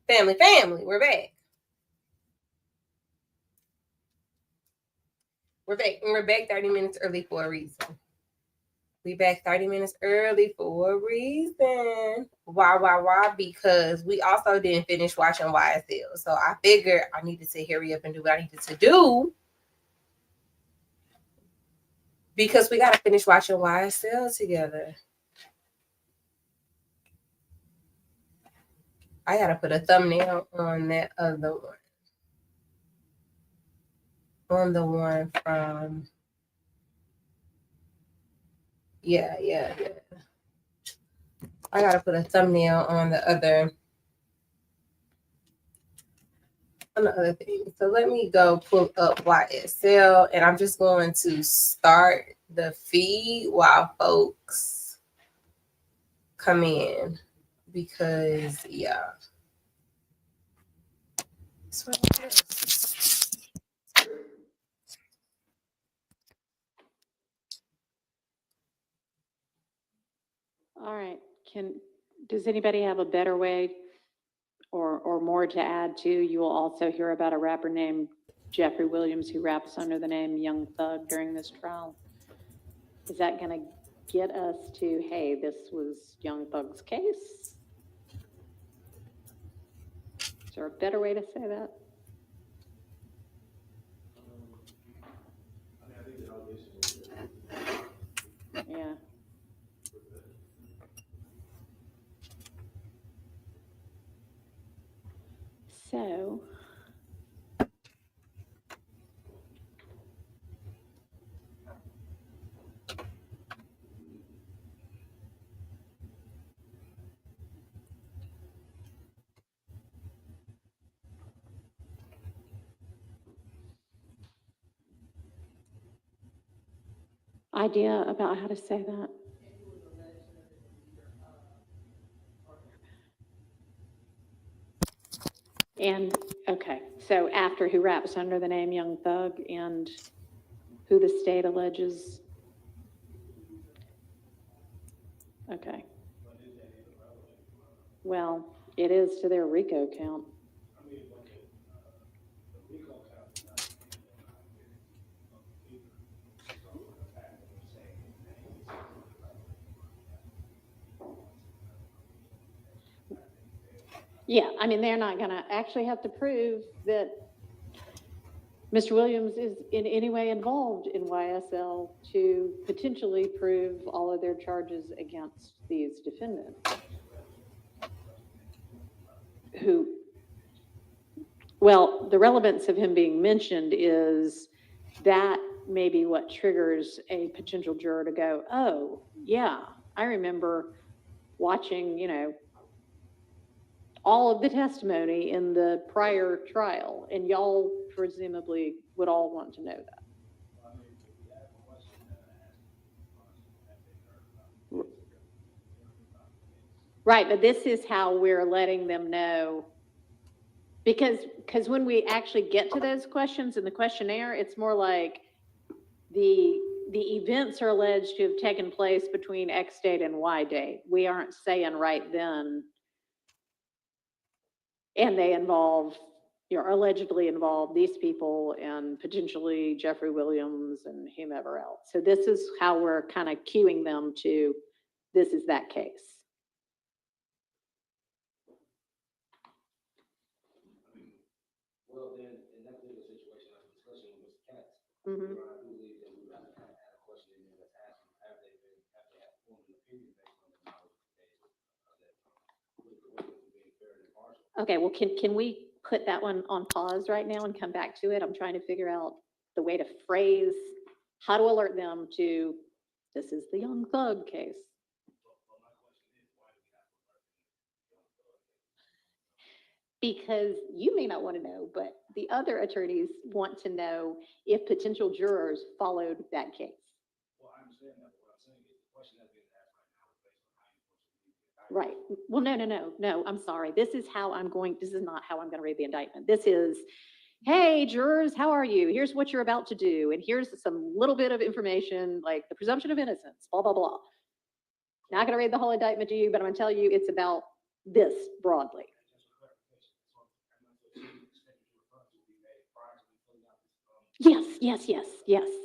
Family, we're back. We're back, and we're back 30 minutes early for a reason. We back 30 minutes early for a reason. Why? Because we also didn't finish watching YSL. So I figured I needed to hurry up and do what I needed to do. Because we got to finish watching YSL together. I got to put a thumbnail on that other one. On the one from... Yeah. I got to put a thumbnail on the other thing. So let me go pull up YSL, and I'm just going to start the feed while folks come in, because yeah. All right. Does anybody have a better way or more to add to? You will also hear about a rapper named Jeffrey Williams who raps under the name Young Thug during this trial. Is that going to get us to, hey, this was Young Thug's case? Is there a better way to say that? Yeah. So, idea about how to say that? And, okay, so after who raps under the name Young Thug and who the state alleges. Okay. Well, it is to their RICO count. Yeah, I mean, they're not going to actually have to prove that Mr. Williams is in any way involved in YSL to potentially prove all of their charges against these defendants. Well, the relevance of him being mentioned is that may be what triggers a potential juror to go, oh, yeah, I remember watching, all of the testimony in the prior trial, and y'all presumably would all want to know that. Right, but this is how we're letting them know, because when we actually get to those questions in the questionnaire, it's more like the events are alleged to have taken place between X date and Y date. We aren't saying right then, and they involve, allegedly involve these people and potentially Jeffrey Williams and whomever else. So this is how we're kind of cueing them to, this is that case. Well, then, in that particular situation, like the discussion with Mr. Katz, Mm-hmm. I do believe that we would have to add a question in there that's asking, have they formed an opinion based on the knowledge of the case, that being fair and impartial? Okay, well, can we put that one on pause right now and come back to it? I'm trying to figure out the way to phrase how to alert them to, this is the Young Thug case. Well, my question is, why do we have to alert them to the Young Thug case? Because you may not want to know, but the other attorneys want to know if potential jurors followed that case. Well, I understand that, but what I'm saying is the question that's being asked right now is based on how you want to read the indictment. Right. Well, no, I'm sorry. This is not how I'm going to read the indictment. This is, hey, jurors, how are you? Here's what you're about to do. And here's some little bit of information, like the presumption of innocence, blah, blah, blah. Not going to read the whole indictment to you, but I'm going to tell you it's about this broadly. Yes.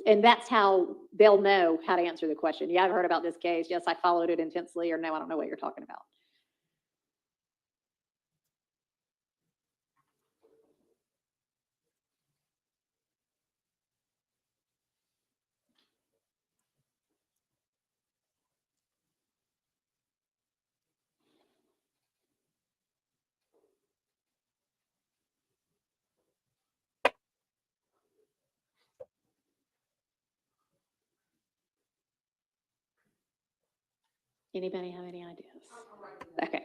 And that's how they'll know how to answer the question. Yeah, I've heard about this case. Yes, I followed it intensely, or no, I don't know what you're talking about. Anybody have any ideas? Okay.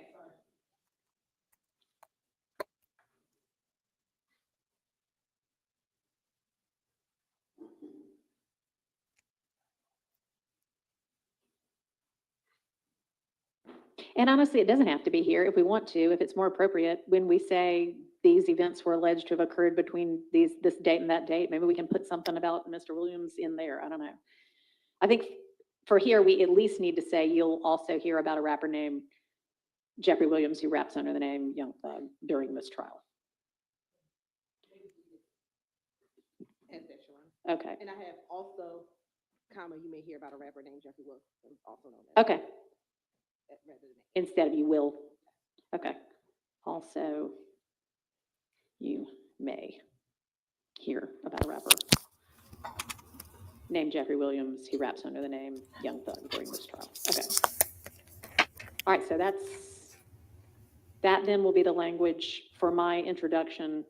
And honestly, it doesn't have to be here if we want to, if it's more appropriate, when we say these events were alleged to have occurred between this date and that date, maybe we can put something about Mr. Williams in there. I don't know. I think for here, we at least need to say you'll also hear about a rapper named Jeffrey Williams who raps under the name Young Thug during this trial. Add that, Sharon. Okay, And I have also, comma, you may hear about a rapper named Jeffrey Wilson, also known as. okay, Rather than. instead of you will. Okay. Also, you may hear about a rapper named Jeffrey Williams who raps under the name Young Thug during this trial. Okay. All right, so that then will be the language for my introduction.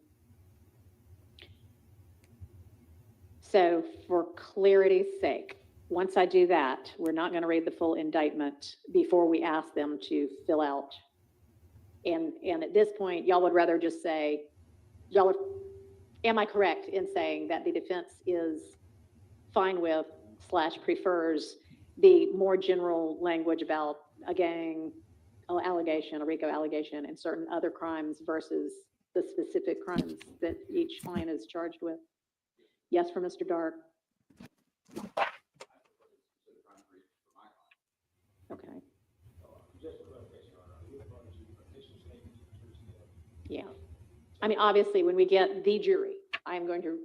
So for clarity's sake, once I do that, we're not going to read the full indictment before we ask them to fill out. And at this point, y'all would rather just say, am I correct in saying that the defense is fine with / prefers the more general language about a gang allegation, a RICO allegation, and certain other crimes versus the specific crimes that each client is charged with? Yes, for Mr. Dark. Okay. Yeah. I mean, obviously, when we get the jury, I'm going to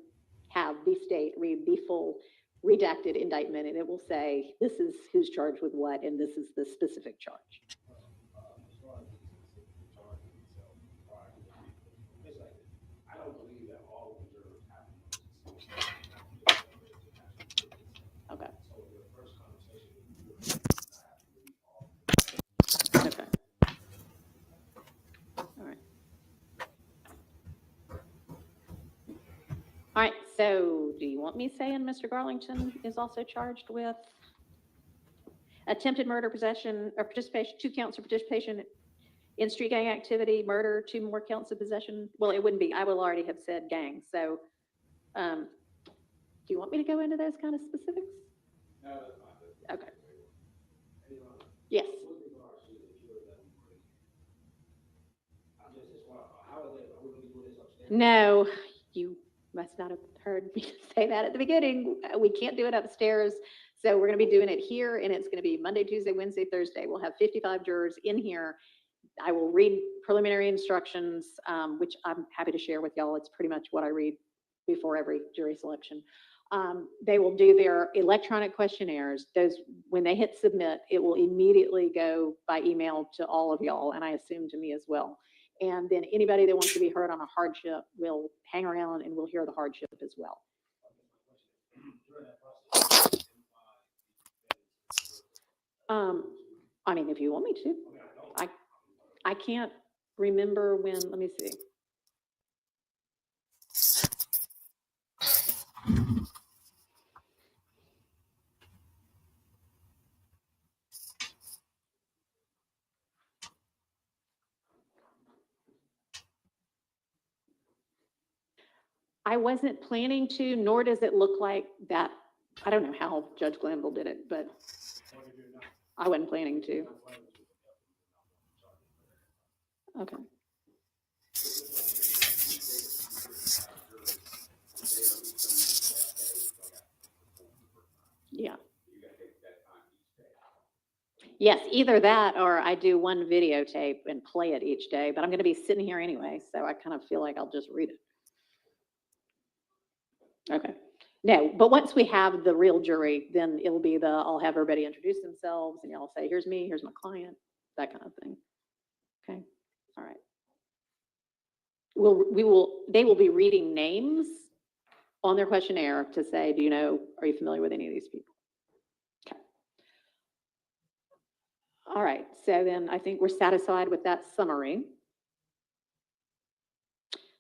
have the state read the full redacted indictment, and it will say, this is who's charged with what, and this is the specific charge. I don't believe that all of the jurors have. Okay. So the first conversation. Okay. All right. All right, so do you want me saying Mr. Garlington is also charged with attempted murder, possession, or participation, 2 counts of participation in street gang activity, murder, 2 more counts of possession? Well, it wouldn't be, I will already have said gang. So do you want me to go into those kind of specifics? No, that's fine. Okay. Yes. With regards to the jury that we bring, I'm just want to, how are we going to do this upstairs? No, you must not have heard me say that at the beginning. We can't do it upstairs. So we're going to be doing it here, and it's going to be Monday, Tuesday, Wednesday, Thursday. We'll have 55 jurors in here. I will read preliminary instructions, which I'm happy to share with y'all. It's pretty much what I read before every jury selection. They will do their electronic questionnaires. Those, when they hit submit, it will immediately go by email to all of y'all, and I assume to me as well. And then anybody that wants to be heard on a hardship will hang around and we'll hear the hardship as well. I mean, if you want me to. I can't remember when, let me see. I wasn't planning to, nor does it look like that. I don't know how Judge Glanville did it, but I wasn't planning to. Okay. Yeah. Yes, either that or I do one videotape and play it each day, but I'm going to be sitting here anyway, so I kind of feel like I'll just read it. Okay. No, but once we have the real jury, then it'll be I'll have everybody introduce themselves and y'all say, here's me, here's my client, that kind of thing. Okay, all right. They will be reading names on their questionnaire to say, are you familiar with any of these people? Okay. All right, so then I think we're satisfied with that summary.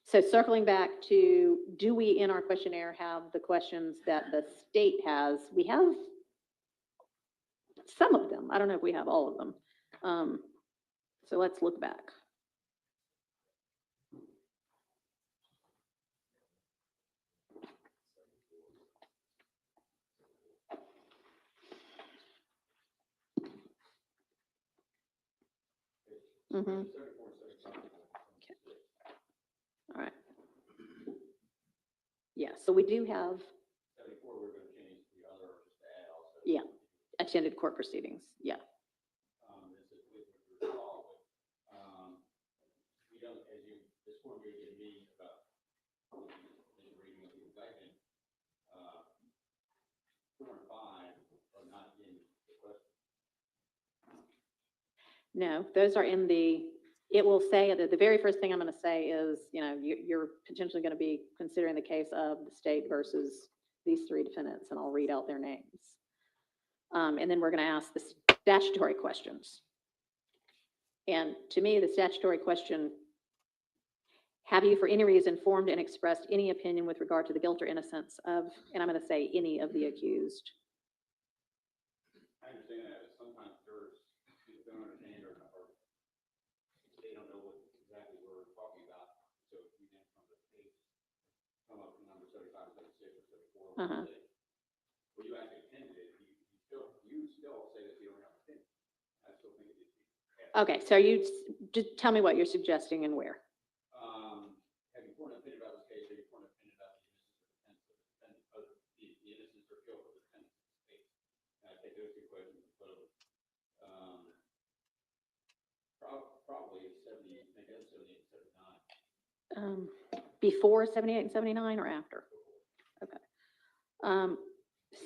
So circling back to, do we in our questionnaire have the questions that the state has? We have some of them. I don't know if we have all of them. So let's look back. Mm-hmm. All right. Yeah, so we do have, 74, we're going to change the other, just to add also. yeah, attended court proceedings. Yeah. This is with recall, we don't, this form you're giving me about the reading of the indictment, 4 and 5 are not in the question. No, those are in it will say that the very first thing I'm going to say is, you're potentially going to be considering the case of the state versus these 3 defendants, and I'll read out their names. And then we're going to ask the statutory questions. And to me, the statutory question, have you for any reason formed and expressed any opinion with regard to the guilt or innocence of, and I'm going to say any of the accused? I understand that, but sometimes jurors don't understand or they don't know what exactly we're talking about. So if you then from the page, come up with number 35, 36, or 34, Uh-huh. well, you actually attended it, you still say that you don't have opinion. I still think it needs to be passed. Okay, so just tell me what you're suggesting and where. Have you formed an opinion about this case? Have you formed an opinion about the innocence or guilt of the defendant? And I take those 2 questions and put them. Probably 70, maybe 78, 79. Before 78 and 79 or after? Okay.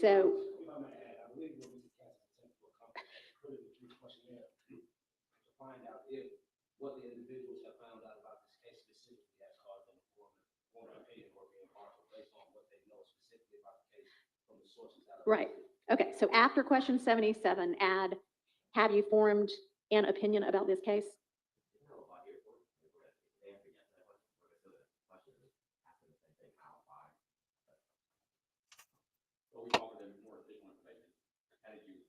So, If I may add, I believe what Mr. Cass is saying for a company, put it in the questionnaire to find out if what the individuals have found out about this case specifically has caused them to form an opinion or be impartial based on what they know specifically about the case from the sources that are. right. Okay, so after question 77, add, have you formed an opinion about this case? But we offered them more additional information. How did you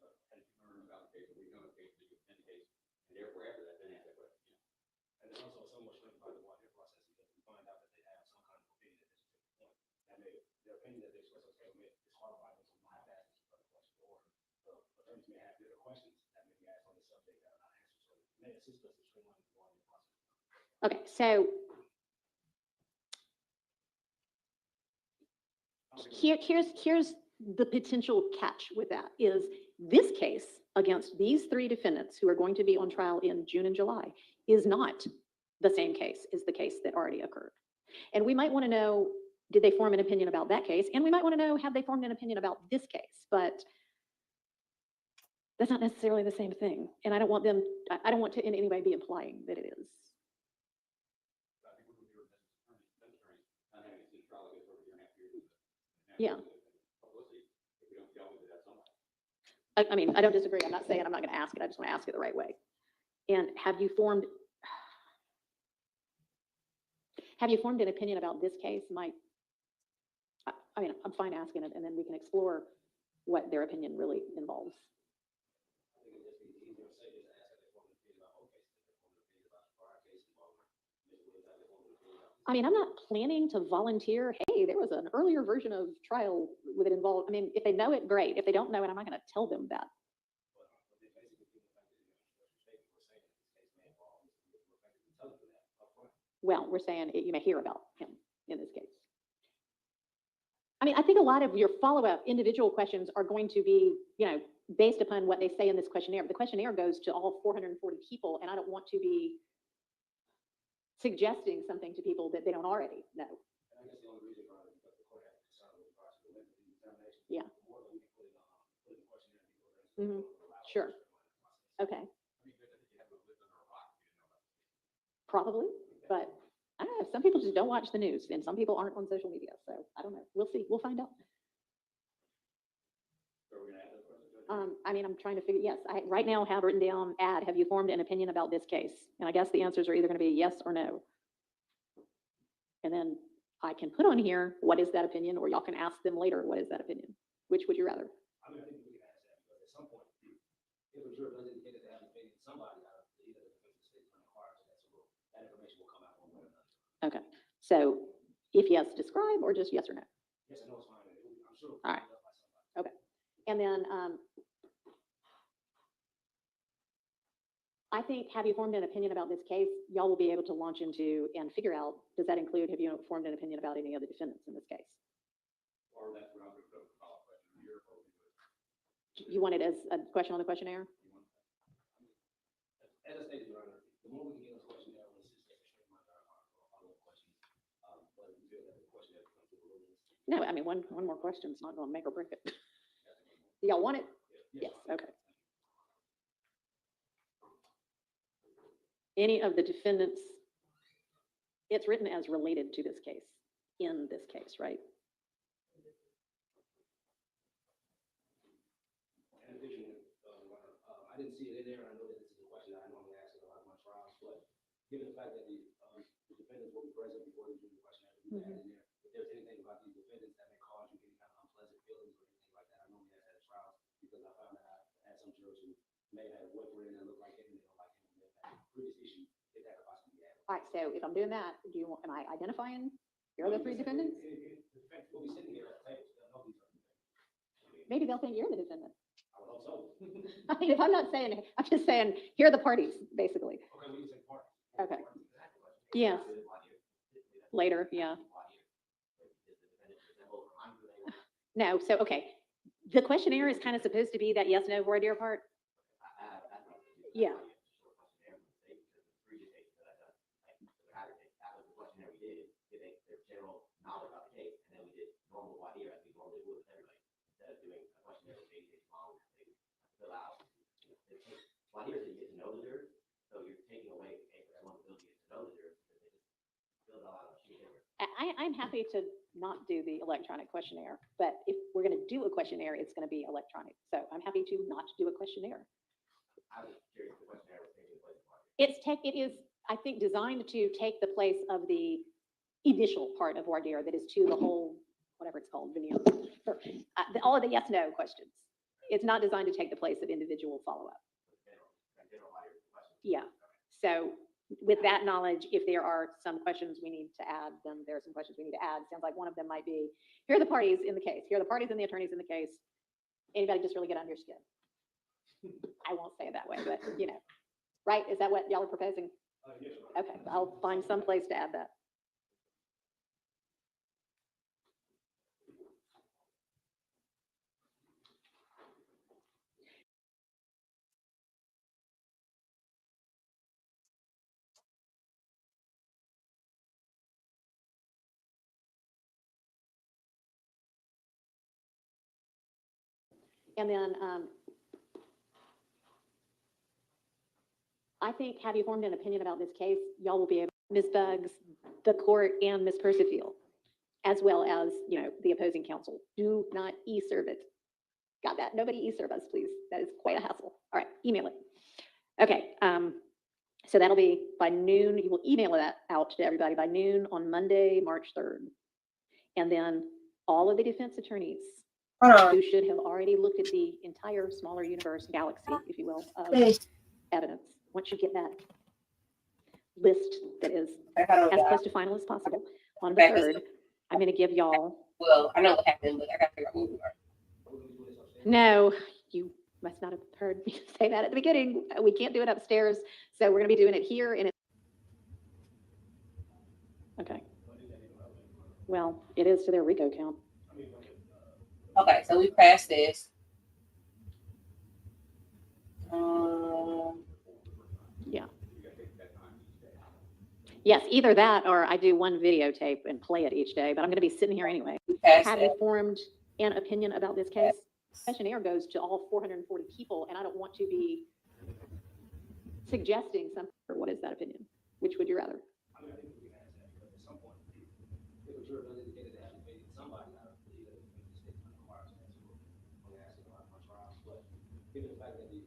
learn about the case? Or we know the case, did you attend the case? And therefore, after that, then answer that question. And there's also so much strength by the voir dire process because we find out that they have some kind of opinion at this particular point. That may, their opinion that they express on the case may disqualify them from not asking some other question, or the attorneys may have other questions that may be asked on the subject that are not answered. So it may assist us in streamlining the voir dire process. Okay, so here's the potential catch with that is this case against these 3 defendants who are going to be on trial in June and July is not the same case as the case that already occurred. And we might want to know, did they form an opinion about that case? And we might want to know, have they formed an opinion about this case? But that's not necessarily the same thing. And I don't want to in any way be implying that it is. I think we would do it necessary, not having to see trial get over 1.5 years. Yeah. Publicity, if we don't delve into that somehow. I mean, I don't disagree. I'm not saying I'm not going to ask it. I just want to ask it the right way. And have you formed an opinion about this case? I mean, I'm fine asking it, and then we can explore what their opinion really involves. I think it'd just be easier to say, just ask if they formed an opinion about whole cases, if they formed an opinion about the prior case involved. I mean, I'm not planning to volunteer, hey, there was an earlier version of trial with it involved. I mean, if they know it, great. If they don't know it, I'm not going to tell them that. Well, we're saying you may hear about him in this case. I mean, I think a lot of your follow-up individual questions are going to be, based upon what they say in this questionnaire. The questionnaire goes to all 440 people, and I don't want to be suggesting something to people that they don't already know. And I guess the only reason why is because the court has a concern with regards to the Mhm. Sure. Okay. Probably, but I don't know. Some people just don't watch the news and some people aren't on social media. So I don't know. We'll see. We'll find out. I mean, I'm trying to figure, yes, I right now have written down, have you formed an opinion about this case? And I guess the answers are either going to be yes or no. And then I can put on here, what is that opinion? Or y'all can ask them later, what is that opinion? Which would you rather? I mean, I think we can ask that, because at some point, if a juror does indicate that they have an opinion, somebody out of either the defense or state is going to inquire, so that information will come out one way or another. Okay, so if yes, describe or just yes or no? Yes, I know it's fine, I'm sure. All right. Okay, and then I think, have you formed an opinion about this case? Y'all will be able to launch into and figure out, does that include, have you formed an opinion about any of the defendants in this case? Or that's what I'm going to put a follow-up question here, or we do it. You want it as a question on the questionnaire? As I stated, Your Honor, the more we can get in the questionnaire, let's just get straight my follow-up questions. But we feel that the questionnaire becomes a little. No, I mean, one more question is not going to make or break it. Y'all want it? Yes, okay. Any of the defendants, it's written as related to this case, in this case, right? In addition, I didn't see it in there, I know that this is a question that I normally ask in a lot of my trials, but given the fact that the defendants will be present before they do the questionnaire, we can add in there, if there's anything about these defendants that may cause you any kind of unpleasant feelings or anything like that, I normally ask that at trials, because I found that I had some jurors who may have went for it and look like him, and they don't like him, and they've had previous issues, if that could possibly be added. All right, so if I'm doing that, am I identifying, here are the three defendants? The defense will be sitting here at the table, they'll know these are the defendants. Maybe they'll think you're the defendant. I would hope so. I mean, if I'm not saying, I'm just saying, here are the parties, basically. Okay, we can say part. Okay. Yes. Later, yeah. No, so, okay. The questionnaire is kind of supposed to be that yes, no, voir dire part? Yeah. I'm happy to not do the electronic questionnaire, but if we're going to do a questionnaire, it's going to be electronic. So I'm happy to not do a questionnaire. It is, I think, designed to take the place of the initial part of voir dire that is to the whole, whatever it's called, video, all of the yes, no questions. It's not designed to take the place of individual follow-up. Yeah. So with that knowledge, if there are some questions we need to add, then there are some questions we need to add. Sounds like one of them might be, here are the parties in the case. Here are the parties and the attorneys in the case. Anybody just really get under your skin? I won't say it that way, but you know, right? Is that what y'all are proposing? Yes, Okay, I'll find some place to add that. And then I think, have you formed an opinion about this case? Y'all will be able, Ms. Buggs, the court, and Ms. Percival, as well as, you know, the opposing counsel. Do not e-serve it. Got that? Nobody e-serve us, please. That is quite a hassle. All right, email it. Okay, so that'll be by noon. You will email that out to everybody by noon on Monday, March 3rd. And then all of the defense attorneys who should have already looked at the entire smaller universe, galaxy, if you will, of evidence. Once you get that list that is as close to final as possible on the 3rd, I'm going to give y'all. Well, I know what happened, but I got to figure out who we are. No, you must not have heard me say that at the beginning. We can't do it upstairs, so we're going to be doing it here. Okay. Well, it is to their RICO count. Okay, so we passed this. Yeah. Yes, either that or I do one videotape and play it each day, but I'm going to be sitting here anyway. We passed Have it. you formed an opinion about this case? questionnaire goes to all 440 people, and I don't want to be suggesting something. Or what is that opinion? Which would you rather? I mean, I think we had that, but at some point, if a juror does indicate that they have debated somebody, I don't believe that the state requires that, so we're gonna ask it a lot of trials, but given the fact that the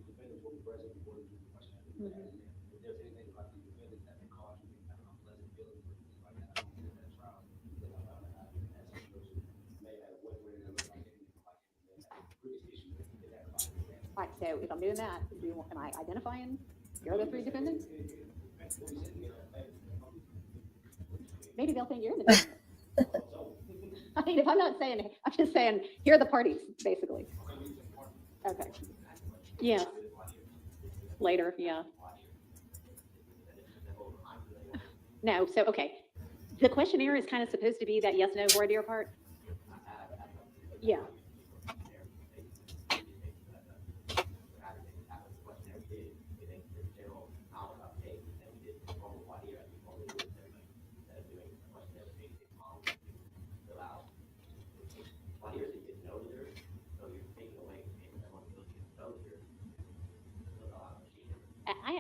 defendants will be present before the jury question, I think that, if there's anything about the defendants that may cause you any kind of unpleasant feelings or things like that, I don't think that trial, that I'm not, as a person, may have what it look like anything like it, may have previous issues with that body. All right, so if I'm doing that, am I identifying your other 3 defendants? Maybe they'll think you're the defendant. I mean, if I'm not saying, I'm just saying, here are the parties, basically. Okay. Yeah. Later, yeah. No, so, okay. The questionnaire is kind of supposed to be that yes, no, voir dire part? Yeah.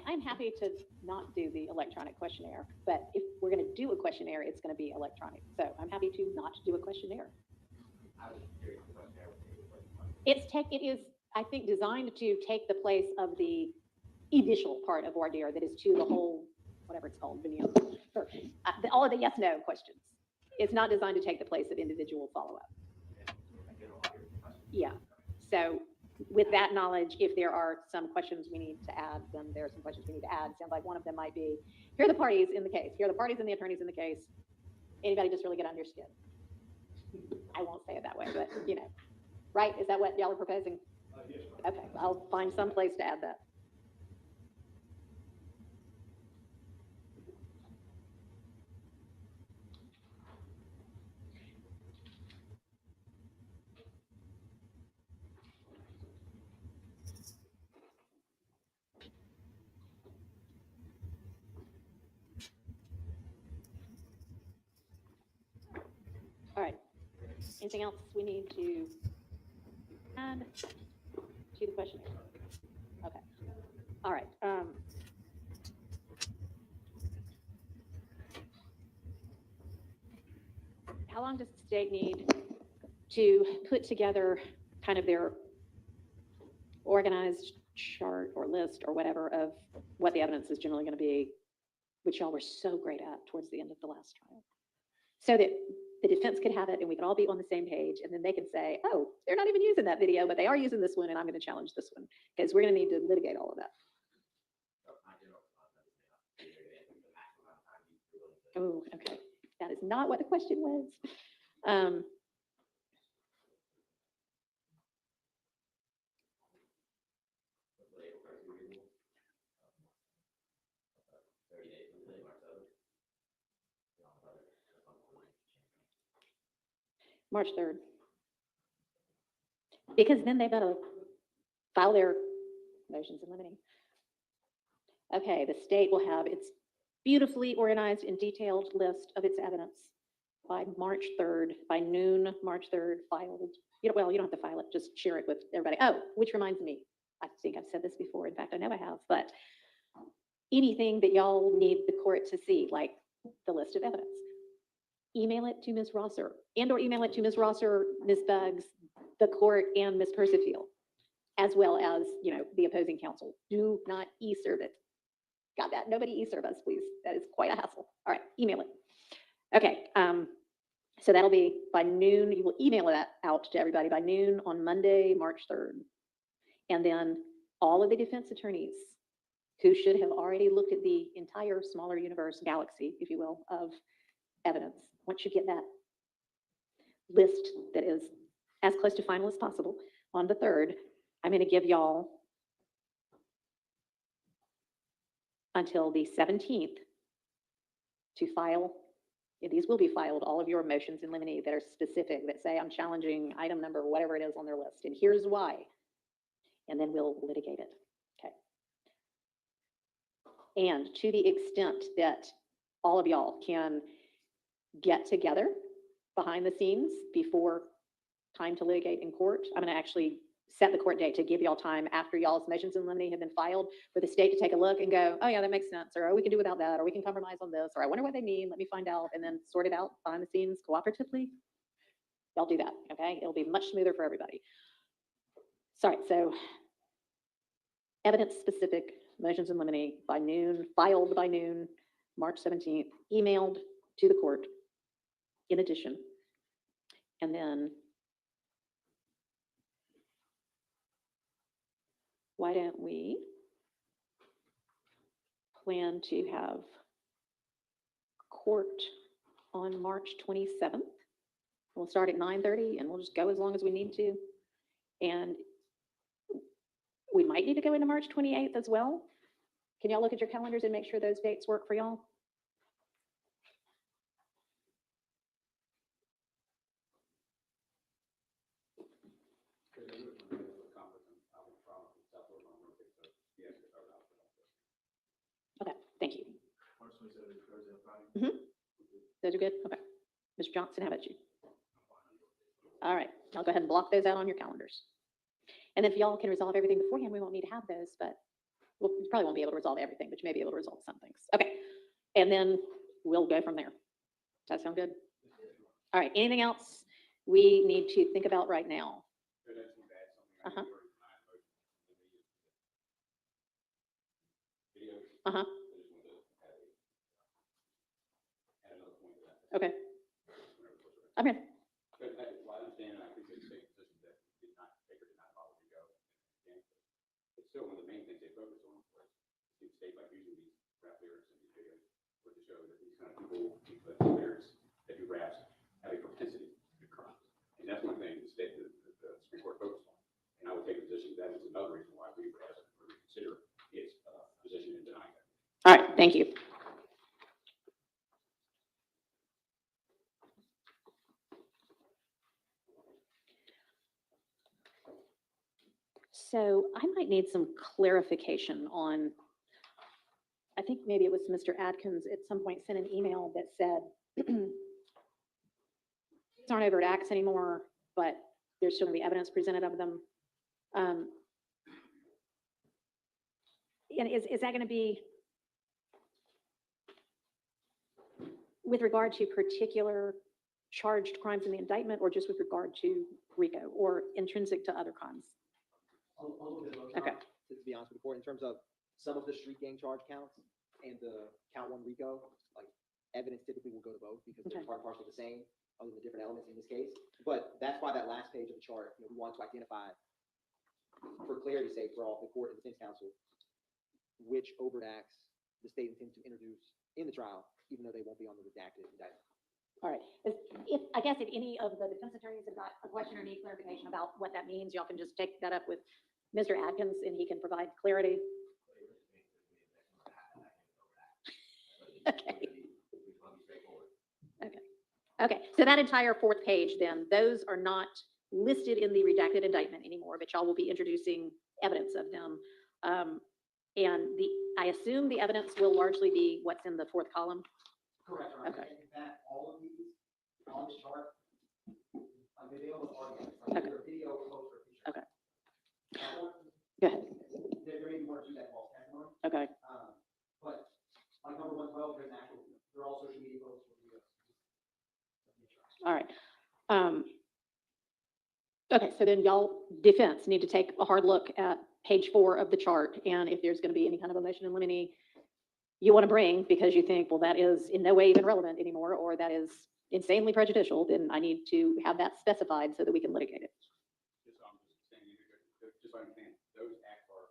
I'm happy to not do the electronic questionnaire, but if we're going to do a questionnaire, it's going to be electronic. So I'm happy to not do a questionnaire. It is, I think, designed to take the place of the initial part of voir dire that is to the whole, whatever it's called, video, or, all of the yes/no questions. It's not designed to take the place of individual follow-up. Yeah. So with that knowledge, if there are some questions we need to add, then there are some questions we need to add. Sounds like one of them might be, here are the parties in the case. Here are the parties and the attorneys in the case. Anybody just really get under your skin? I won't say it that way, but you know, right? Is that what y'all are proposing? Yes, Okay, I'll find some place to add that. All right. Anything else we need to add to the questionnaire? Okay. All right. How long does the state need to put together kind of their organized chart or list or whatever of what the evidence is generally going to be, which y'all were so great at towards the end of the last trial, so that the defense could have it and we could all be on the same page, and then they can say, oh, they're not even using that video, but they are using this one, and I'm going to challenge this one, because we're going to need to litigate all of that. Oh, okay. That is not what the question was. March 3rd. Because then they've got to file their motions in limine. Okay, the state will have its beautifully organized and detailed list of its evidence by March 3rd, by noon, March 3rd, filed. You know, well, you don't have to file it, just share it with everybody. Oh, which reminds me, I think I've said this before. In fact, I know I have, but anything that y'all need the court to see, like the list of evidence, email it to Ms. Rosser, and or email it to Ms. Rosser, Ms. Buggs, the court, and Ms. Percival, as well as, you know, the opposing counsel. Do not e-serve it. Got that? Nobody e-serve us, please. That is quite a hassle. All right, email it. Okay, so that'll be by noon. You will email that out to everybody by noon on Monday, March 3rd. And then all of the defense attorneys who should have already looked at the entire smaller universe, galaxy, if you will, of evidence, once you get that list that is as close to final as possible on the 3rd, I'm going to give y'all until the 17th to file. These will be filed, all of your motions in limine that are specific, that say I'm challenging item number, whatever it is on their list, and here's why. And then we'll litigate it. Okay. And to the extent that all of y'all can get together behind the scenes before time to litigate in court. I'm going to actually set the court date to give y'all time after y'all's motions in limine have been filed for the state to take a look and go, oh yeah, that makes sense, or oh, we can do without that, or we can compromise on this, or I wonder what they mean, let me find out, and then sort it out behind the scenes cooperatively. Y'all do that, okay? It'll be much smoother for everybody. Sorry, so evidence-specific motions in limine by noon, filed by noon, March 17th, emailed to the court in addition. And then why don't we plan to have court on March 27th? We'll start at 9:30 and we'll just go as long as we need to. And we might need to go into March 28th as well. Can y'all look at your calendars and make sure those dates work for y'all? Okay, thank you. Those are good? Okay. Mr. Johnson, how about you? All right, I'll go ahead and block those out on your calendars. And if y'all can resolve everything beforehand, we won't need to have those, but well, you probably won't be able to resolve everything, but you may be able to resolve some things. Okay, and then we'll go from there. Does that sound good? All right, anything else we need to think about right now? Uh-huh. Uh-huh. Okay. I'm here. But I understand, and I appreciate the state position that did not take or did not follow the go. It's still one of the main things they focus on, was the state by using these rap lyrics and these videos for to show that these kind of people, that do lyrics, that do raps, have a propensity to do crimes. And that's one thing the state, the Supreme Court focused on. And I would take a position that is another reason why we would ask for reconsider its position in denying that. All right, thank you. So I might need some clarification on, I think maybe it was Mr. Adkins at some point sent an email that said, these aren't overt acts anymore, but there's still gonna be evidence presented of them. And is that gonna be with regard to particular charged crimes in the indictment, or just with regard to RICO, or intrinsic to other crimes? A little bit of both, Okay. to be honest with the court, in terms of some of the street gang charge counts and the count one RICO, like evidence typically will go to both because they're Okay. part and parcel of the same, other than the different elements in this case. But that's why that last page of the chart, we want to identify, for clarity's sake, for all the court and defense counsel, which overt acts the state intends to introduce in the trial, even though they won't be on the redacted indictment. All right. If, I guess if any of the defense attorneys have got a question or need clarification about what that means, y'all can just take that up with Mr. Adkins and he can provide clarity. Okay. Okay. Okay. So that entire fourth page then, those are not listed in the redacted indictment anymore, but y'all will be introducing evidence of them. And I assume the evidence will largely be what's in the fourth column. Correct. Okay. In fact, all of these on this chart, video with audio, Okay. video, poster, picture. Okay. That one, Go ahead. there may be more to that false testimony, Okay. but like number 112, there's actual, they're all social media posts. All right. Okay, so then y'all defense need to take a hard look at page 4 of the chart. And if there's going to be any kind of a motion in limine you want to bring because you think, well, that is in no way even relevant anymore, or that is insanely prejudicial, then I need to have that specified so that we can litigate it. Just saying, just so I understand, those acts are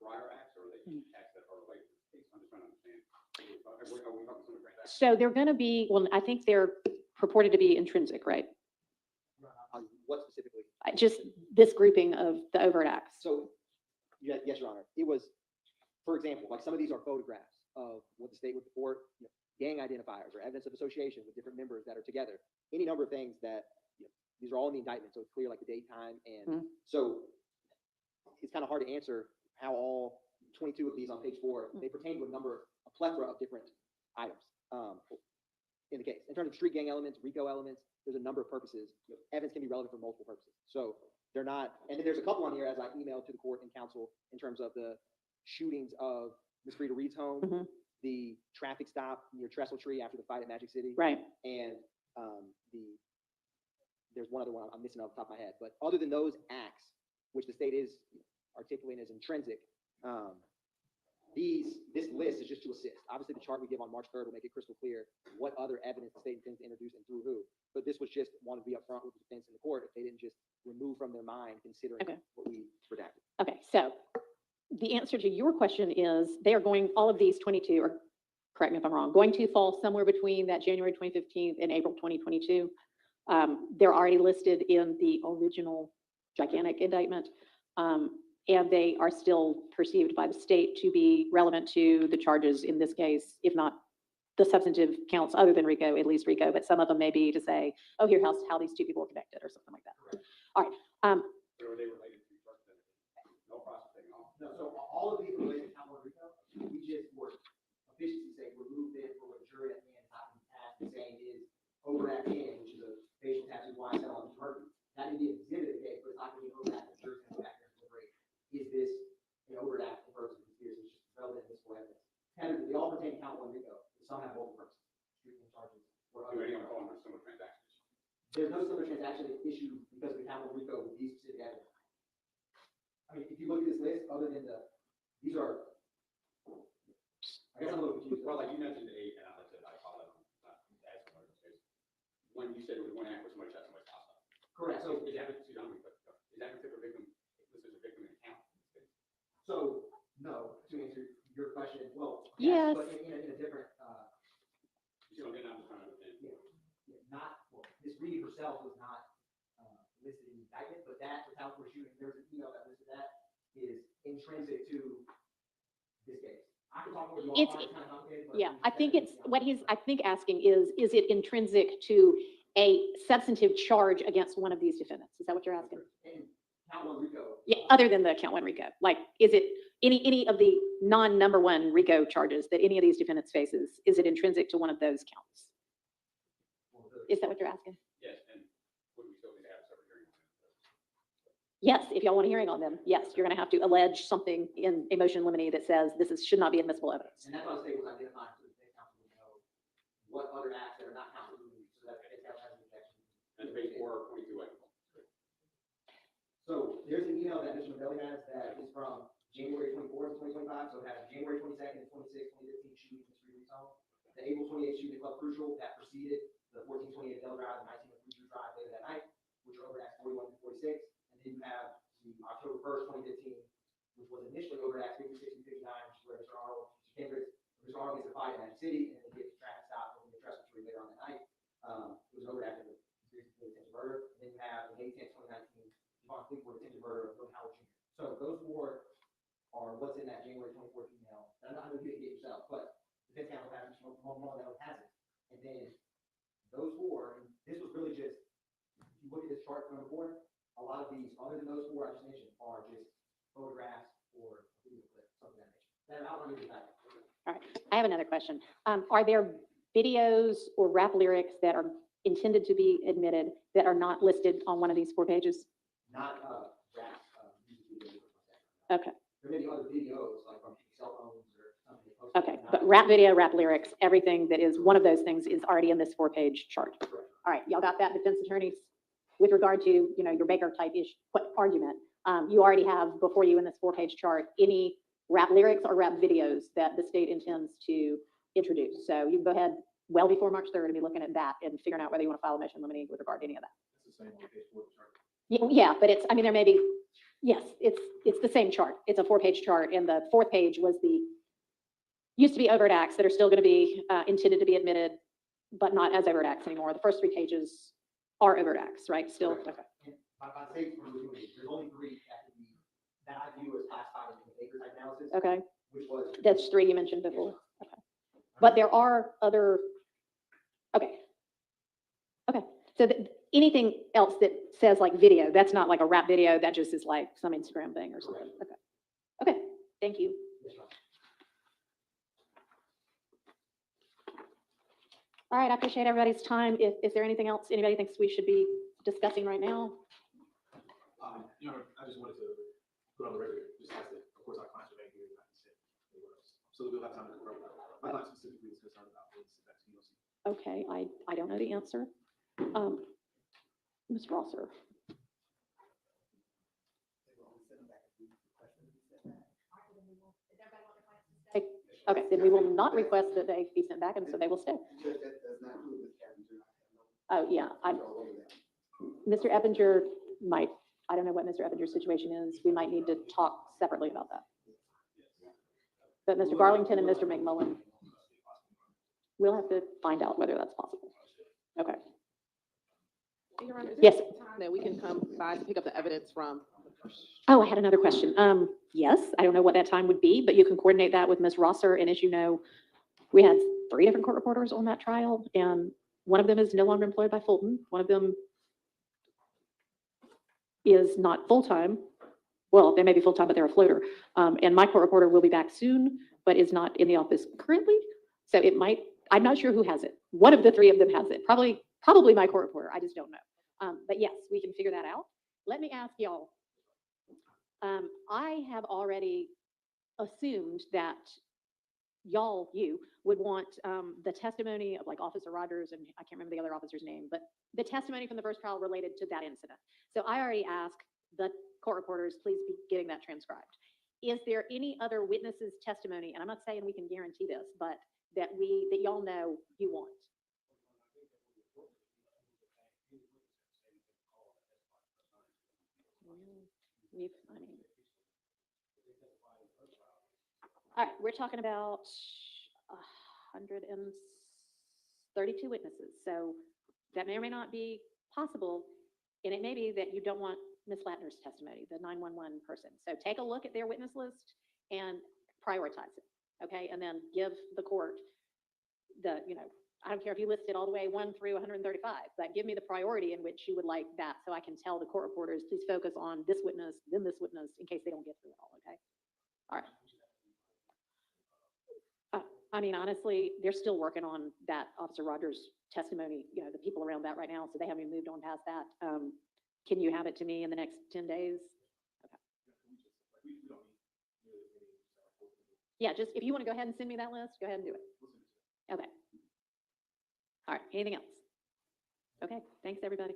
prior acts, or are they acts that are related? I'm just trying to understand. Are we talking some transactions? So they're going to be, well, I think they're purported to be intrinsic, right? What specifically? Just this grouping of the overt acts. So, yes, Your Honor, it was, for example, like some of these are photographs of what the state would report, gang identifiers or evidence of association with different members that are together. Any number of things that, these are all in the indictment, so it's clear like the date, time, and so it's kind of hard to answer how all 22 of these on page 4, they pertain to a plethora of different items in the case. In terms of street gang elements, RICO elements, there's a number of purposes. Evidence can be relevant for multiple purposes. So they're not, and then there's a couple on here as I emailed to the court and counsel in terms of the shootings of Ms. Frida Reed's home, Mhm. the traffic stop near Trestle Tree after the fight at Magic City, Right. and there's one other one I'm missing off the top of my head. But other than those acts, which the state is articulating as intrinsic, this list is just to assist. Obviously, the chart we give on March 3rd will make it crystal clear what other evidence the state intends to introduce and through who. But this was just wanted to be upfront with the defense in the court if they didn't just remove from their mind considering Okay. what we redacted. Okay, so the answer to your question is they are going, all of these 22, or correct me if I'm wrong, going to fall somewhere between that January 2015 and April 2022. They're already listed in the original gigantic indictment. And they are still perceived by the state to be relevant to the charges in this case, if not the substantive counts other than RICO, at least RICO, but some of them may be to say, oh, here's how these two people are connected or something like that. All right. Or are they related to drug benefit? No processing, all. No, so all of these are related to California RICO. We just, for efficiency's sake, removed it for what the jury at the end has to ask and saying is overact in, which is a facial tattoo YSL on Mr. Murphy. That may be exhibited case, but it's not going to be overact. The jury's going to go back there and deliberate. Is this an overact in purpose of conspiracy? It's just relevant in this evidence. Technically, they all pertain to count one RICO. Some have multiple purposes. Shooting charges or Do other. any of them fall under similar transactions? There's no similar transaction issue because we count one RICO with these specific evidence. I mean, if you look at this list, other than these are, I guess I'm a little confused. Well, like you mentioned eight, and I said, I call it, as one of those cases. When you said it was one act where somebody shot somebody's house up. Correct. So, Is that, excuse me, but is that particular victim, this is a victim in account? so no, to answer your question, well, Yes. but in a different, You don't get out in front of it. not, well, Ms. Reed herself was not listed in the indictment, but that, the California shooting, there's an email that listed that is intrinsic to this case. I can talk more. You It's- all kind of complicated, but Yeah, I think it's, what he's, I think asking is it intrinsic to a substantive charge against one of these defendants? Is that what you're asking? And count one RICO. Yeah, other than the count one RICO, like, is it any of the non-number one RICO charges that any of these defendants faces, is it intrinsic to one of those counts? Is that what you're asking? Yes, and would we still need to have a separate hearing on it? Yes, if y'all want a hearing on them, yes, you're gonna have to allege something in a motion limiting that says should not be admissible evidence. And that's why the state was identifying so the state council would know what other acts that are not counted, so that the state council has an objection. And phase 4 or 22, I So there's an email that Mr. Novelli has that is from January 24th, 2025. So it has January 22nd, 26th, 2015 shooting in Street Retail. The April 28th shooting at Club Crucial that preceded the 1428 Del Drive and 1903 Drew Drive later that night, which are over acts 41 to 46. And then you have the October 1st, 2015, which was initially over acts 56 and 59, which is where Mr. Arnold, Mr. Arnold gets a fight in Magic City and then gets traffic stop over the Trestle Tree later on that night. It was over acts of attempted murder. And then you have in May 10th, 2019, Javon Fleetwood attempted murder of Will Howard Jr. So those four are what's in that January 24th email. And I'm not going to get yourself, but the defense counsel has one that has it. And then those four, and this was really just, if you look at this chart from the board, a lot of these, other than those four I just mentioned, are just photographs or video clips, something like that. That outline is back. All right, I have another question. Are there videos or rap lyrics that are intended to be admitted that are not listed on one of these 4 pages? Not rap, music videos or something like that. Okay, There may be other videos, like from cell phones or something. okay, but rap video, rap lyrics, everything that is one of those things is already in this 4-page chart. All right, y'all got that, defense attorneys? With regard to, your Baker type ish argument, you already have before you in this 4-page chart, any rap lyrics or rap videos that the state intends to introduce. So you can go ahead well before March 3rd and be looking at that and figuring out whether you want to file a motion limiting with regard to any of that. It's the same on page 4 of the chart. Yeah, but it's, there may be, yes, it's the same chart. It's a 4-page chart, and the 4th page was used to be overt acts that are still going to be intended to be admitted, but not as overt acts anymore. The first 3 pages are overt acts, right? Still, okay. And by the state, there's only 3 that I view as classified in the Baker type analysis, Okay, which was. that's 3 you mentioned before. Okay, but there are other. Okay. Okay, so anything else that says like video, that's not like a rap video. That just is like some Instagram thing or something. Okay. Okay. Thank you. Yes, Your All right, I appreciate everybody's time. Is there anything else anybody thinks we should be discussing right now? You know, I just wanted to put on the record, just as that, of course, our clients are here, not consent anywhere else. So that we'll have time to confirm that. My client specifically is concerned about this vaccine. Okay, I don't know the answer. Ms. Rosser. Okay, then we will not request that they be sent back, and so they will stay. Oh, yeah, Mr. Eppinger might, I don't know what Mr. Eppinger's situation is. We might need to talk separately about that. But Mr. Garlington and Mr. McMullen, we'll have to find out whether that's possible. Okay. Your Honor, is there Yes. a time that we can come by to pick up the evidence from? Oh, I had another question. Yes, I don't know what that time would be, but you can coordinate that with Ms. Rosser. And as you know, we had 3 different court reporters on that trial, and one of them is no longer employed by Fulton. One of them is not full-time. Well, they may be full-time, but they're a floater. And my court reporter will be back soon, but is not in the office currently. So it might, I'm not sure who has it. One of the 3 of them has it. Probably my court reporter. I just don't know. But yes, we can figure that out. Let me ask y'all. I have already assumed that you would want the testimony of like Officer Rogers, and I can't remember the other officer's name, but the testimony from the first trial related to that incident. So I already asked the court reporters, please be getting that transcribed. Is there any other witnesses' testimony, and I'm not saying we can guarantee this, but that y'all know you want? All right, we're talking about 132 witnesses. So that may or may not be possible. And it may be that you don't want Ms. Latner's testimony, the 911 person. So take a look at their witness list and prioritize it, okay? And then give the court the, I don't care if you list it all the way 1 through 135, but give me the priority in which you would like that so I can tell the court reporters, please focus on this witness, then this witness, in case they don't get through it all, okay? All right. I mean, honestly, they're still working on that Officer Rogers testimony, the people around that right now, so they haven't even moved on past that. Can you have it to me in the next 10 days? Okay. Yeah, just if you want to go ahead and send me that list, go ahead and do it. Okay. All right, anything else? Okay, thanks, everybody.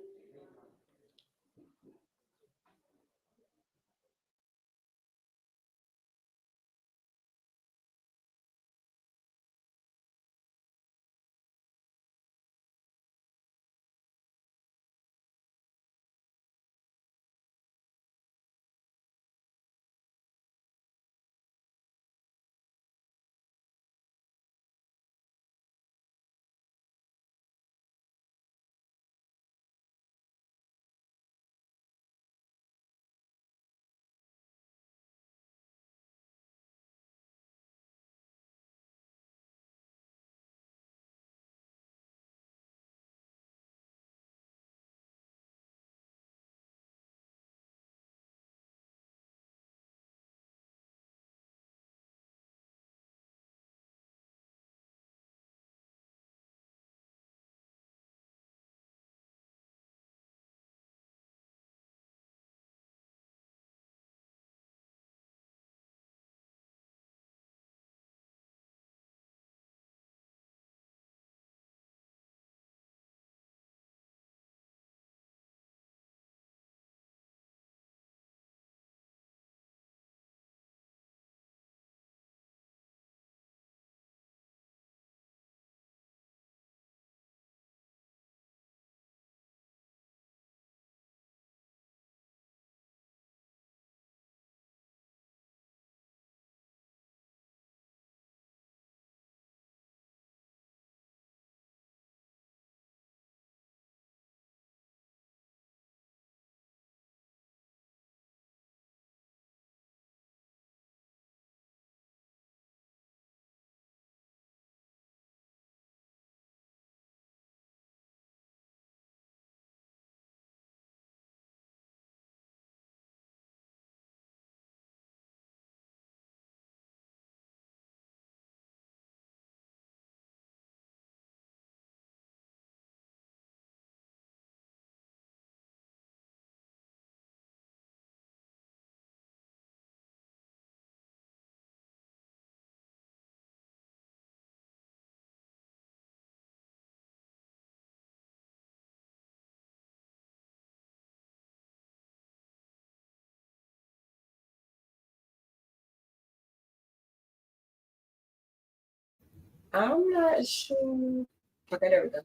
I'm not sure. Okay, there we go.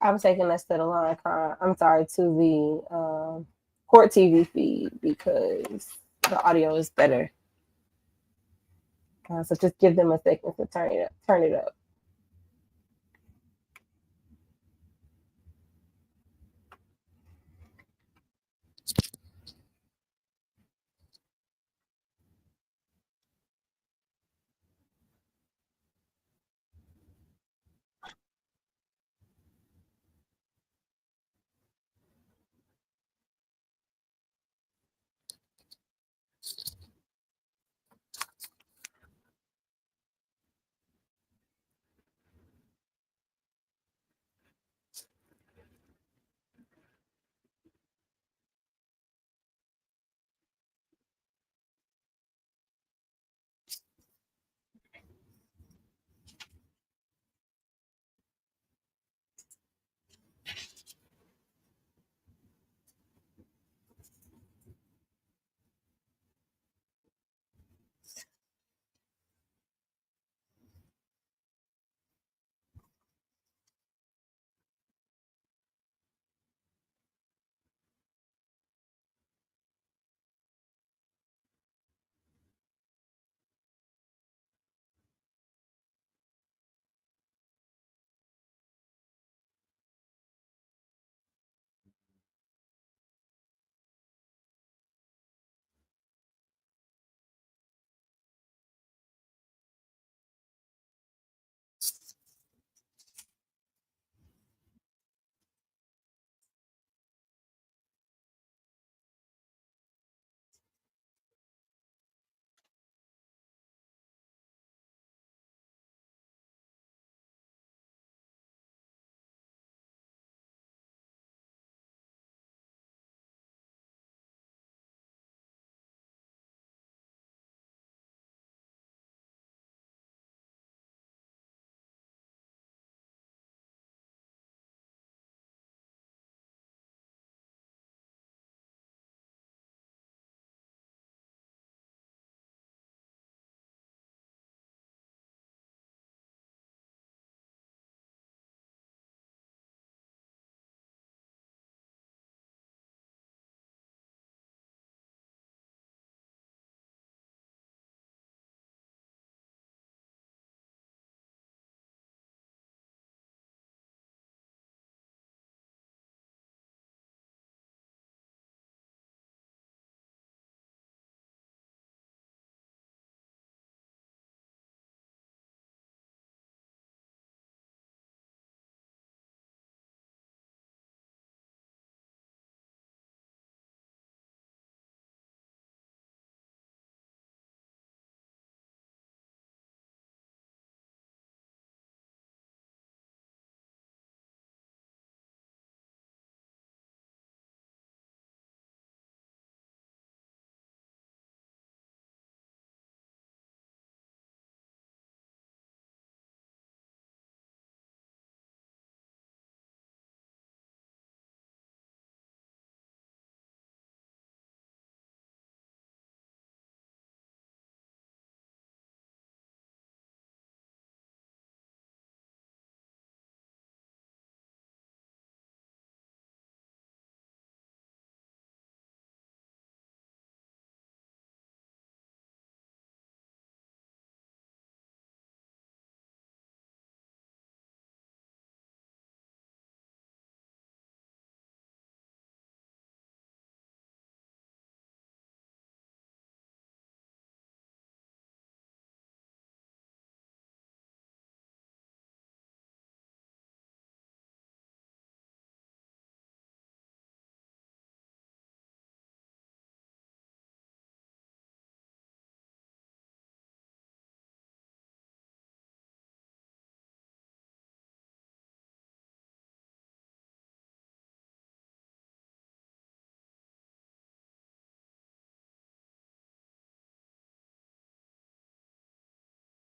I'm taking us to the line crime. I'm sorry, to the Court TV feed because the audio is better. So just give them a second to turn it up. Turn it up.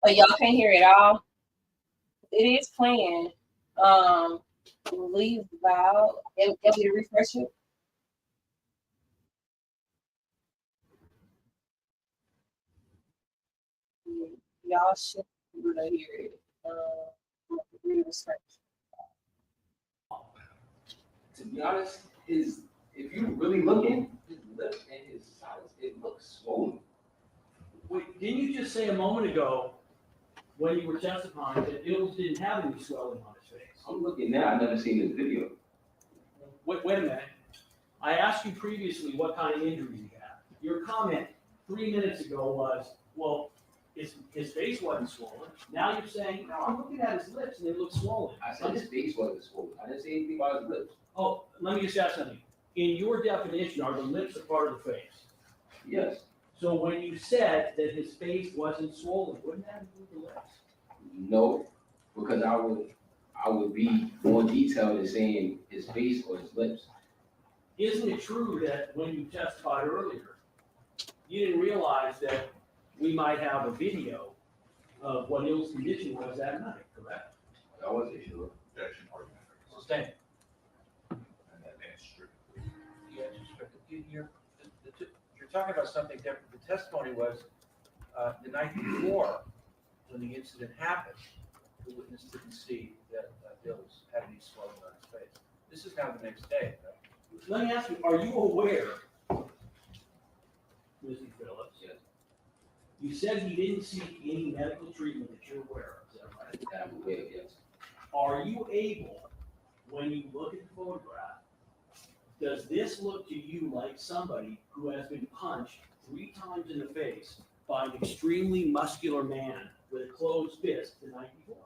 But y'all can't hear it all. It is playing. Leave loud. And we refresh it. Y'all should be able to hear it. Refresh. To be honest, if you really looking, his lip and his sides, it looks swollen. Wait, didn't you just say a moment ago, when you were testifying, that Ills didn't have any swelling on his face? I'm looking now, I've never seen this video. Wait a minute. I asked you previously what kind of injury he had. Your comment 3 minutes ago was, well, his face wasn't swollen. Now you're saying, no, I'm looking at his lips and they look swollen. I said his face wasn't swollen. I didn't say anything about his lips. Oh, let me just ask something. In your definition, are the lips a part of the face? Yes. So when you said that his face wasn't swollen, wouldn't that include the lips? No, because I would be more detailed in saying his face or his lips. Isn't it true that when you testified earlier, you didn't realize that we might have a video of what Ill's condition was that night, correct? I wasn't sure. Objection argument. Sustained. And that man's strict. Yeah, you're talking about something different. The testimony was, the night before, when the incident happened, the witness didn't see that Bill's had any swelling on his face. This is now the next day, right? Let me ask you, are you aware, Mr. Phillips? Yes. You said he didn't seek any medical treatment that you're aware of, is that right? That I'm aware of, yes. Are you able, when you look at the photograph, does this look to you like somebody who has been punched 3 times in the face by an extremely muscular man with a closed fist the night before?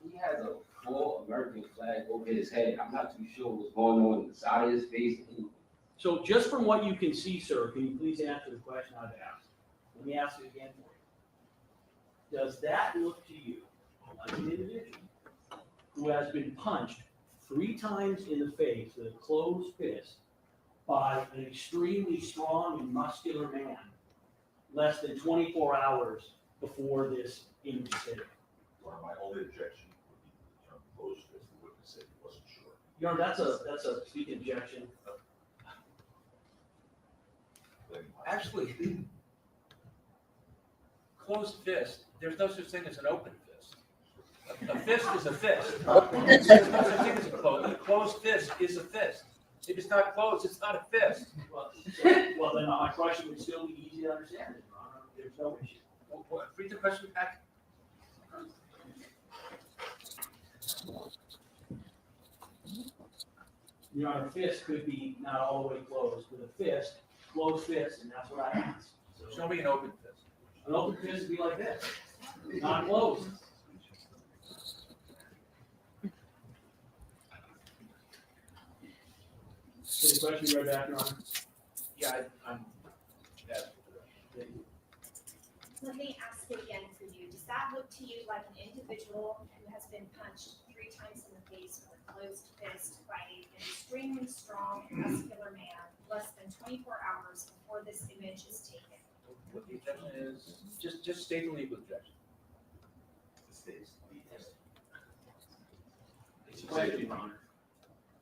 He has a full American flag over his head. I'm not too sure what's going on in the side of his face. So just from what you can see, sir, can you please answer the question I've asked? Let me ask it again for you. Does that look to you like an individual who has been punched 3 times in the face with a closed fist by an extremely strong and muscular man less than 24 hours before this incident? My only objection would be the term closed fist. The witness said he wasn't sure. Your Honor, that's a speak objection. Actually, closed fist, there's no such thing as an open fist. A fist is a fist. There's no such thing as a closed fist is a fist. If it's not closed, it's not a fist. Well, then my question would still be easy to understand, Your Honor. There's no issue. Read the question back. Your Honor, fist could be not all the way closed, but a fist, closed fist, and that's what I asked. So Show me an open fist. an open fist would be like this, not closed. So the question read back, Your Honor? Yeah, I'm asking for that. Thank you. Let me ask it again for you. Does that look to you like an individual who has been punched 3 times in the face with a closed fist by an extremely strong, muscular man less than 24 hours before this image is taken? What the objection is, just state the legal objection. It's a question, Your Honor.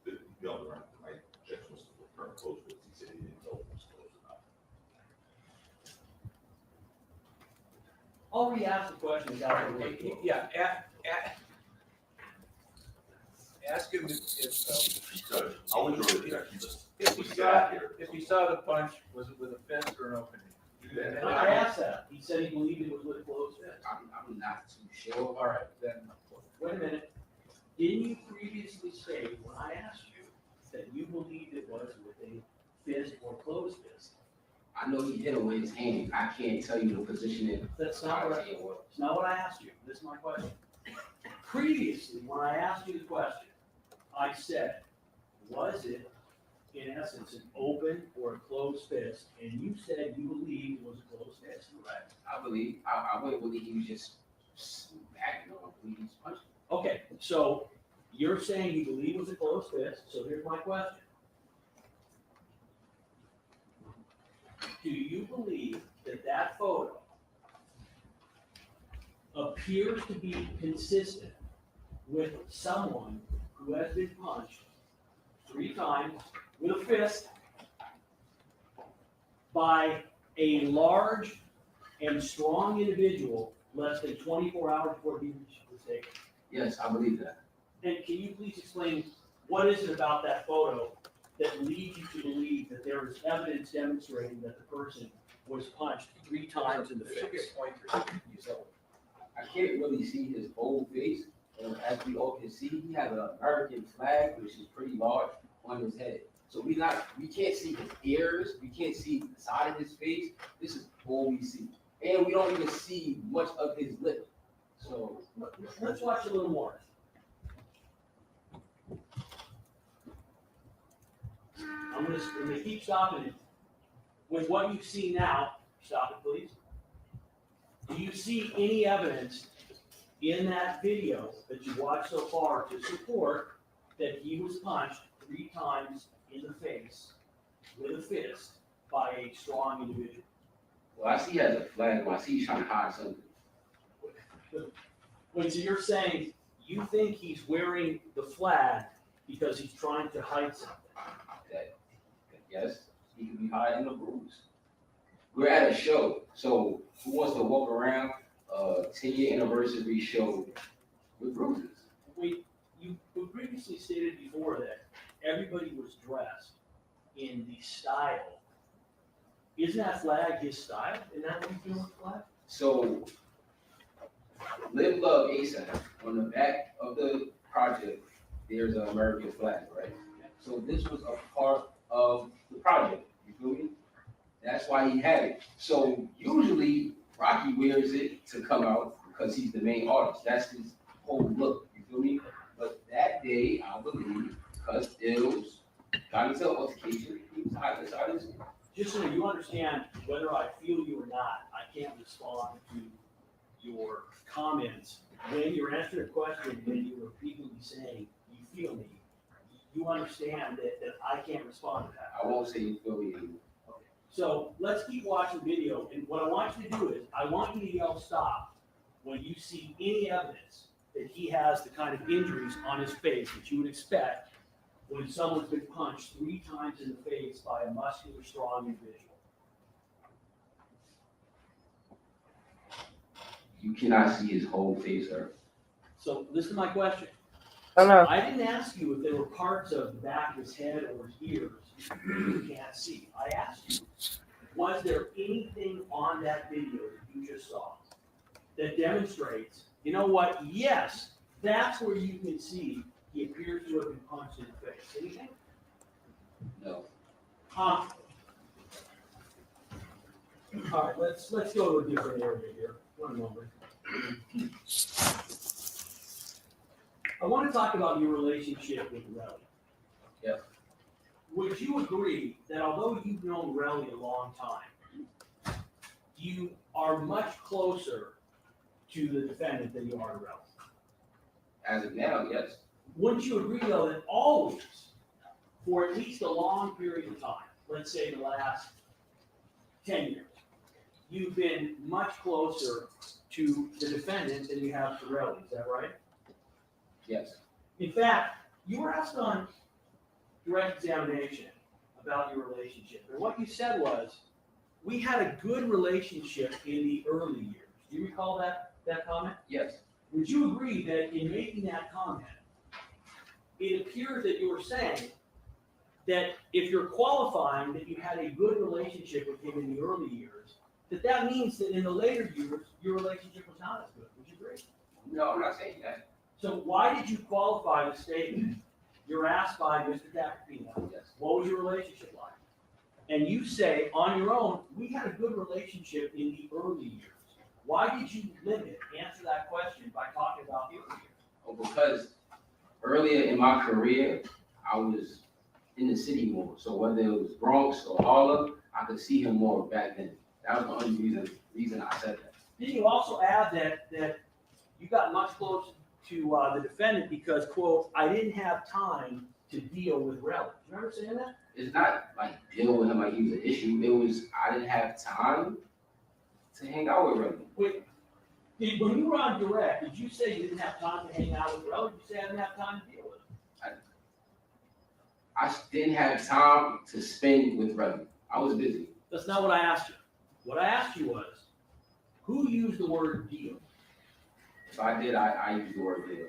The other, my objection was to the term closed fist. He said he didn't know if it was closed or not. I'll re-ask the question without the word. Yeah, ask him if, Judge, I would draw the objection just. if he saw the punch, was it with a fist or an open hand? Do that. I asked that. He said he believed it was with a closed fist. I'm not too sure. All right, then. Wait a minute. Didn't you previously say, when I asked you, that you believed it was with a fist or closed fist? I know he hit him with his hand. I can't tell you the position in. That's not what it's not what I asked you. This is my question. Previously, when I asked you the question, I said, was it, in essence, an open or a closed fist? And you said you believed it was a closed fist, correct? I wouldn't believe he was just backing on. I believe he's punching. Okay, so you're saying you believe it was a closed fist, so here's my question. Do you believe that that photo appears to be consistent with someone who has been punched 3 times with a fist by a large and strong individual less than 24 hours before he was taken. Yes, I believe that. And can you please explain what is it about that photo that leads you to believe that there is evidence demonstrating that the person was punched 3 times in the There should be face? a pointer. So, I can't really see his whole face, and as we all can see, he has an American flag, which is pretty large, on his head. So we can't see his ears, we can't see the side of his face. This is all we see, and we don't even see much of his lip. So Let's watch a little more. I'm gonna keep stopping it. With what you see now, stop it please. Do you see any evidence in that video that you've watched so far to support that he was punched 3 times in the face with a fist by a strong individual? well, I see he has a flag, but I see he's trying to hide something. Wait, so you're saying you think he's wearing the flag because he's trying to hide something? That, yes, he could be hiding a bruise. We're at a show, so who wants to walk around a 10-year anniversary show with bruises? You previously stated before that everybody was dressed in the style. Isn't that flag his style? Isn't that what he's doing with the flag? So, Live Love ASAP, on the back of the project, there's an American flag, right? So this was a part of the project, you feel me? That's why he had it. So usually Rocky wears it to come out because he's the main artist. That's his whole look, you feel me? But that day, I believe, because Dills got into an altercation, he was hiding inside his. Just so you understand, whether I feel you or not, I can't respond to your comments. When you're answering a question, when you're repeatedly saying, you feel me, you understand that I can't respond to that. I won't say you feel me anymore. Okay. So let's keep watching the video, and what I want you to do is, I want you to yell stop when you see any evidence that he has the kind of injuries on his face that you would expect when someone's been punched 3 times in the face by a muscular, strong individual. You cannot see his whole face, sir. So listen to my question. Oh no. I didn't ask you if there were parts of the back of his head or his ears you can't see. I asked you, was there anything on that video that you just saw that demonstrates, you know what, yes, that's where you can see he appears to have been punched in the face. Anything? No. All right, let's go to a different area here. One moment. I want to talk about your relationship with Relly. Yes. Would you agree that although you've known Relly a long time, you are much closer to the defendant than you are to Relly? As of now, yes. Wouldn't you agree, though, that always, for at least a long period of time, let's say the last 10 years, you've been much closer to the defendant than you have to Relly, is that right? Yes. In fact, you were asked on direct examination about your relationship, and what you said was, we had a good relationship in the early years. Do you recall that comment? Yes. Would you agree that in making that comment, it appears that you were saying that if you're qualifying that you had a good relationship with him in the early years, that means that in the later years, your relationship was not as good? Would you agree? No, I'm not saying that. So why did you qualify the statement? You're asked by Mr. Tacopina, Yes. what was your relationship like? And you say on your own, we had a good relationship in the early years. Why did you answer that question by talking about the early years? Oh, because earlier in my career, I was in the city more. So whether it was Bronx or Harlem, I could see him more back then. That was the only reason I said that. Then you also add that you got much closer to the defendant because, quote, I didn't have time to deal with Relly. Do you remember saying that? It's not like dealing with him like he was an issue. It was I didn't have time to hang out with him. Wait, When you were on direct, did you say you didn't have time to hang out with Rel, or did you say I didn't have time to deal with him? I didn't have time to spend with Remy. I was busy. That's not what I asked you. What I asked you was, who used the word deal? If I did, I used the word deal.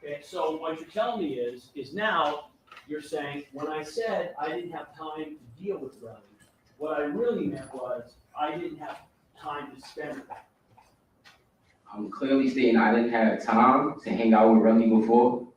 Okay, so what you're telling me is now you're saying, when I said I didn't have time to deal with Rel, what I really meant was I didn't have time to spend with him. I'm clearly stating I didn't have time to hang out with Remy before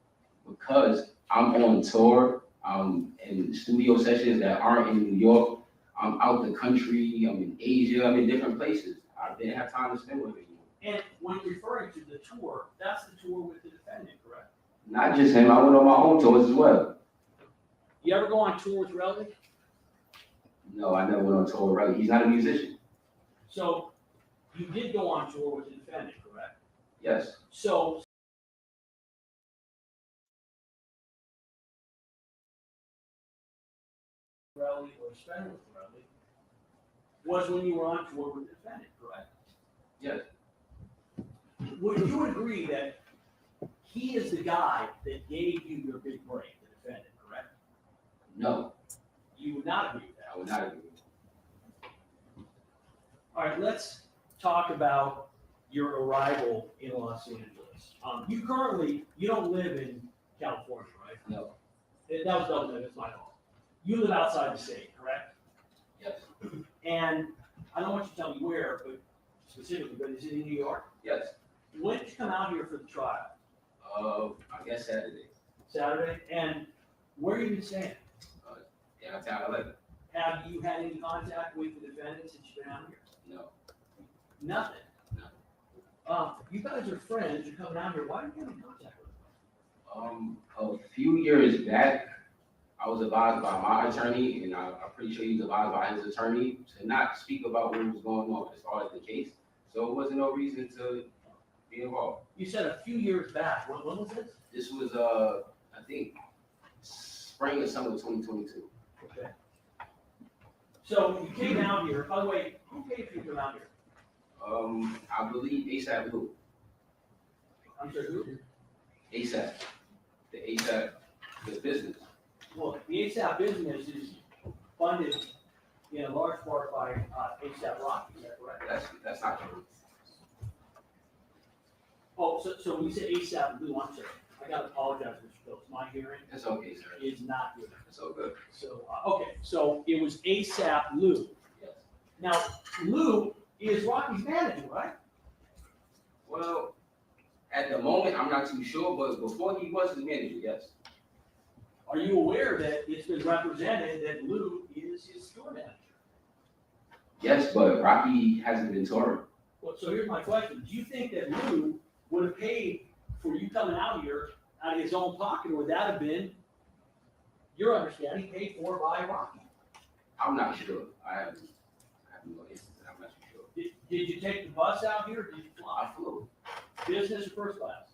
because I'm on tour. I'm in studio sessions that aren't in New York. I'm out the country. I'm in Asia. I'm in different places. I didn't have time to spend with him. And when referring to the tour, that's the tour with the defendant, correct? Not just him. I went on my own tours as well. You ever go on tour with Rel? No, I never went on tour with Remy. He's not a musician. So you did go on tour with the defendant, correct? Yes. So Rel or spend with Rel was when you were on tour with the defendant, correct? Yes. Would you agree that he is the guy that gave you your big break, the defendant, correct? No, You would not agree with that. I would not agree. All right, let's talk about your arrival in Los Angeles. You don't live in California, right? No. That was double that's my fault. You live outside the state, correct? Yes. And I don't want you to tell me where, but specifically, but is it in New York? Yes. When did you come out here for the trial? I guess Saturday. Saturday? And where have you been staying? Downtown LA. Have you had any contact with the defendant since you've been out here? No. Nothing? No. You guys are friends, you're coming out here, why are you having contact with them? A few years back, I was advised by my attorney, and I'm pretty sure he was advised by his attorney to not speak about what was going on as far as the case. So it wasn't no reason to be involved. You said a few years back, when was this? This was, I think, spring or summer of 2022. Okay. So you came out here, by the way, who paid for you to come out here? I believe ASAP Lou. I'm sorry, who? ASAP. The ASAP, the business. Well, the ASAP business is funded in a large part by ASAP Rocky, is that correct? That's not true. Oh, so when you say ASAP Lou, I'm sorry, I gotta apologize, Mr. Phillips, my hearing It's okay, sir. is not good. It's all good. So, okay, so it was ASAP Lou. Yes. Now, Lou is Rocky's manager, right? Well, at the moment, I'm not too sure, but before he was his manager, yes. Are you aware that it's been represented that Lou is his store manager? Yes, but Rocky hasn't been touring. Well, so here's my question. Do you think that Lou would have paid for you coming out here out of his own pocket, or would that have been your understanding paid for by Rocky? I'm not sure. I have no answer to that. I'm not too sure. Did you take the bus out here, or did you fly? I flew. Business or first class?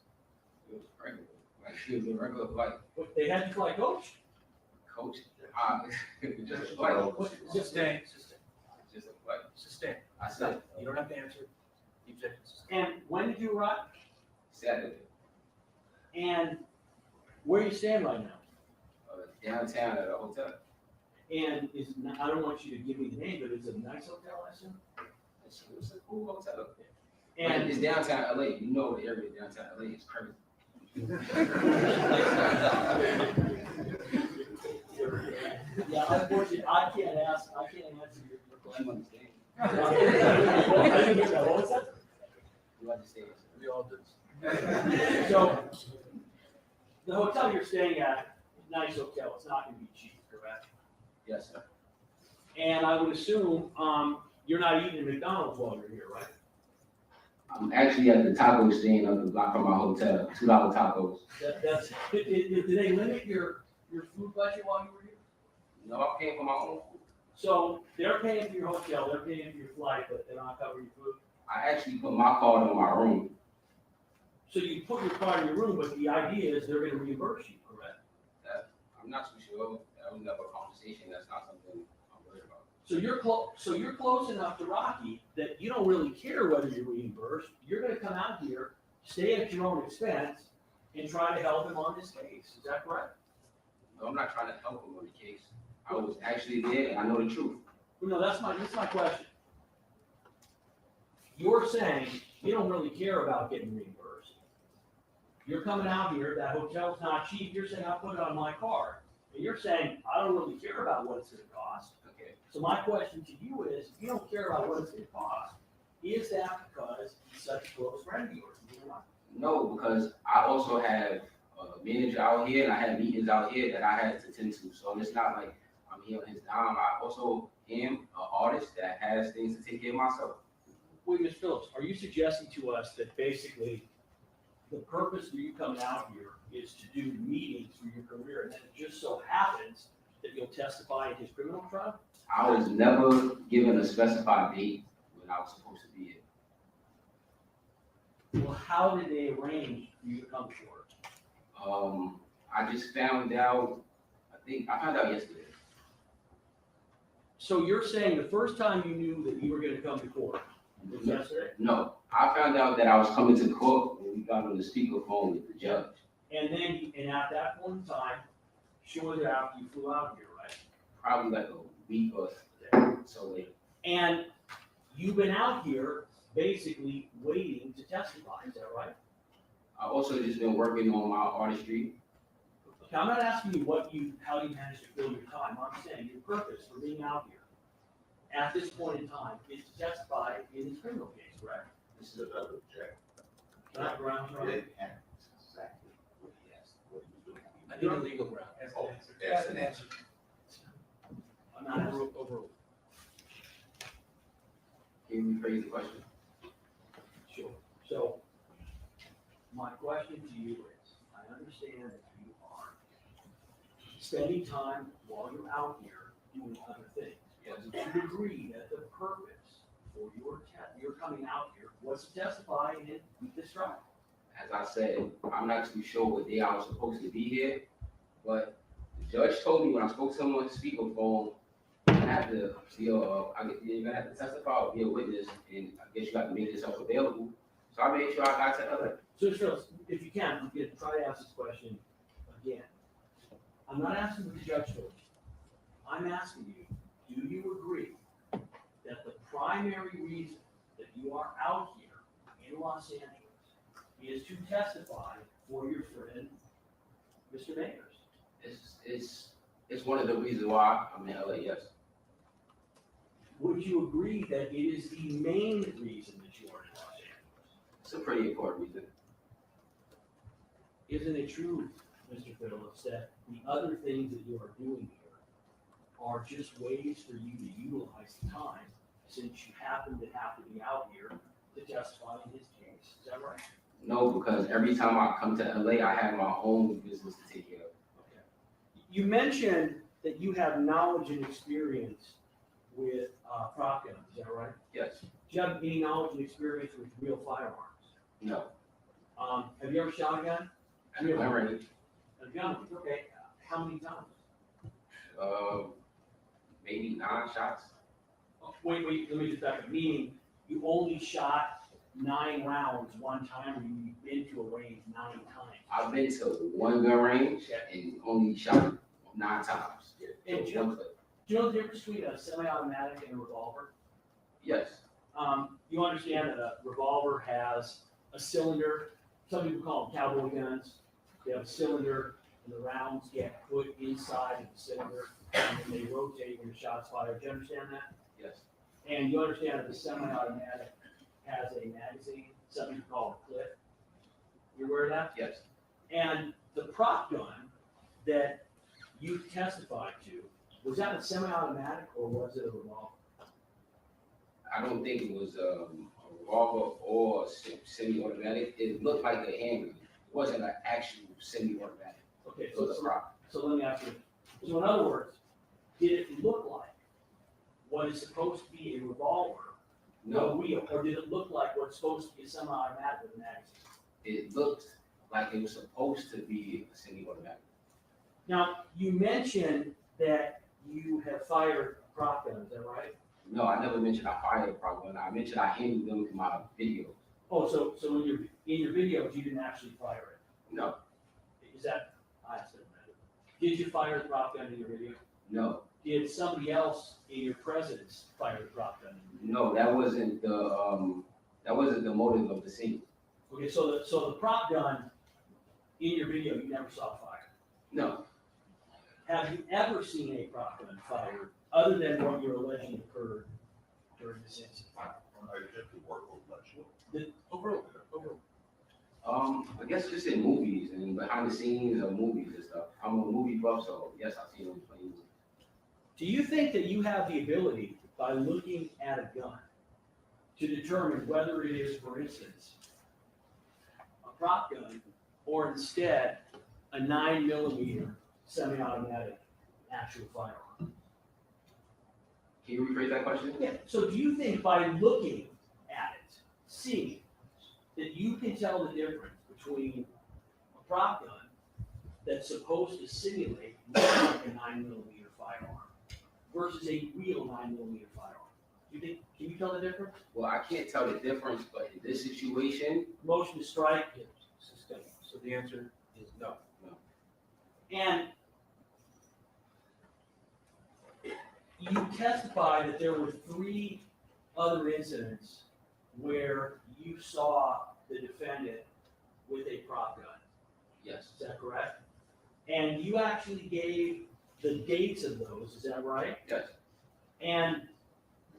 It was regular. Like, it was a regular flight. But they had you fly coach? Coach, just a flight. Sustain. Just a flight. Sustain. I said You don't have to answer. Keep saying sustain. And when did you arrive? Saturday, And where are you staying right now? downtown at a hotel. And I don't want you to give me the name, but it's a nice hotel, I assume? It's a cool hotel. And And it's downtown LA. You know the area of downtown LA is crazy. yeah, unfortunately, I can't answer your You question. understand? I didn't hear that. What was that? You understand? We all do. So, the hotel you're staying at, nice hotel, it's not gonna be cheap, correct? Yes, sir. And I would assume, you're not eating at McDonald's while you're here, right? I'm actually at the taco stand on the block from my hotel, $2 tacos. Did they limit your food budget while you were here? No, I'm paying for my own food. So, they're paying for your hotel, they're paying for your flight, but they're not covering your food? I actually put my card on my room. So you put your card in your room, but the idea is they're gonna reimburse you, correct? I'm not too sure. That was never a conversation. That's not something I'm worried about. So you're close enough to Rocky that you don't really care whether you're reimbursed. You're gonna come out here, stay at your own expense, and try to help him on this case. Is that correct? No, I'm not trying to help him on the case. I was actually there and I know the truth. Well, no, that's my question. You're saying you don't really care about getting reimbursed. You're coming out here, that hotel's not cheap, you're saying I'll put it on my card. And you're saying, I don't really care about what it's gonna cost. Okay. So my question to you is, if you don't care about what it's gonna cost, is that because he's such a close friend of yours? Do you not? No, because I also have a manager out here and I have meetings out here that I had to attend to. So it's not like I'm here on his dime. I also am an artist that has things to take care of myself. Wait, Ms. Phillips, are you suggesting to us that basically the purpose of you coming out here is to do meetings for your career, and then it just so happens that you'll testify in his criminal trial? I was never given a specified date when I was supposed to be here. Well, how did they arrange for you to come forward? I just found out, I found out yesterday. So you're saying the first time you knew that you were gonna come to court was yesterday? No, I found out that I was coming to court when we got on the speakerphone with the judge. And then, and at that point in time, shortly after you flew out here, right? Probably like a week or so later. And you've been out here basically waiting to testify, is that right? I also just been working on my artistry. Okay, I'm not asking you how you managed to fill your time. I'm saying your purpose for being out here at this point in time is to testify in this criminal case, correct? This is another check. Not grounds, Yeah, right? exactly what he asked, what he was doing. I need a legal ground. Oh, That's an answer. I'm not overruled. Can you rephrase the question? Sure. So, my question to you is, I understand that you are spending time while you're out here doing other things. But would you agree that the purpose for your coming out here was to testify in this trial? As I said, I'm not too sure what day I was supposed to be here, but the judge told me when I spoke to him on the speakerphone, I have to be you're gonna have to testify or be a witness, and I guess you got to make yourself available. So I made sure I got to LA. So, Mr. Phillips, if you can, try to ask this question again. I'm not asking what the judge told you. I'm asking you, do you agree that the primary reason that you are out here in Los Angeles is to testify for your friend, Mr. Mayers? It's one of the reasons why I'm in LA, yes. Would you agree that it is the main reason that you are in Los Angeles? It's a pretty important reason. Isn't it true, Mr. Phillips, that the other things that you are doing here are just ways for you to utilize the time since you happen to have to be out here to testify in his case? Is that right? No, because every time I come to LA, I have my own business to take care of. Okay. You mentioned that you have knowledge and experience with prop guns, is that right? Yes. Do you have any knowledge and experience with real firearms? No. Have you ever shot a gun? At the gun range, A gun, okay. How many times? maybe 9 shots. Wait, let me just back up. Meaning you only shot 9 rounds one time, or you've been to a range 9 times? I've been to one gun range and only shot 9 times. And do you know the difference between a semi-automatic and a revolver? Yes. You understand that a revolver has a cylinder. Some people call them cowboy guns. They have a cylinder, and the rounds get put inside of the cylinder, and then they rotate when the shot's fired. Do you understand that? Yes. And you understand that the semi-automatic has a magazine, something you call a clip. You aware of that? Yes. And the prop gun that you testified to, was that a semi-automatic or was it a revolver? I don't think it was a revolver or semi-automatic. It looked like a handgun. It wasn't an actual semi-automatic. Okay, It was a prop. so let me ask you, so in other words, did it look like what is supposed to be a revolver, No, wheel, or did it look like what's supposed to be a semi-automatic with a magazine? it looked like it was supposed to be a semi-automatic. Now, you mentioned that you have fired prop gun, is that right? No, I never mentioned I fired a prop gun. I mentioned I handled them in my videos. Oh, so in your videos, you didn't actually fire it? No, Is that, I said that. Did you fire the prop gun in your video? no, Did somebody else in your presence fire the prop gun? no, that wasn't the motive of the scene. Okay, so the prop gun in your video, you never saw fire. No, Have you ever seen a prop gun fired other than what you're alleging occurred during this incident? I just to work over that show. Overall. I guess just in movies and behind the scenes of movies and stuff. I'm a movie buff, so yes, I've seen them play movies. Do you think that you have the ability, by looking at a gun, to determine whether it is, for instance, a prop gun or instead a 9mm semi-automatic actual firearm? Can you rephrase that question? Yeah, so do you think by looking at it, seeing it, that you can tell the difference between a prop gun that's supposed to simulate more like a 9mm firearm versus a real 9mm firearm? Do you think, can you tell the difference? Well, I can't tell the difference, but in this situation, Motion to strike, Sustained. So the answer is no. and you testified that there were 3 other incidents where you saw the defendant with a prop gun. yes, Is that correct? And you actually gave the dates of those, is that right? yes, And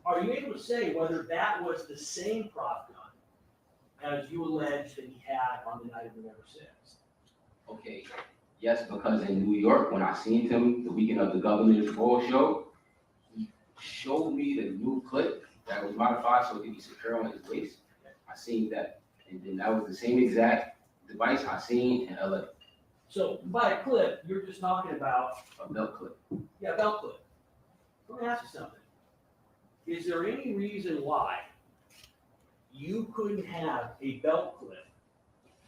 are you able to say whether that was the same prop gun as you alleged that he had on the night of November 6th? okay. Yes, because in New York, when I seen him the weekend of the Governor's Ball show, he showed me the new clip that was modified so it could be secure on his waist. I seen that, and then that was the same exact device I seen in LA, So by a clip, you're just talking about, a belt clip. yeah, belt clip. Let me ask you something. Is there any reason why you couldn't have a belt clip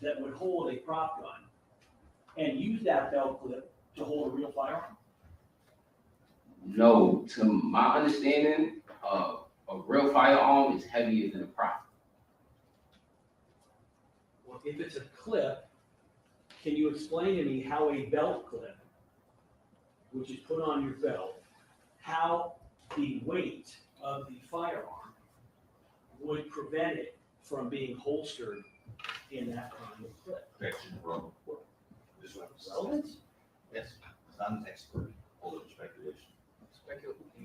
that would hold a prop gun and use that belt clip to hold a real firearm? No, to my understanding, a real firearm is heavier than a prop. Well, if it's a clip, can you explain to me how a belt clip, which is put on your belt, how the weight of the firearm would prevent it from being holstered in that kind of clip? Protection from this one. Relevant? Yes, I'm an expert, all of the speculation.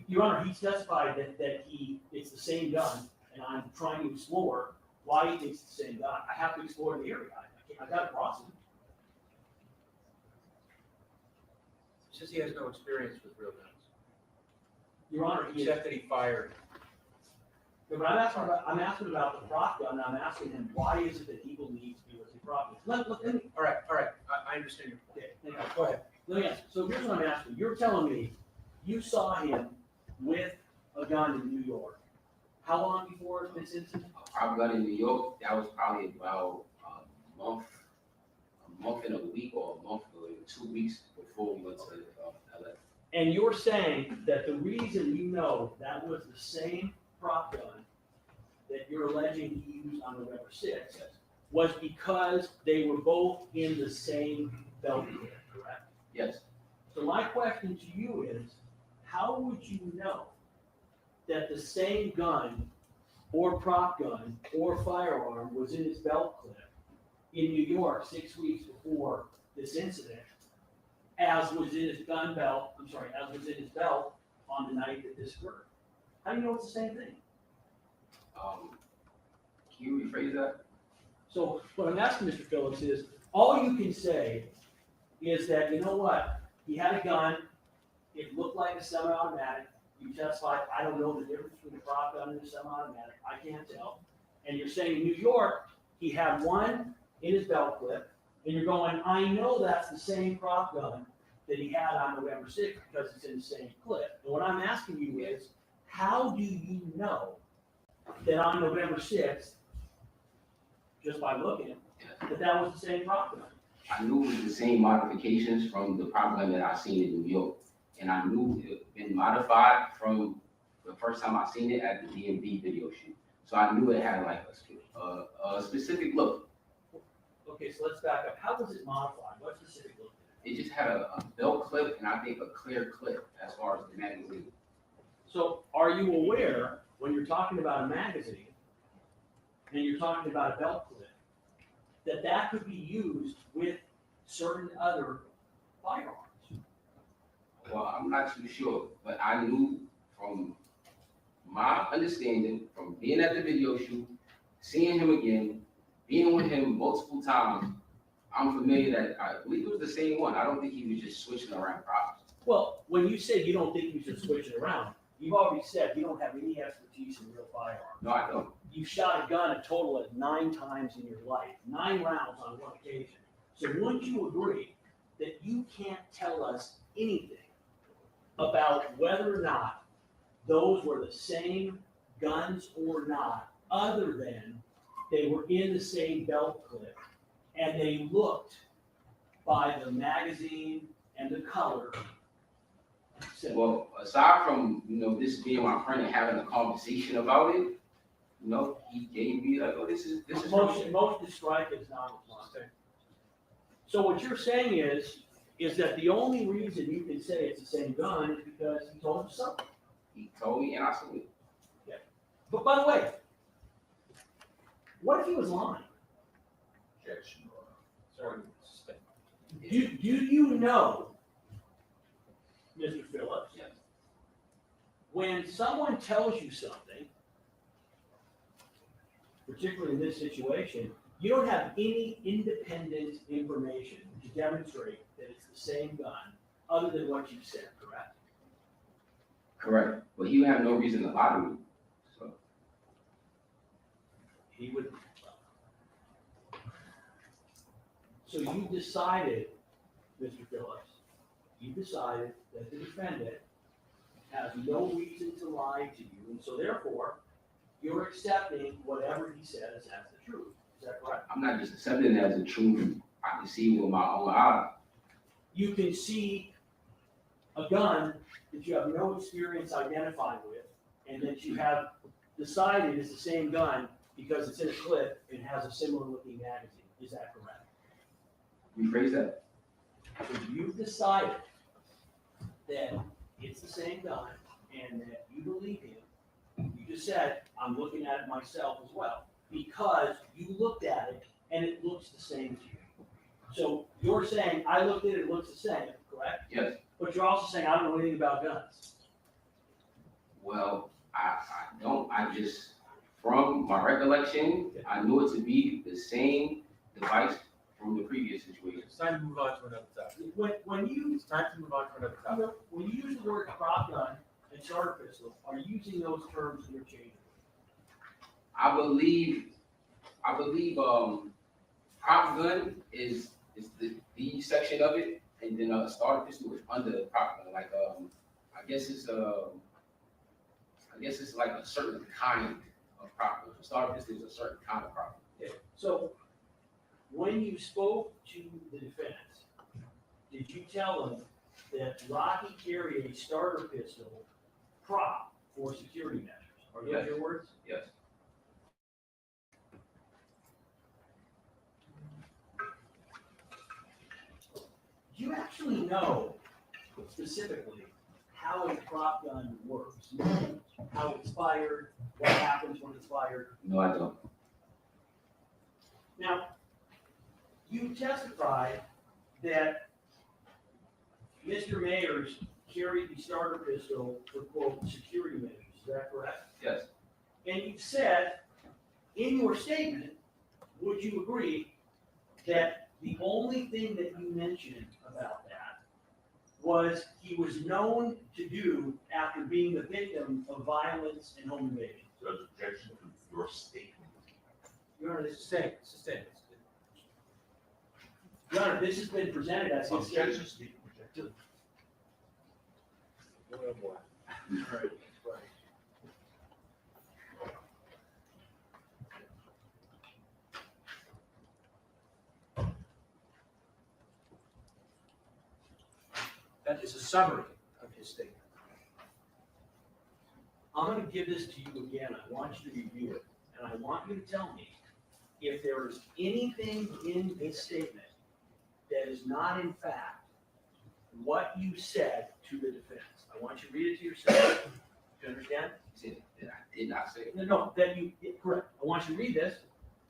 Your Honor, he testified that it's the same gun, and I'm trying to explore why he thinks it's the same gun. I have to explore the area. I got to cross it. Says he has no experience with real guns, Your Honor, except that he fired. but I'm asking about the prop gun. I'm asking him, why is it that he believes it was a prop gun? Let me, All right, I understand your point. okay, hang on. Go ahead. Let me ask, so here's what I'm asking. You're telling me you saw him with a gun in New York. How long before this incident? A prop gun in New York, that was probably about a month and a week or a month or 2 weeks before we went to LA. And you're saying that the reason you know that was the same prop gun that you're alleging he used on November 6th was because they were both in the same belt clip, correct? Yes, So my question to you is, how would you know that the same gun or prop gun or firearm was in his belt clip in New York 6 weeks before this incident, as was in his as was in his belt on the night that this occurred? How do you know it's the same thing? can you rephrase that? So what I'm asking Mr. Phillips is, all you can say is that, you know what, he had a gun, it looked like a semi-automatic, you testified, I don't know the difference between a prop gun and a semi-automatic, I can't tell. And you're saying in New York, he had one in his belt clip, and you're going, I know that's the same prop gun that he had on November 6th because it's in the same clip. And what I'm asking you is, how do you know that on November 6th, just by looking, that was the same prop gun? I knew it was the same modifications from the prop gun that I seen in New York. and I knew it had been modified from the first time I seen it at the DMV video shoot. So I knew it had like a specific look. Okay, so let's back up. How was it modified? What specific look? It just had a belt clip and I think a clear clip as far as the magazine. So are you aware, when you're talking about a magazine, and you're talking about a belt clip, that that could be used with certain other firearms? Well, I'm not too sure, but I knew from my understanding, from being at the video shoot, seeing him again, being with him multiple times, I'm familiar that I believe it was the same one. I don't think he was just switching around props. Well, when you say you don't think you should switch it around, you've already said you don't have any expertise in real firearms. No, I don't. You've shot a gun a total of 9 times in your life, 9 rounds on one occasion. So wouldn't you agree that you can't tell us anything about whether or not those were the same guns or not, other than they were in the same belt clip and they looked by the magazine and the color? Well, aside from, this being my friend and having a conversation about it, he gave me like, oh, this is. Most described as non-responsive. So what you're saying is that the only reason you can say it's the same gun is because he told you something. He told me and I said it. But by the way, what if he was lying? Objection, Your Honor. Sorry. Do you know, Mr. Phillips? Yes. When someone tells you something, particularly in this situation, you don't have any independent information to demonstrate that it's the same gun, other than what you said, correct? Correct. But he would have no reason to lie to me. So He would. So you decided, Mr. Phillips, you decided that the defendant has no reason to lie to you, and so therefore, you're accepting whatever he says as the truth. Is that correct? I'm not just accepting it as a truth. I can see it with my own eyes. You can see a gun that you have no experience identifying with, and that you have decided is the same gun because it's in a clip and has a similar looking magazine. Is that correct? Rephrase that. So you've decided that it's the same gun and that you believe him. You just said, I'm looking at it myself as well, because you looked at it and it looks the same to you. So you're saying, I looked at it, it looks the same, correct? Yes. But you're also saying, I don't know anything about guns. Well, I don't. I just, from my recollection, I knew it to be the same device from the previous situation. It's time to move on to another topic. When you, It's time to move on to another topic. when you use the word prop gun and starter pistol, are you using those terms interchangeably? I believe, prop gun is the section of it, and then a starter pistol is under the prop gun. Like, I guess it's like a certain kind of prop gun. A starter pistol is a certain kind of prop gun. Okay, so when you spoke to the defense, did you tell them that Rocky carried a starter pistol prop for security measures? Are those Yes. your words? Yes. Do you actually know specifically how a prop gun works? How it's fired, what happens when it's fired? No, I don't. Now, you testified that Mr. Mayers carried the starter pistol for, quote, security measures. Is that correct? Yes. And you said in your statement, would you agree that the only thing that you mentioned about that was he was known to do after being the victim of violence and home invasion? Judge, objection to your statement. Your Honor, Sustain, sustain. Your Honor, this has been presented as his statement. Objection, speaking objected. Right. That is a summary of his statement. I'm gonna give this to you again, I want you to review it, and I want you to tell me if there is anything in this statement that is not in fact what you said to the defense. I want you to read it to yourself. Do you understand? You said that I did not say. No, that you, correct. I want you to read this.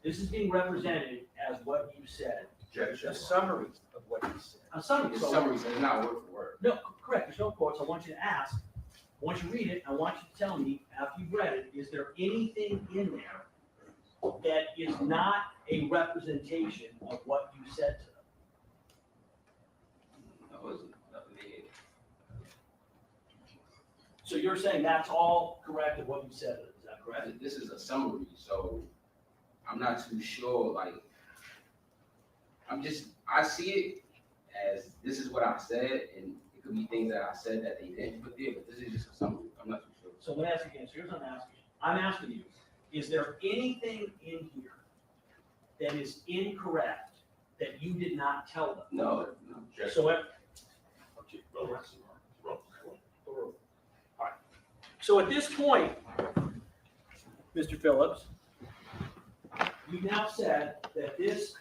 This is being represented as what you said. Objection. A summary of what he said. A summary. The So- summary says not word for word. No, correct, there's no quotes, I want you to ask, I want you to read it, I want you to tell me, after you've read it, is there anything in there that is not a representation of what you said to them? No, it's nothing negative. So you're saying that's all correct of what you said, is that correct? This is a summary, so I'm not too sure, like, I see it as, this is what I said, and it could be things that I said that they didn't put there, but this is just a summary, I'm not too sure. So let me ask you again, so here's what I'm asking you, is there anything in here that is incorrect that you did not tell them? No, Objection. So, Okay, relevance. all right. So at this point, Mr. Phillips, you now said that this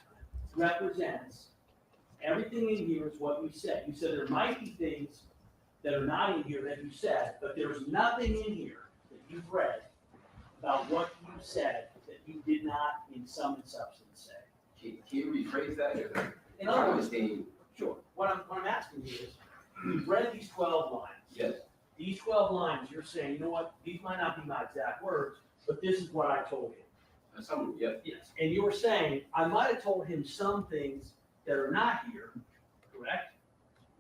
represents everything in here is what you said. You said there might be things that are not in here that you said, but there's nothing in here that you've read about what you said that you did not in sum and substance say. Can you rephrase that? In I other don't words, understand you. sure, what I'm asking you is, you've read these 12 lines. Yes, These 12 lines, you're saying, you know what, these might not be my exact words, but this is what I told him. a summary, yes. Yes. And you were saying, I might have told him some things that are not here, correct?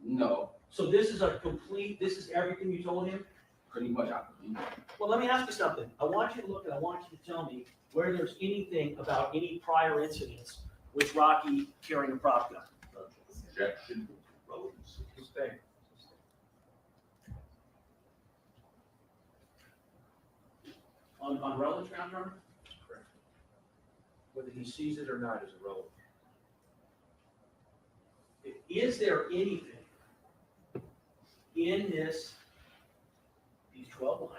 No, So this is this is everything you told him? pretty much I believe. Well, let me ask you something. I want you to look and I want you to tell me where there's anything about any prior incidents with Rocky carrying a prop gun. Objection. Relevance. Sustain. On relevance ground, Your Honor? Correct. Whether he sees it or not is irrelevant. Is there anything in these 12 lines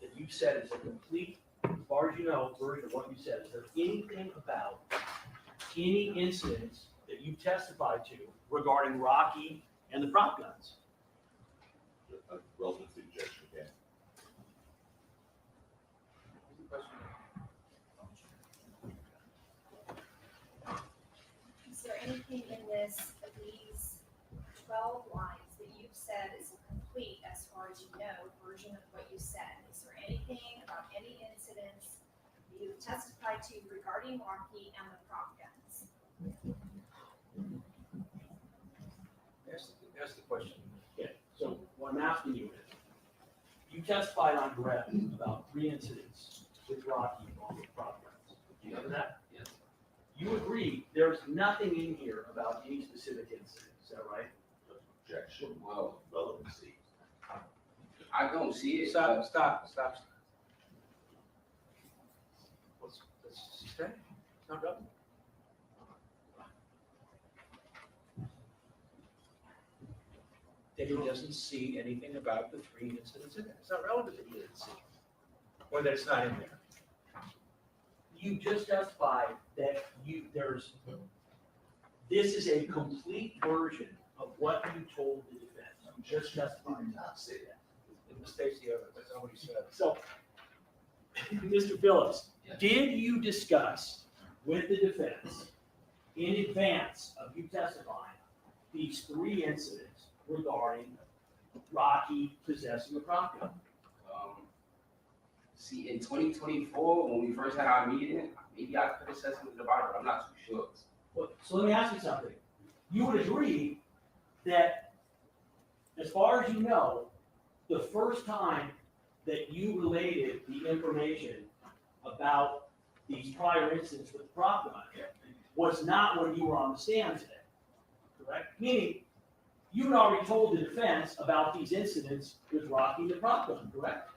that you said is a complete, as far as you know, version of what you said? Is there anything about any incidents that you testified to regarding Rocky and the prop guns? Relevance objection again. Is there anything in these 12 lines that you've said is a complete, as far as you know, version of what you said? Is there anything about any incidents you've testified to regarding Rocky and the prop guns? Ask the question. Okay, so what I'm asking you is, you testified on direct about 3 incidents with Rocky involving prop guns. Do you remember that? Yes. You agree there's nothing in here about any specific incident, is that right? Objection. Well, Relevancy. I don't see it. Stop. Let's sustain. It's not relevant. That he doesn't see anything about the 3 incidents in there. It's not relevant that he didn't see it. Or that it's not in there. You just testified that this is a complete version of what you told the defense. You just testified. Did not say that. It mistakes the evidence. That's not what he said. So, Mr. Phillips, Yes. did you discuss with the defense in advance of you testifying these 3 incidents regarding Rocky possessing a prop gun? See, in 2024, when we first had our meeting, maybe I could have said something about it, but I'm not too sure. Well, so let me ask you something. You would agree that, as far as you know, the first time that you related the information about these prior incidents with the prop gun was not when you were on the stand today, correct? Meaning, you had already told the defense about these incidents with Rocky and the prop gun, correct?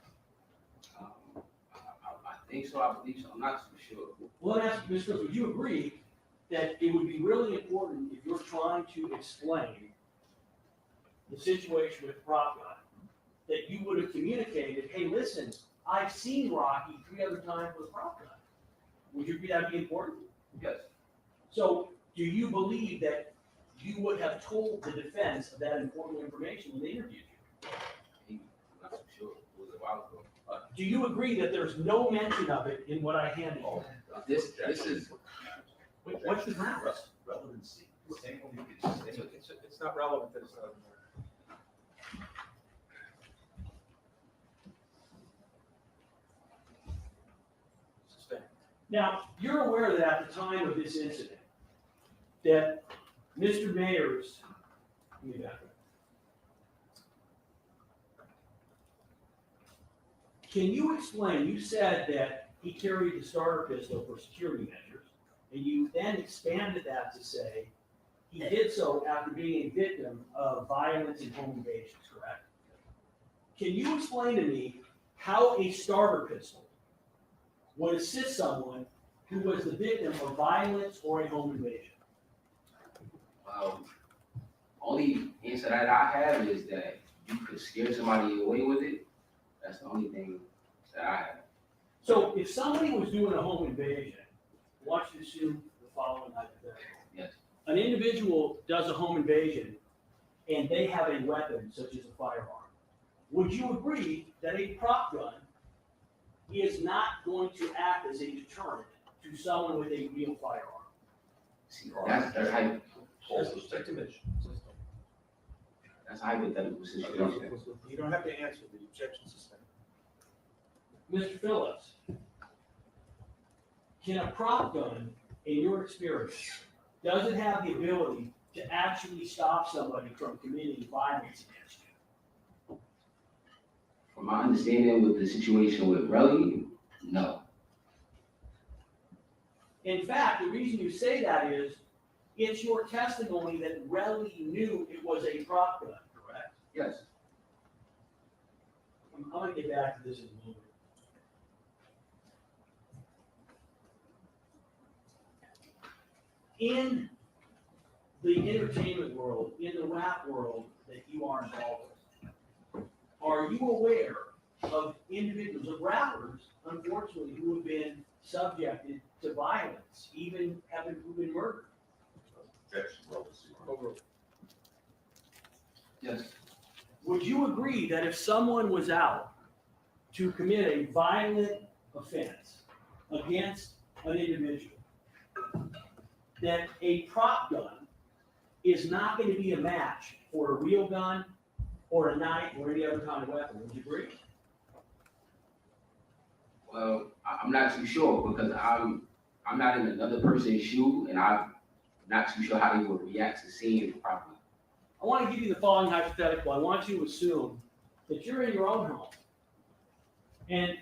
I think so, I believe so, I'm not too sure. Well, let me ask you, Mr. Phillips, would you agree that it would be really important if you're trying to explain the situation with the prop gun, that you would have communicated, hey, listen, I've seen Rocky 3 other times with a prop gun. Would you agree that'd be important? Yes. So do you believe that you would have told the defense of that important information when they interviewed you? I'm not so sure. It was a while ago. Do you agree that there's no mention of it in what I handed you? This is, What's the grounds? Relevancy. It's not relevant that it's not in there. Sustain. Now, you're aware that at the time of this incident, that Mr. Mayers, let me back up. Can you explain, you said that he carried the starter pistol for security measures, and you then expanded that to say he did so after being a victim of violence and home invasions, correct? Can you explain to me how a starter pistol would assist someone who was the victim of violence or a home invasion? only answer that I have is that you could scare somebody away with it. That's the only thing that I have. So if somebody was doing a home invasion, I want you to assume the following hypothetical. Yes. An individual does a home invasion and they have a weapon such as a firearm. Would you agree that a prop gun is not going to act as a deterrent to someone with a real firearm? See, that's hypothetical. That's a hypothetical situation. You don't have to answer the objection sustained. Mr. Phillips, can a prop gun, in your experience, does it have the ability to actually stop somebody from committing violence against you? From my understanding with the situation with Relly, no. In fact, the reason you say that is, it's your testimony that Relly knew it was a prop gun, correct? Yes. I'm gonna get back to this in a moment. In the entertainment world, in the rap world that you are involved with, are you aware of individuals, of rappers, unfortunately, who have been subjected to violence, even who've been murdered? Objection, relevancy. Yes. Would you agree that if someone was out to commit a violent offense against an individual, that a prop gun is not going to be a match for a real gun or a knife or any other kind of weapon? Would you agree? Well, I'm not too sure because I'm not in another person's shoe and I'm not too sure how they would react to seeing it properly. I want to give you the following hypothetical. I want you to assume that you're in your own home and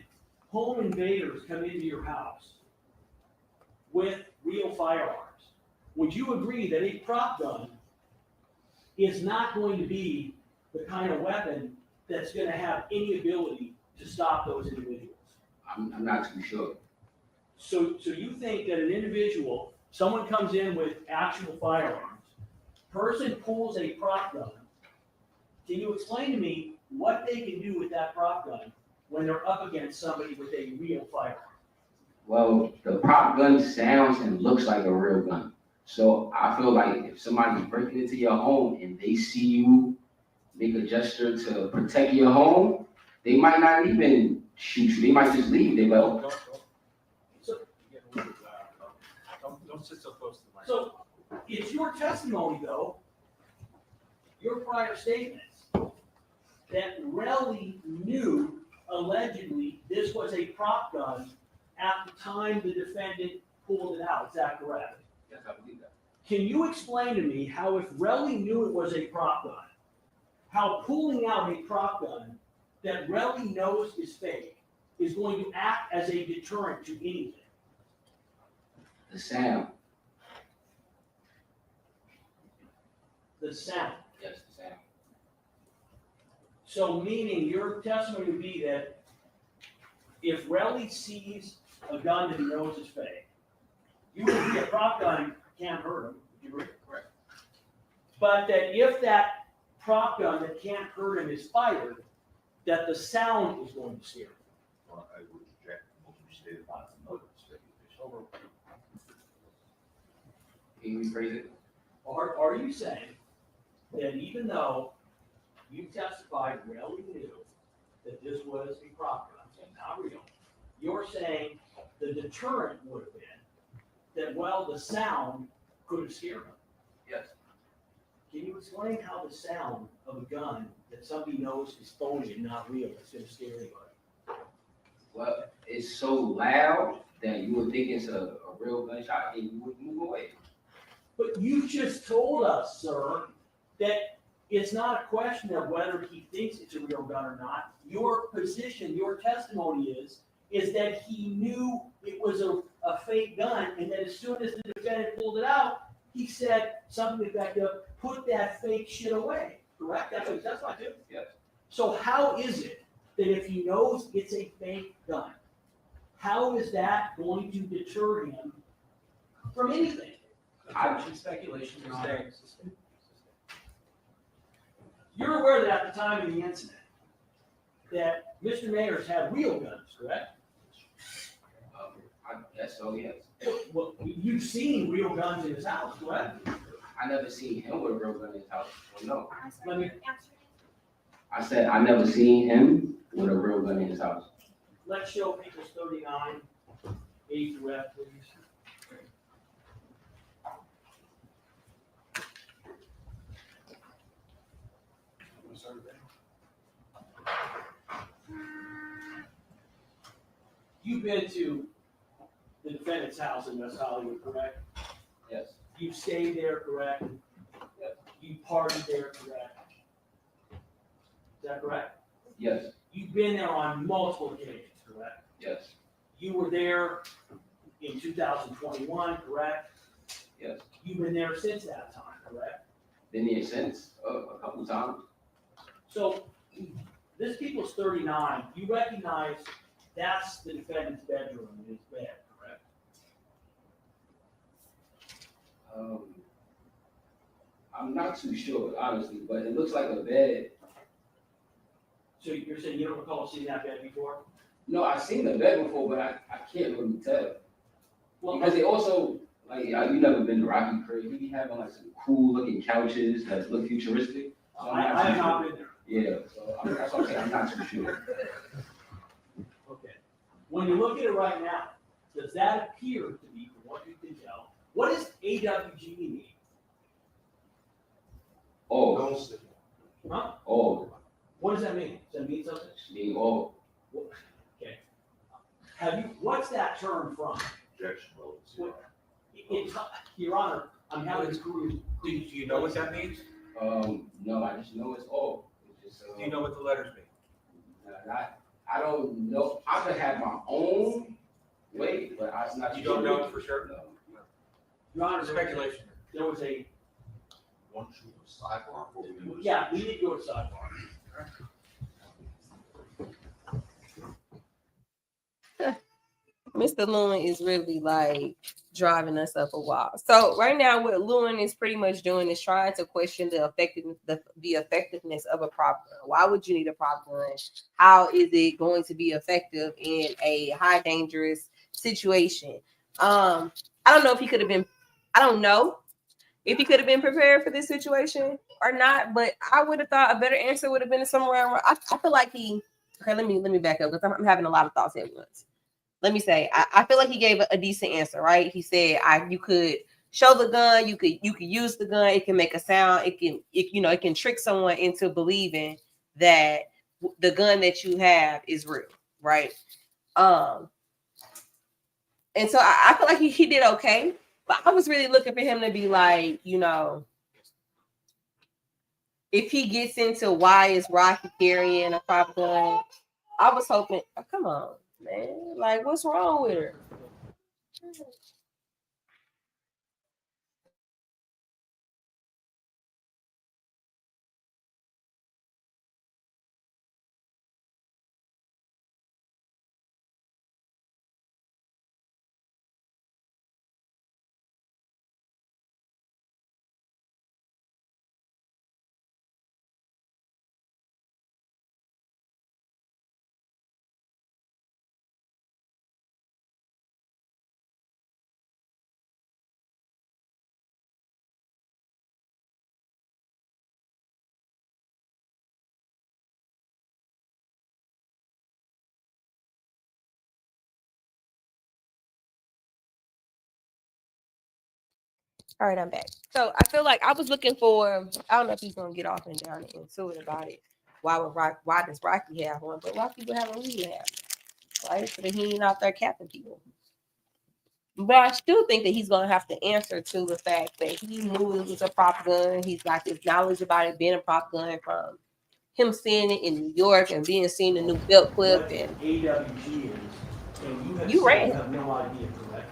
home invaders come into your house with real firearms. Would you agree that a prop gun is not going to be the kind of weapon that's going to have any ability to stop those individuals? I'm not too sure. So you think that an individual, someone comes in with actual firearms, person pulls a prop gun. Can you explain to me what they can do with that prop gun when they're up against somebody with a real firearm? Well, the prop gun sounds and looks like a real gun. So I feel like if somebody's breaking into your home and they see you make a gesture to protect your home, they might not even shoot you. They might just leave. They go, Don't sit so close to the mic. So it's your testimony, though, your prior statements, that Relly knew allegedly this was a prop gun at the time the defendant pulled it out. Is that correct? yes, I believe that. Can you explain to me how if Relly knew it was a prop gun, how pulling out a prop gun that Relly knows is fake is going to act as a deterrent to anything? The sound. The sound. Yes, the sound. So meaning your testimony would be that if Relly sees a gun that he knows is fake, you would agree a prop gun can't hurt him. Would you agree? Correct. But that if that prop gun that can't hurt him is fired, that the sound is going to scare him. Well, I would reject what you stated about the motive speculation. Can you rephrase it? Are you saying that even though you testified well you knew that this was a property, I'm saying not real, you're saying the deterrent would have been that, well, the sound could have scared him? Yes. Can you explain how the sound of a gun that somebody knows is phony and not real is going to scare anybody? Well, it's so loud that you would think it's a real gunshot and you would move away. But you just told us, sir, that it's not a question of whether he thinks it's a real gun or not. Your position, your testimony is that he knew it was a fake gun, and that as soon as the defendant pulled it out, he said something effective, put that fake shit away, correct? That's what he testified to? Yes. So how is it that if he knows it's a fake gun, how is that going to deter him from anything? Speculation, Your Honor. You're aware that at the time of the incident, that Mr. Mayers had real guns, correct? I guess so, yes. Well, you've seen real guns in his house, correct? I never seen him with a real gun in his house. Well, no. I'm Let sorry, me- answer I said I never seen him with a real gun in his house. Let's show pages 39, A through F, please. You've been to the defendant's house in West Hollywood, correct? Yes. You stayed there, correct? Yes. You partied there, correct? Is that correct? Yes. You've been there on multiple occasions, correct? Yes. You were there in 2021, correct? Yes. You've been there since that time, correct? Been there since a couple times. So this people's 39, you recognize that's the defendant's bedroom in his bed, correct? I'm not too sure, honestly, but it looks like a bed. So you're saying you don't recall seeing that bed before? No, I've seen the bed before, but I can't really tell. Well, Because they also, like, you never been to Rocky Crib, he be having like some cool looking couches that look futuristic. So I'm I have too not sure. been there. Yeah, so that's what I'm saying, I'm not too sure. Okay. When you look at it right now, does that appear to be, from what you can tell, what does AWG mean? Oh, Huh? oh, What does that mean? Does that mean something? being oh, Okay. Have you, what's that term from? Objection, well, it's, What- It's, Your Honor, I'm having to prove. Do you know what that means? no, I just know it's oh. It's just, Do you know what the letters mean? I don't know, I could have my own way, but I'm not. You don't know for sure? No. Your Honor, Speculation. there was a, one shoot of sidebar, or we do it- yeah, we need to go to sidebar. Mr. Lewin is really like driving us up a wall. So right now, what Lewin is pretty much doing is trying to question the effectiveness of a prop gun. Why would you need a prop gun? How is it going to be effective in a high dangerous situation? I don't know if he could have been. I don't know if he could have been prepared for this situation or not. But I would have thought a better answer would have been somewhere around. I feel like he. Okay, let me back up because I'm having a lot of thoughts at once. Let me say, I feel like he gave a decent answer, right? He said, you could show the gun, you could use the gun, it can make a sound, it can trick someone into believing that the gun that you have is real, right? And so I feel like he did okay, but I was really looking for him to be like, if he gets into why is Rocky carrying a prop gun, I was hoping, come on, man, like what's wrong with her? All right, I'm back. So I feel like I was looking for. I don't know if he's gonna get off and down into it about it. Why does Rocky have one? But Rocky would have a relapse, right? So that he ain't out there capping people. But I still think that he's gonna have to answer to the fact that he knew it was a prop gun. He's got this knowledge about it being a prop gun from him seeing it in New York and being seen the new belt clip What and AWG is, and you have You said ran. you have no idea, correct?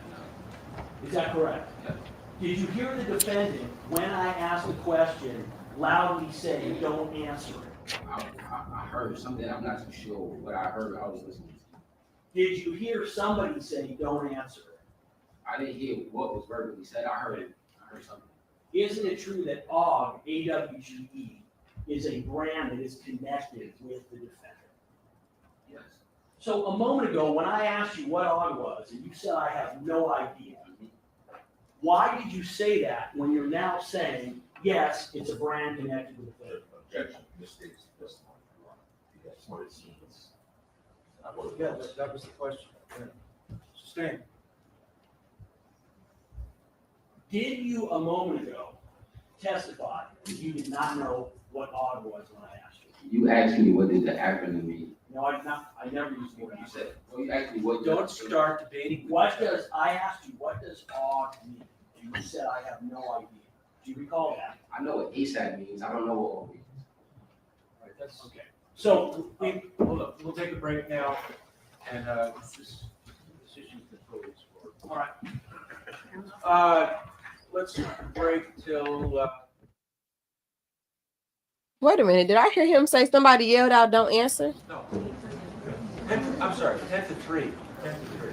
Is that correct? Yeah. Did you hear the defendant, when I asked the question, loudly say, don't answer it? I heard something, I'm not too sure what I heard, I was listening. Did you hear somebody say, don't answer it? I didn't hear what was verbally said, I heard something. Isn't it true that AUG, AWGE, is a brand that is connected with the defendant? Yes. So a moment ago, when I asked you what AUG was, and you said, I have no idea, why did you say that when you're now saying, yes, it's a brand connected with the defendant? Objection, this states testimony, Your Honor. That's what it seems. Not what it Yeah, was. that was the question. Yeah. Sustained. Did you a moment ago testify that you did not know what AUG was when I asked you? You asked me what did the acronym mean? No, I never used the word. You said, well, you asked me what. Don't start debating. I asked you, what does AUG mean? And you said, I have no idea. Do you recall that? I know what ASAP means, I don't know what all means. All right, that's, Okay. So, hold up, we'll take a break now, and, this issue's been fully explored. all right. Let's break till, wait a minute. Did I hear him say somebody yelled out, "Don't answer"? no. I'm sorry, 10 to 3, 10 to 3.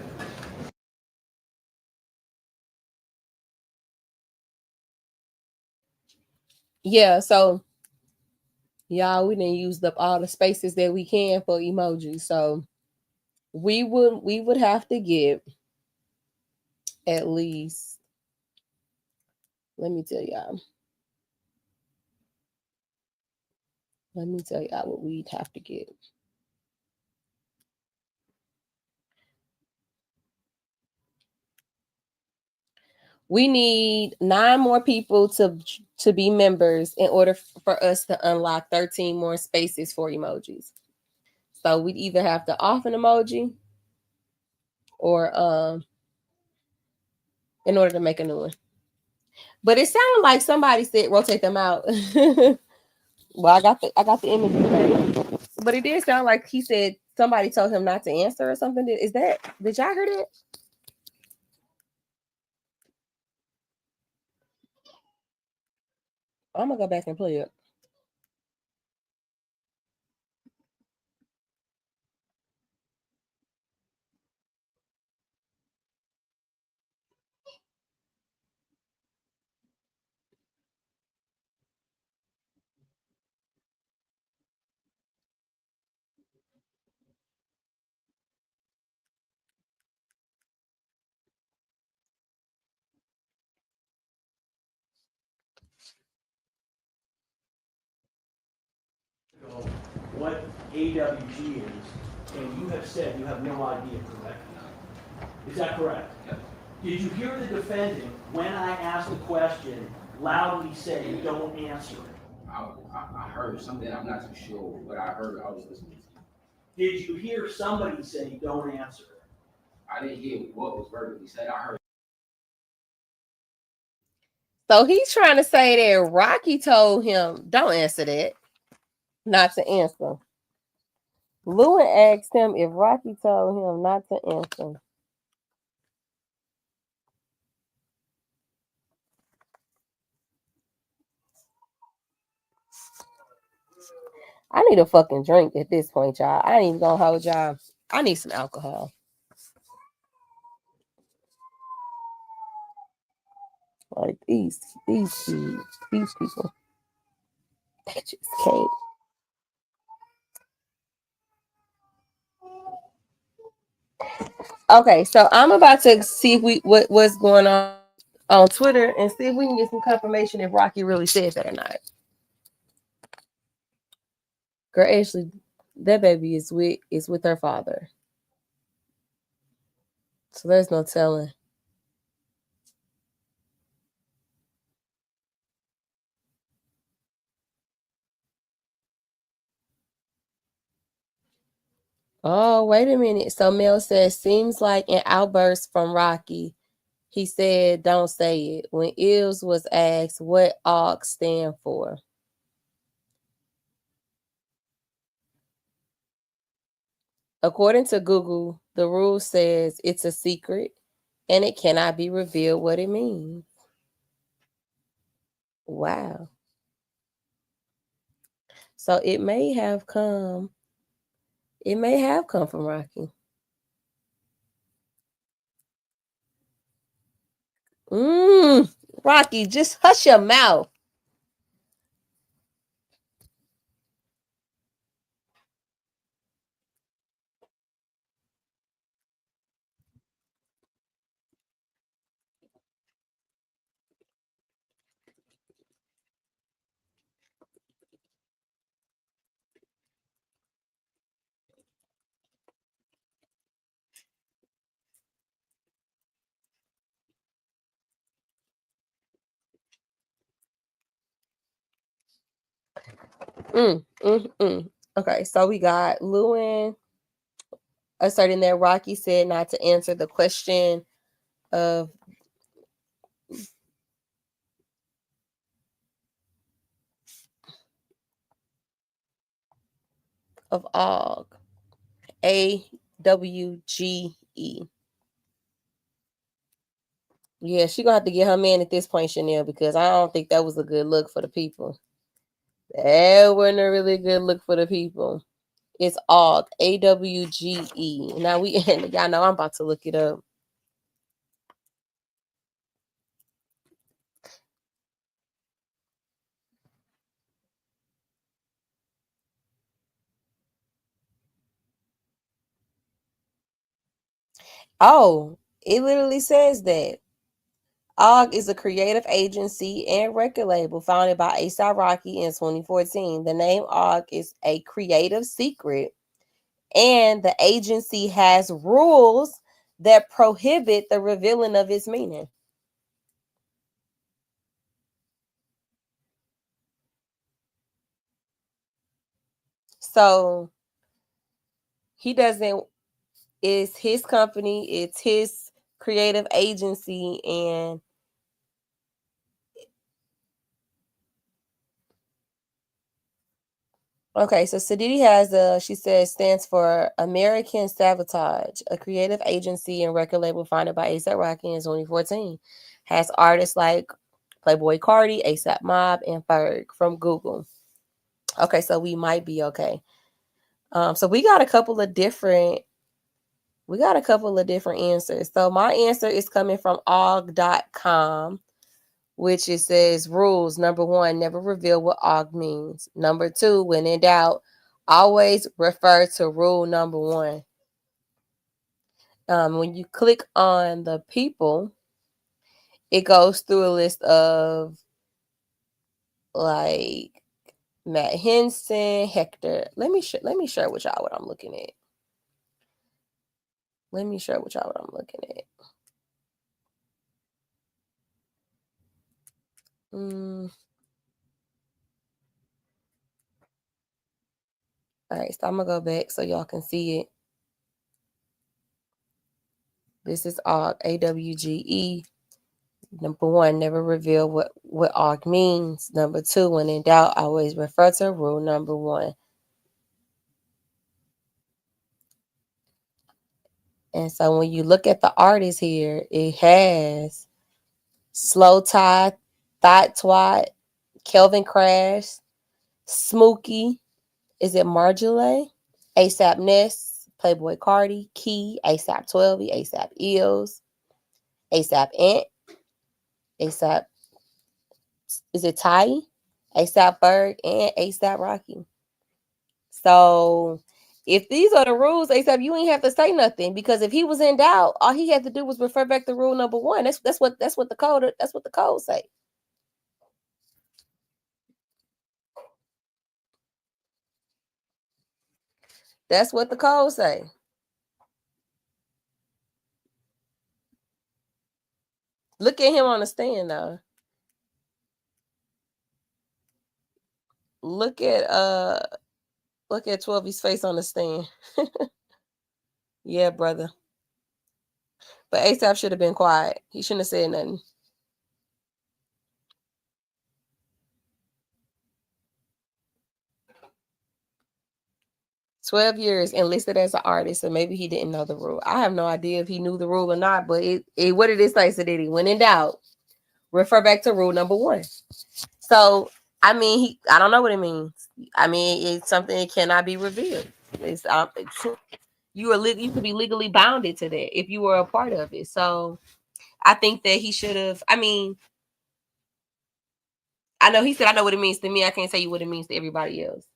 Yeah. So, y'all, we didn't use up all the spaces that we can for emojis. So, we would have to get at least. Let me tell y'all. What we'd have to get. We need 9 more people to be members in order for us to unlock 13 more spaces for emojis. So we'd either have to off an emoji or in order to make a new one. But it sounded like somebody said rotate them out. Well, I got the image, but it did sound like he said somebody told him not to answer or something. Did y'all hear that? I'm gonna go back and play it. What AWG is, and you have said you have no idea, correct? Is that correct? Yeah. Did you hear the defendant, when I asked the question, loudly say, don't answer it? I heard something, I'm not too sure what I heard, I was listening. Did you hear somebody say, don't answer it? I didn't hear what was verbally said, I heard. So he's trying to say that Rocky told him, don't answer that, not to answer. Lewin asked him if Rocky told him not to answer. I need a fucking drink at this point, y'all. I ain't even gonna hold y'all. I need some alcohol. Like these people. They just can't. Okay, so I'm about to see if what's going on Twitter and see if we can get some confirmation if Rocky really said that or not. Girl, Ashley, that baby is with her father. So there's no telling. Oh, wait a minute. So Mel says, seems like an outburst from Rocky. He said, don't say it. When Ills was asked what AUG stand for. According to Google, the rule says it's a secret and it cannot be revealed what it means. Wow. So it may have come from Rocky. Rocky, just hush your mouth. Okay, so we got Lewin asserting that Rocky said not to answer the question of AUG. AWGE. Yeah, she gonna have to get her man at this point, Chanel, because I don't think that was a good look for the people. That wasn't a really good look for the people. It's AUG, AWGE. Now y'all know I'm about to look it up. Oh, it literally says that AUG is a creative agency and record label founded by A$AP Rocky in 2014. The name AUG is a creative secret, and the agency has rules that prohibit the revealing of its meaning. So it's his company, it's his creative agency, and okay, so Sadidi she says, stands for American Sabotage, a creative agency and record label founded by A$AP Rocky in 2014. Has artists like Playboy Cardi, A$AP Mob, and Ferg from Google. Okay, so we might be okay. So we got a couple of different answers. So my answer is coming from aug.com, which it says rules. Number 1, never reveal what AUG means. Number 2, when in doubt, always refer to rule number 1. When you click on the people, it goes through a list of like Matt Henson, Hector. Let me share with y'all what I'm looking at. All right, so I'm gonna go back so y'all can see it. This is AUG, AWGE. Number 1, never reveal what AUG means. Number 2, when in doubt, always refer to rule number 1. And so when you look at the artist here, it has Slow Tie, Thought Twat, Kelvin Crash, Smokey, is it Marjolaine? A$AP Ness, Playboy Cardi, Key, A$AP 12, A$AP Eels, A$AP Ant, A$AP, is it Ty? A$AP Ferg, and A$AP Rocky. So if these are the rules, A$AP, you ain't have to say nothing, because if he was in doubt, all he had to do was refer back to rule number 1. That's what the code say. That's what the code say. Look at him on the stand though. Look at 12's face on the stand. Yeah, brother. But ASAP should have been quiet. He shouldn't have said nothing. "12 years enlisted as an artist, so maybe he didn't know the rule." I have no idea if he knew the rule or not, but what did it say? So did he? When in doubt, refer back to rule number 1. So I mean, I don't know what it means. I mean, it's something that cannot be revealed. It's you could be legally bounded to that if you were a part of it. So I think that he should have. I mean, I know he said I know what it means to me. I can't tell you what it means to everybody else.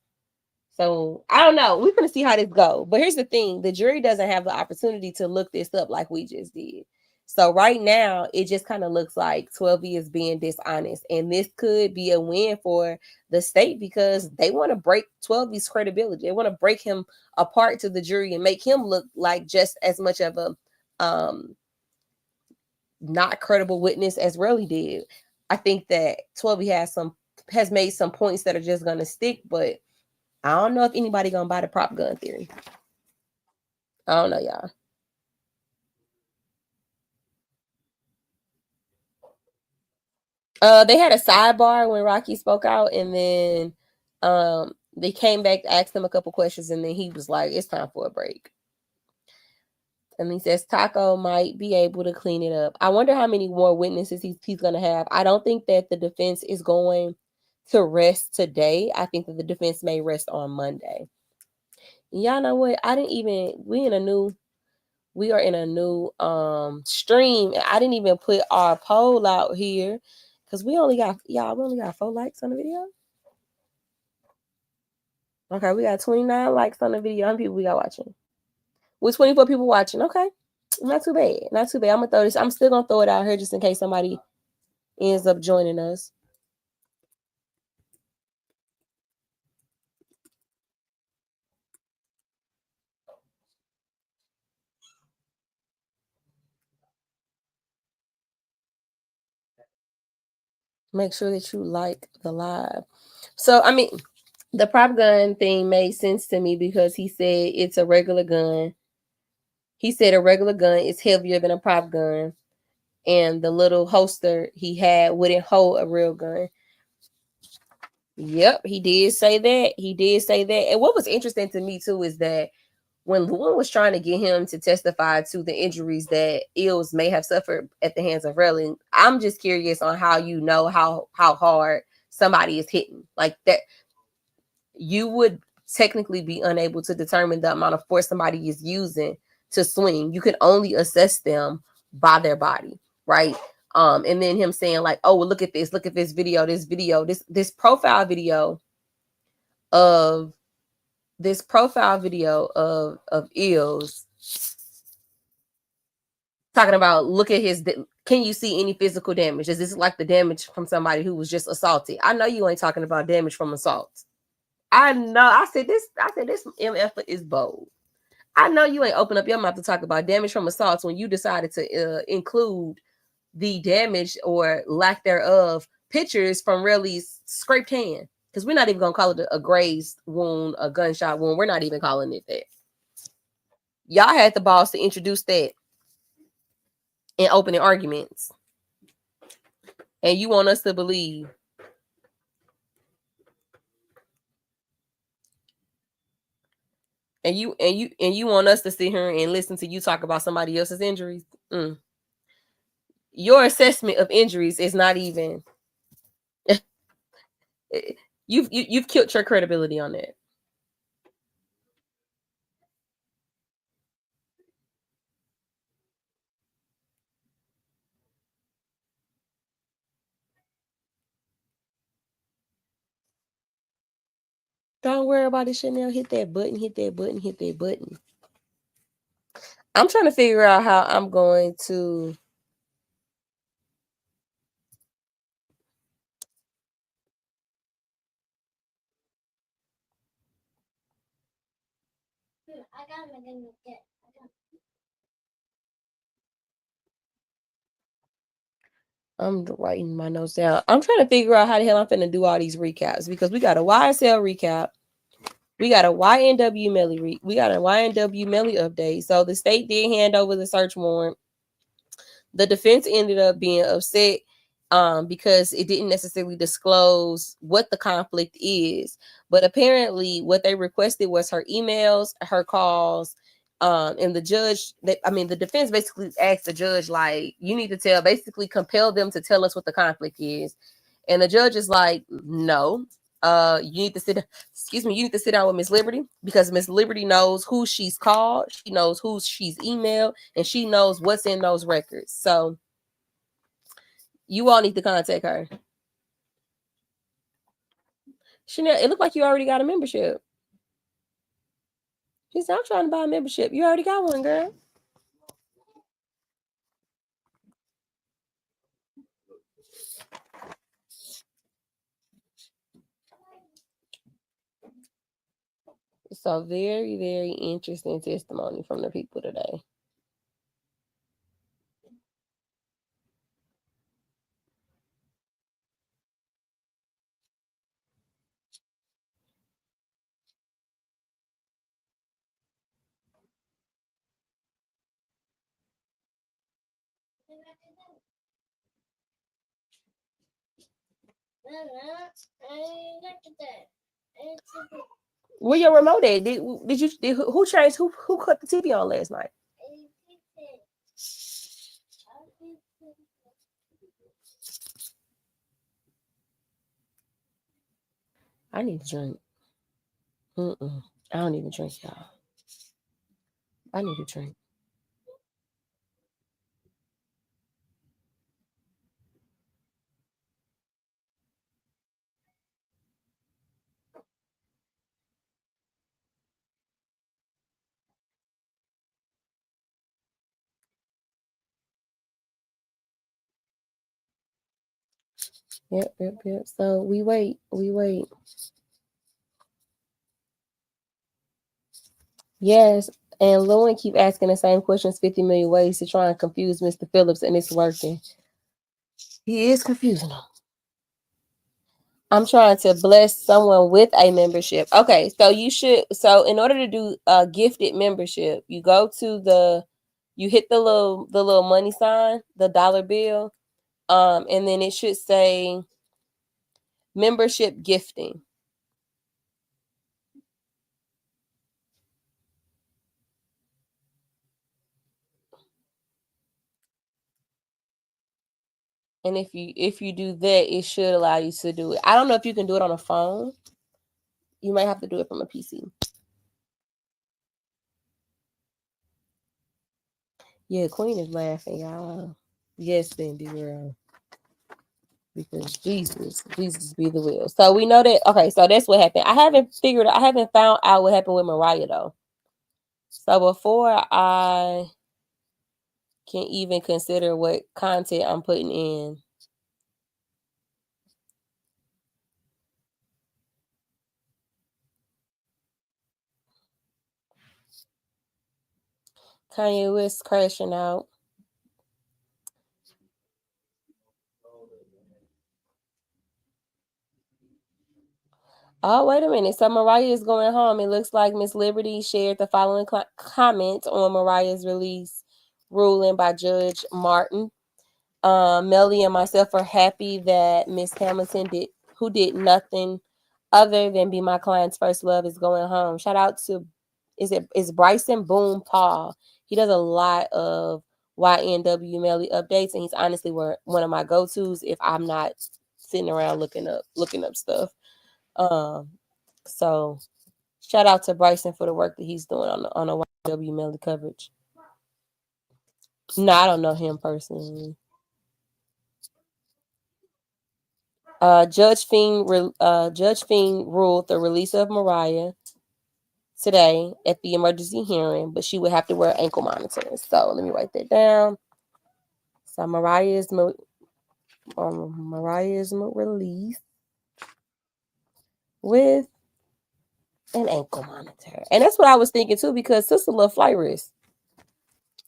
So I don't know. We're gonna see how this go. But here's the thing: the jury doesn't have the opportunity to look this up like we just did. So right now, it just kind of looks like 12E is being dishonest, and this could be a win for the state because they want to break 12E's credibility. They want to break him apart to the jury and make him look like just as much of a not credible witness as Relly did. I think that 12E has made some points that are just gonna stick, but I don't know if anybody gonna buy the prop gun theory. I don't know, y'all. They had a sidebar when Rocky spoke out, and then they came back, asked him a couple questions, and then he was like, "It's time for a break." And he says Taco might be able to clean it up. I wonder how many more witnesses he's gonna have. I don't think that the defense is going to rest today. I think that the defense may rest on Monday. Y'all know what? We are in a new stream. I didn't even put our poll out here because we only got 4 likes on the video. Okay, we got 29 likes on the video. How many people we got watching? With 24 people watching. Okay. Not too bad. Not too bad. I'm still gonna throw it out here just in case somebody ends up joining us. Make sure that you like the live. So, I mean, the prop gun thing made sense to me because he said it's a regular gun. He said a regular gun is heavier than a prop gun, and the little holster he had wouldn't hold a real gun. Yep, he did say that. He did say that. And what was interesting to me too is that when Lewin was trying to get him to testify to the injuries that Ills may have suffered at the hands of Relly, I'm just curious on how you know how hard somebody is hitting. Like that, you would technically be unable to determine the amount of force somebody is using to swing. You can only assess them by their body, right? And then him saying like, "Oh, well, look at this video, this profile video of Ills talking about, look at his, can you see any physical damage? Is this like the damage from somebody who was just assaulted? I know you ain't talking about damage from assault. I know. I said this MF is bold. I know you ain't open up your mouth to talk about damage from assaults when you decided to include the damage or lack thereof pictures from Relly's scraped hand. Because we're not even going to call it a grazed wound, a gunshot wound. We're not even calling it that. Y'all had the balls to introduce that in opening arguments. And you want us to believe and you want us to sit here and listen to you talk about somebody else's injuries. Your assessment of injuries is not even you've killed your credibility on that. Don't worry about it, Chanel. Hit that button, hit that button, hit that button. I'm trying to figure out how I'm going to I'm writing my notes down. I'm trying to figure out how the hell I'm finna do all these recaps because we got a YSL recap. We got a YNW Melly update. So the state did hand over the search warrant. The defense ended up being upset because it didn't necessarily disclose what the conflict is. But apparently what they requested was her emails, her calls, and the defense basically asked the judge, like, you need to basically compel them to tell us what the conflict is. And the judge is like, no, you need to sit down with Miss Liberty, because Miss Liberty knows who she's called, she knows who she's emailed, and she knows what's in those records. So you all need to contact her. Chanel, it looked like you already got a membership. He said, I'm trying to buy a membership. You already got one, girl. So very, very interesting testimony from the people today. Where your remote at? Who changed? Who cut the TV on last night? I need a drink. I don't even drink, y'all. I need a drink. Yep. So we wait. Yes, and Lewin keep asking the same questions 50 million ways to try and confuse Mr. Phillips, and it's working. He is confusing them. I'm trying to bless someone with a membership. Okay, so in order to do a gifted membership, you hit the little money sign, the dollar bill, and then it should say membership gifting. And if you do that, it should allow you to do it. I don't know if you can do it on a phone. You might have to do it from a PC. Yeah, Queen is laughing, y'all. Yes, Cindy, girl. Because Jesus be the will. So we know that. Okay, so that's what happened. I haven't found out what happened with Mariah though. So before I can even consider what content I'm putting in, Kanye West crashing out. Oh, wait a minute. So Mariah is going home. It looks like Miss Liberty shared the following comment on Mariah's release ruling by Judge Martin. Melly and myself are happy that Miss Hamilton, who did nothing other than be my client's first love, is going home. Shout out to is Bryson Boom Paul. He does a lot of YNW Melly updates, and he's honestly one of my go-tos if I'm not sitting around looking up stuff. So shout out to Bryson for the work that he's doing on the YNW Melly coverage. No, I don't know him personally. Judge Fing ruled the release of Mariah today at the emergency hearing, but she would have to wear ankle monitors. So let me write that down. So Mariah's released with an ankle monitor, and that's what I was thinking too, because Sister love flight risk.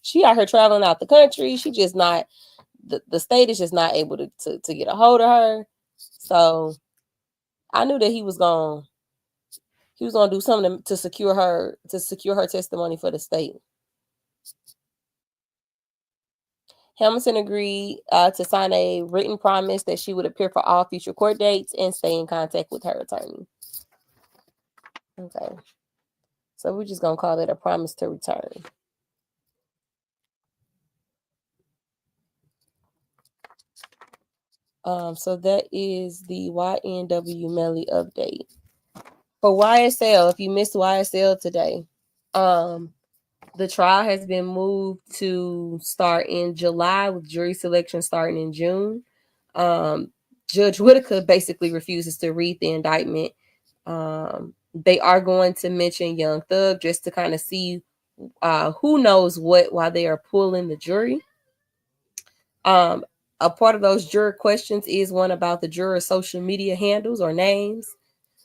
She out here traveling out the country. She just not the state is just not able to get a hold of her. So I knew that he was He was gonna do something to secure her testimony for the state. Hamilton agreed to sign a written promise that she would appear for all future court dates and stay in contact with her attorney. Okay. So we're just gonna call it a promise to return. So that is the YNW Melly update. For YSL, if you missed YSL today, the trial has been moved to start in July with jury selection starting in June. Judge Whitaker basically refuses to read the indictment. They are going to mention Young Thug just to kind of see who knows what while they are pulling the jury. A part of those juror questions is one about the jurors' social media handles or names.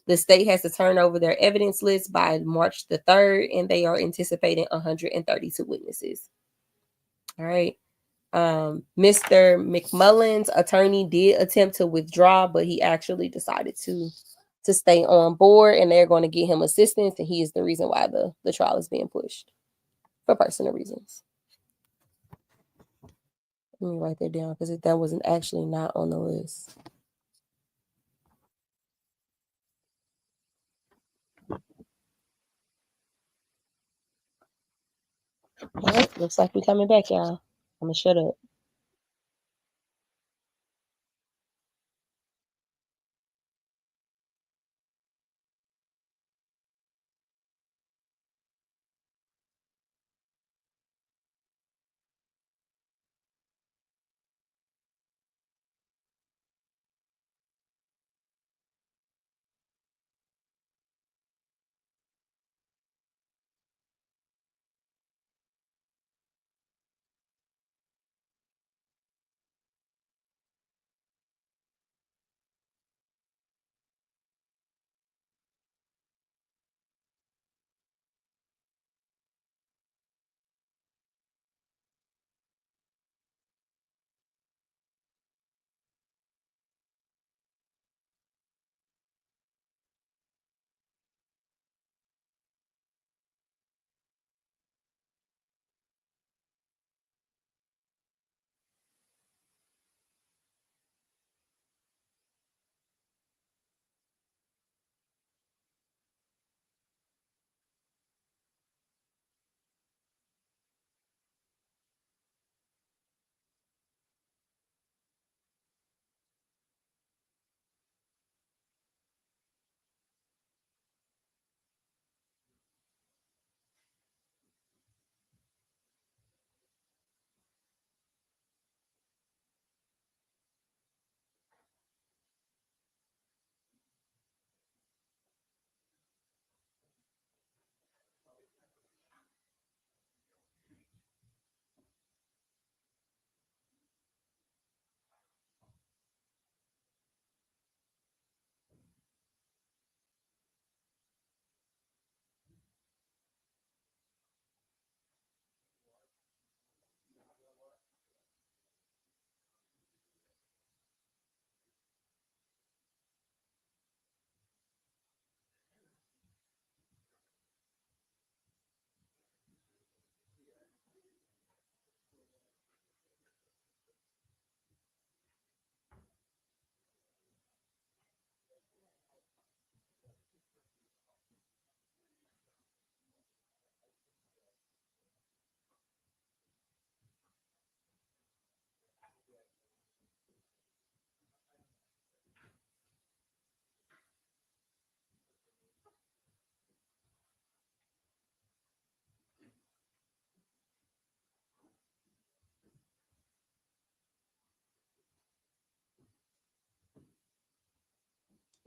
The state has to turn over their evidence list by March the 3rd, and they are anticipating 132 witnesses. All right. Mr. McMullen's attorney did attempt to withdraw, but he actually decided to stay on board, and they're going to get him assistance, and he is the reason why the trial is being pushed for personal reasons. Let me write that down because that wasn't actually not on the list. All right, looks like we're coming back, y'all. I'm gonna shut up.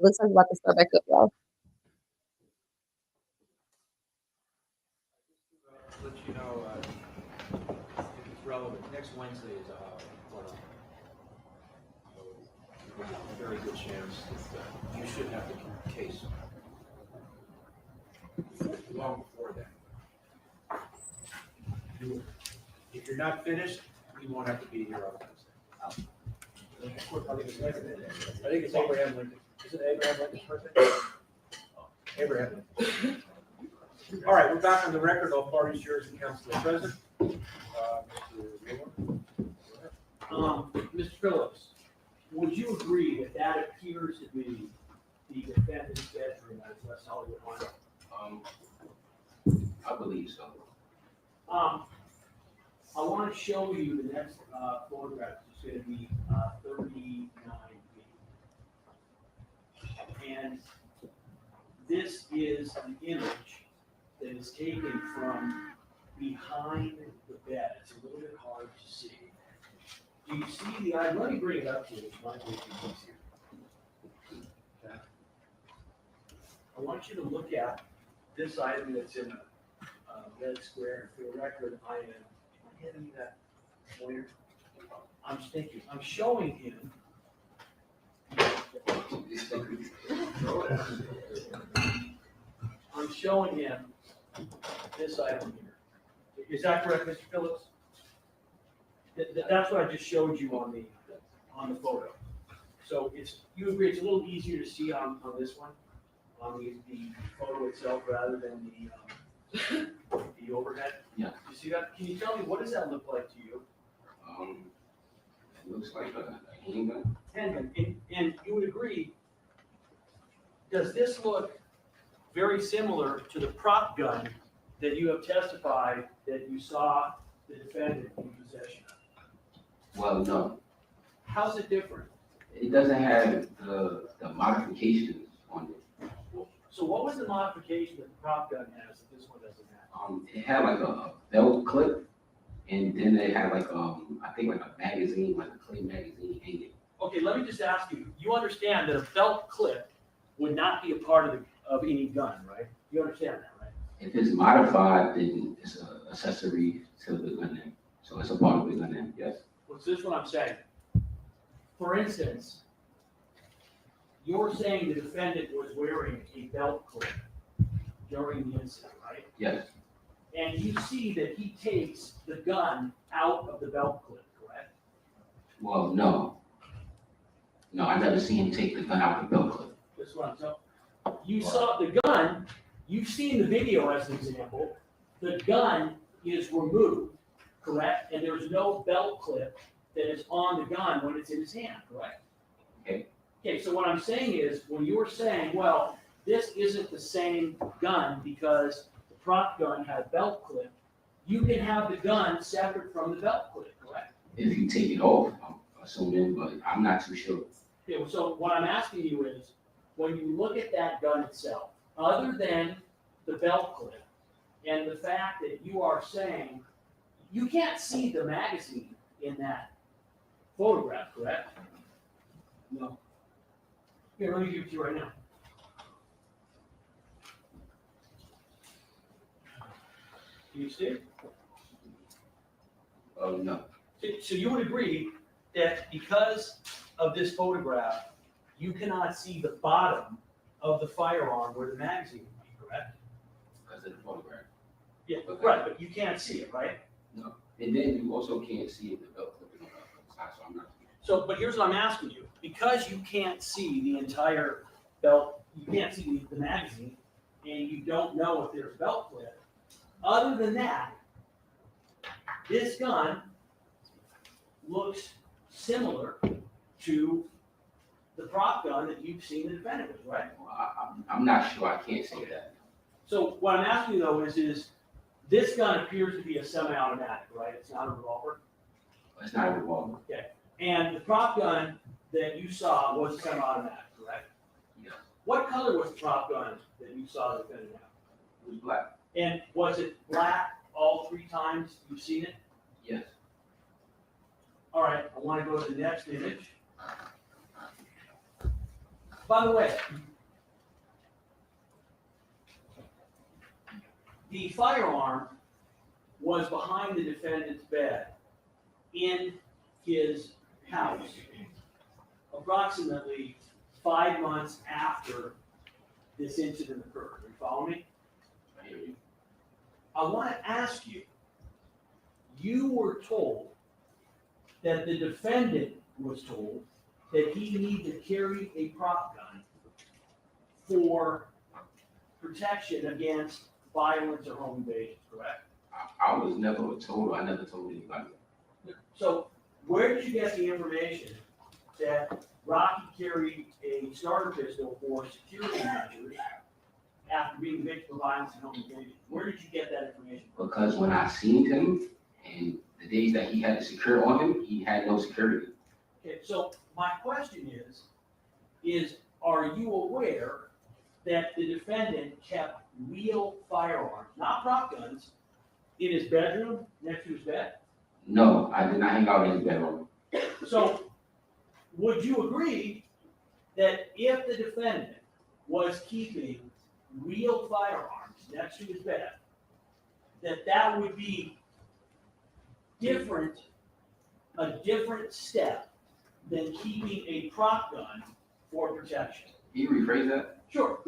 Looks like we're about to start back up, y'all. Let you know, if it's relevant, next Wednesday is court. There's a very good chance that you should have the case long before that. If you're not finished, you won't have to be here on Wednesday. I think it's Abraham Lincoln. Is it Abraham Lincoln's birthday? Abraham. All right, we're back on the record. All parties, jurors, and counsel are present. Mr. Wheeler? Mr. Phillips, would you agree that that appears to be the defendant's bedroom at West Hollywood High? I believe so. I want to show you the next photograph. It's going to be 39 feet. And this is an image that is taken from behind the bed. It's a little bit hard to see. Do you see the eye? Let me bring it up to you. It might make it easier. Okay. I want you to look at this item that's in a red square. For the record, I am hitting that pointer. I'm thinking, I'm showing him. I'm showing him this item here. Is that correct, Mr. Phillips? That's what I just showed you on the photo. So you agree it's a little easier to see on this one, on the photo itself rather than the overhead? Yeah. You see that? Can you tell me, what does that look like to you? It looks like a handgun. And you would agree, does this look very similar to the prop gun that you have testified that you saw the defendant in possession of? Well, no, How's it different? it doesn't have the modifications on it. So what was the modification that the prop gun has that this one doesn't have? It had like a belt clip, and then it had like I think like a magazine, like a clay magazine hanging. Okay, let me just ask you, you understand that a belt clip would not be a part of any gun, right? You understand that, right? If it's modified, then it's an accessory to the gun name. So it's a part of the gun name, yes. Well, so this is what I'm saying. For instance, you're saying the defendant was wearing a belt clip during the incident, right? Yes, And you see that he takes the gun out of the belt clip, correct? well, no. No, I never seen him take the gun out the belt clip. That's what I'm telling you. You saw the gun, you've seen the video as an example, the gun is removed, correct? And there's no belt clip that is on the gun when it's in his hand, correct? Okay. Okay, so what I'm saying is, when you were saying, well, this isn't the same gun because the prop gun had a belt clip, you can have the gun separate from the belt clip, correct? If you take it off, I'm assuming, but I'm not too sure. Okay, so what I'm asking you is, when you look at that gun itself, other than the belt clip, and the fact that you are saying, you can't see the magazine in that photograph, correct? No. Here, let me give it to you right now. Can you see it? Oh, no. So you would agree that because of this photograph, you cannot see the bottom of the firearm where the magazine would be, correct? Because of the photograph. Yeah, Okay. right, but you can't see it, right? No. And then you also can't see if the belt clip is on the side, so I'm not. So, but here's what I'm asking you, because you can't see the entire belt, you can't see the magazine, and you don't know if there's a belt clip, other than that, this gun looks similar to the prop gun that you've seen the defendant with, right? Well, I'm not sure. I can't say that. So what I'm asking you though is this gun appears to be a semi-automatic, right? It's not a revolver. It's not a revolver. And the prop gun that you saw was semi-automatic, correct? Yes. What color was the prop gun that you saw the defendant have? It was black. And was it black all three times you've seen it? Yes. All right, I want to go to the next image. By the way, the firearm was behind the defendant's bed in his house, approximately 5 months after this incident occurred. You follow me? I hear you. I want to ask you, you were told that the defendant was told that he needed to carry a prop gun for protection against violence or home invasions, correct? I was never told, I never told anybody. So where did you get the information that Rocky carried a starter pistol for security measures after being victim of violence and home invasion? Where did you get that information from? Because when I seen him and the days that he had to secure on him, he had no security. Okay, so my question is are you aware that the defendant kept real firearms, not prop guns, in his bedroom next to his bed? No, I did not hang out in his bedroom. So would you agree that if the defendant was keeping real firearms next to his bed, that that would be a different step than keeping a prop gun for protection? Can you rephrase that? Sure.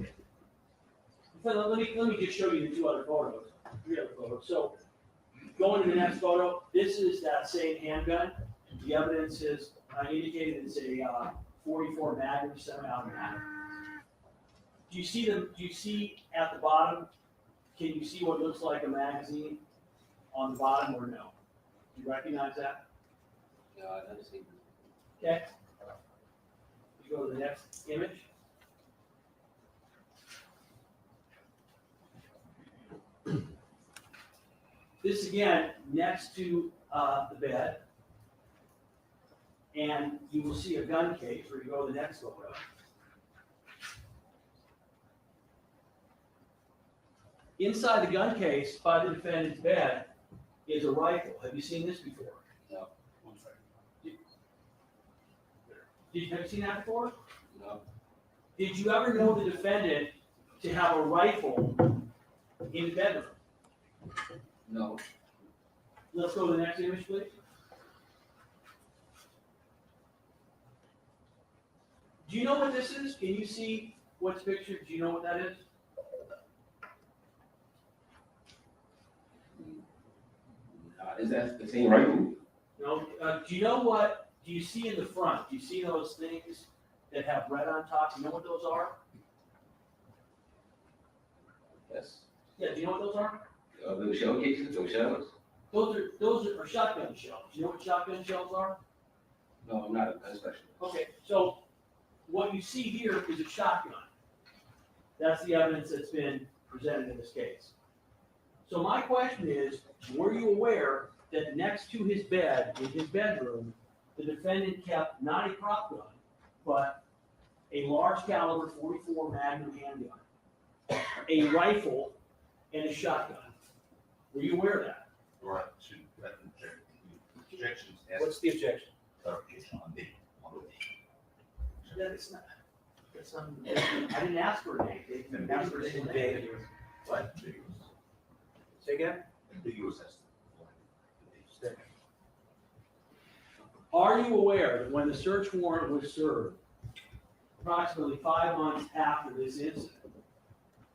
So let me just show you the three other photos. So going to the next photo, this is that same handgun. The evidence is indicated it's a 44 Magnum semi-automatic. Do you see at the bottom, can you see what looks like a magazine on the bottom or no? Do you recognize that? No, I never seen Okay. You go to the next image. This again, next to the bed. And you will see a gun case where you go to the next photo. Inside the gun case by the defendant's bed is a rifle. Have you seen this before? No. Have you seen that before? No. Did you ever know the defendant to have a rifle in the bedroom? No. Let's go to the next image, please. Do you know what this is? Can you see what's pictured? Do you know what that is? Is that the same rifle? No. Do you see in the front? Do you see those things that have red on top? Do you know what those are? Yes. Yeah, do you know what those are? Little shell cases, those shells? Those are shotgun shells. Do you know what shotgun shells are? No, I'm not a gun specialist. Okay, so what you see here is a shotgun. That's the evidence that's been presented in this case. So my question is, were you aware that next to his bed, in his bedroom, the defendant kept not a prop gun, but a large caliber 44 Magnum handgun, a rifle, and a shotgun? Were you aware of that? Right, to that objections. What's the objection? Clarification on the. That's not, I didn't ask for a name. They didn't ask for a name. What? Say again? Ambiguous as to. Are you aware that when the search warrant was served, approximately 5 months after this incident,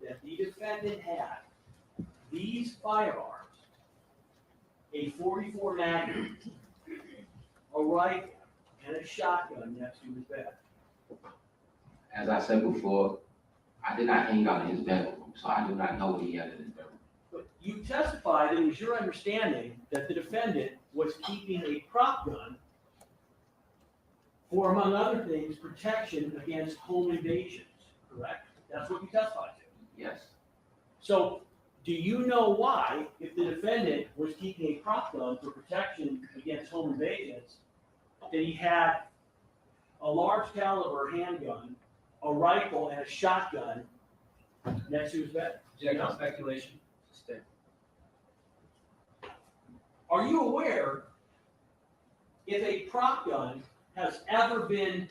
that the defendant had these firearms, a 44 Magnum, a rifle, and a shotgun next to his bed? As I said before, I did not hang out in his bedroom, so I do not know what he had in his bedroom. But you testified that it was your understanding that the defendant was keeping a prop gun for, among other things, protection against home invasions, correct? That's what you testified to. Yes. So, do you know why, if the defendant was keeping a prop gun for protection against home invasions, that he had a large caliber handgun, a rifle, and a shotgun next to his bed? Objection, speculation. Stay. Are you aware if a prop gun has ever been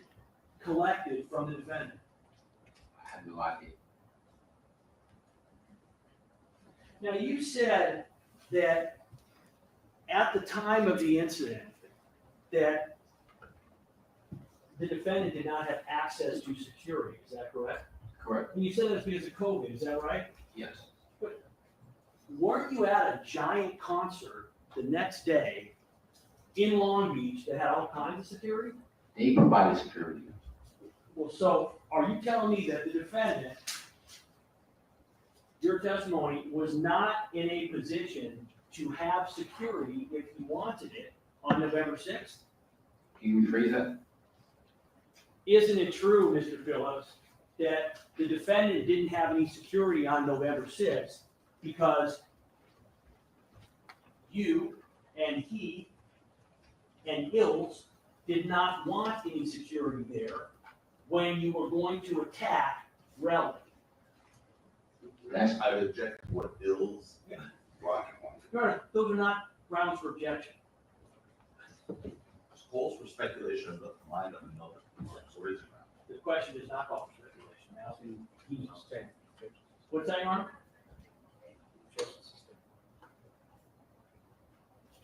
collected from the defendant? I have no idea. Now, you said that at the time of the incident, that the defendant did not have access to security, is that correct? Correct. And you said that's because of COVID, is that right? Yes. Weren't you at a giant concert the next day in Long Beach that had all kinds of security? They provided security. Well, so are you telling me that the defendant your testimony, was not in a position to have security if he wanted it on November 6th. Can you rephrase that? Isn't it true, Mr. Phillips, that the defendant didn't have any security on November 6th because you and he and Ills did not want any security there when you were going to attack Relly? That's, I would object to what Bill's logic on. No, those are not grounds for objection. Calls for speculation of the mind of another. So raise your hand. The question is not called for speculation. I'm asking you. What's that, Your Honor?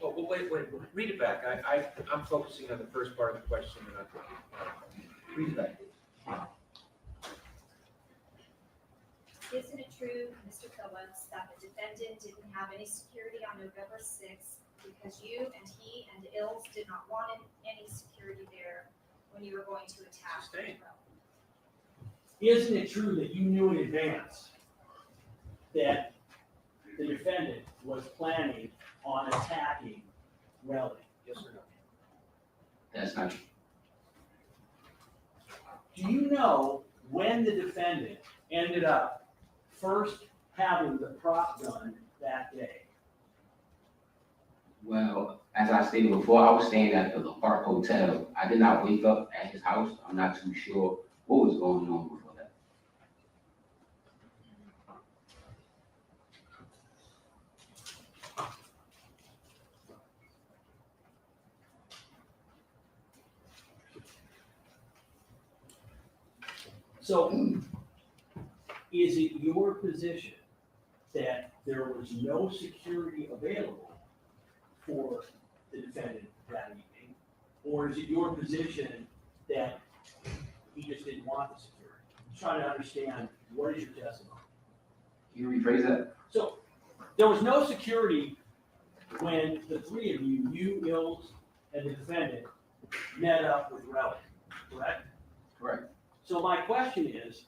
Oh, well, wait, read it back. I'm focusing on the first part of the question and I'm. read it back. Isn't it true, Mr. Phillips, that the defendant didn't have any security on November 6th because you and he and Ills did not want any security there when you were going to attack? Sustained. Isn't it true that you knew in advance that the defendant was planning on attacking Relly? Yes or no? That's not true. Do you know when the defendant ended up first having the prop gun that day? Well, as I stated before, I was staying at the La Park Hotel. I did not wake up at his house. I'm not too sure what was going on before that. So, is it your position that there was no security available for the defendant that evening? Or is it your position that he just didn't want the security? I'm trying to understand, what is your testimony? Can you rephrase that? So, there was no security when the three of you, Ills, and the defendant, met up with Relly, correct? Correct. So my question is,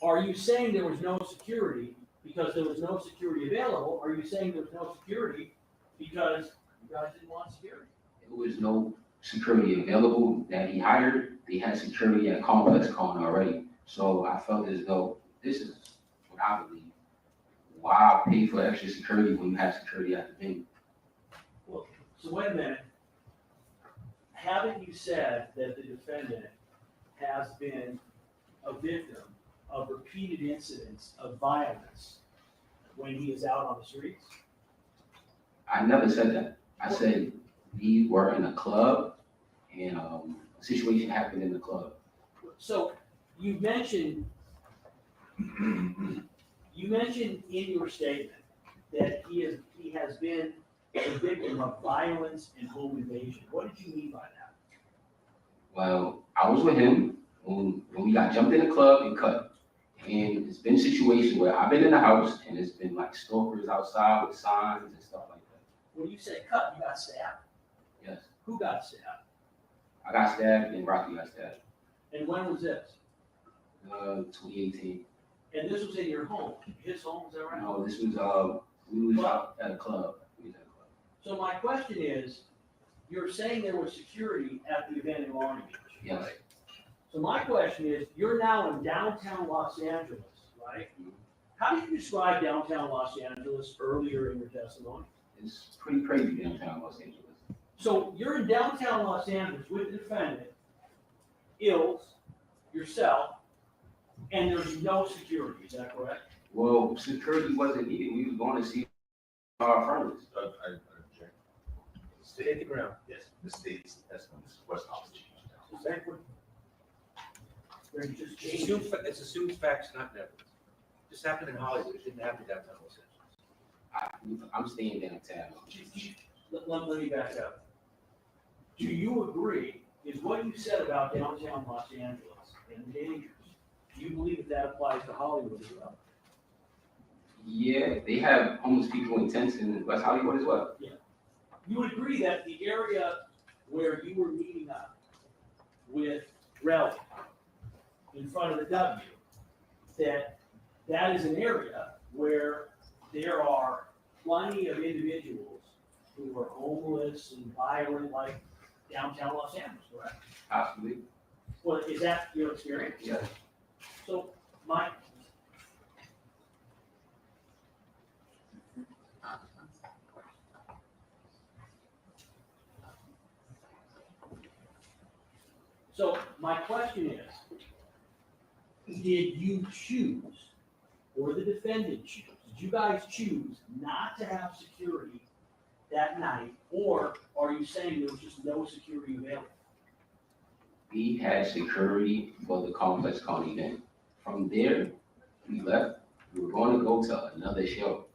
are you saying there was no security because there was no security available? Or are you saying there was no security because you guys didn't want security? There was no security available that he hired. They had security at Complex Con already. So I felt as though this is what I believe. Why pay for extra security when you have security at the venue? Well, so wait a minute. Haven't you said that the defendant has been a victim of repeated incidents of violence when he is out on the streets? I never said that. I said we were in a club and a situation happened in the club. So you mentioned in your statement that he has been a victim of violence and home invasion. What did you mean by that? Well, I was with him when we got jumped in the club and cut. And it's been situations where I've been in the house and it's been like stalkers outside with signs and stuff like that. When you say cut, you got stabbed. Yes. Who got stabbed? I got stabbed and Rocky got stabbed. And when was this? 2018. And this was in your home, his home, is that right? No, this was, we was out at a club. We was at a club. So my question is, you're saying there was security at the event in Long Beach? Yes. right? So my question is, you're now in downtown Los Angeles, right? How do you describe downtown Los Angeles earlier in your testimony? It's pretty crazy downtown Los Angeles. So you're in downtown Los Angeles with the defendant, Ills, yourself, and there's no security, is that correct? Well, security wasn't needed. We was going to see our friends. I object. Stay the ground. Yes, the state's testimony, this is West Office. Exactly. They're just It's assumed facts, not evidence. This happened in Hollywood, it didn't happen downtown Los Angeles. I'm staying downtown. Let me back up. Do you agree, is what you said about downtown Los Angeles and the dangers, do you believe that applies to Hollywood as well? Yeah, they have homeless people in tents in West Hollywood as well. You would agree that the area where you were meeting up with Relly in front of the W, that is an area where there are plenty of individuals who are homeless and violent, like downtown Los Angeles, correct? Possibly, Well, is that your experience? yes. So, my, so my question is, did you choose, or the defendant choose, did you guys choose not to have security that night, or are you saying there was just no security available? We had security for the Complex Con event. From there, we left, we were going to go to another show.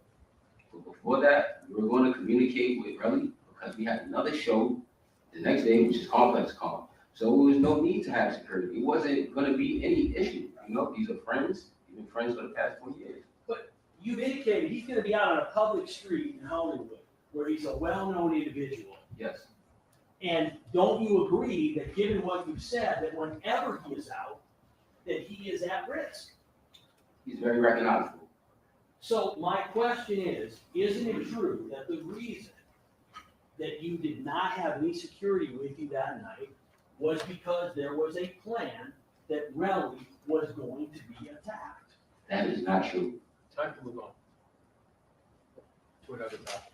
But before that, we were going to communicate with Relly because we had another show the next day, which is Complex Con. So there was no need to have security. It wasn't gonna be any issue, you know, these are friends, we've been friends for the past 20 years. You've indicated he's gonna be out on a public street in Hollywood, where he's a well-known individual. Yes, And don't you agree that given what you've said, that whenever he is out, that he is at risk? he's very recognizable. So my question is, isn't it true that the reason that you did not have any security with you that night was because there was a plan that Relly was going to be attacked? That is not true. Time to move on to another topic.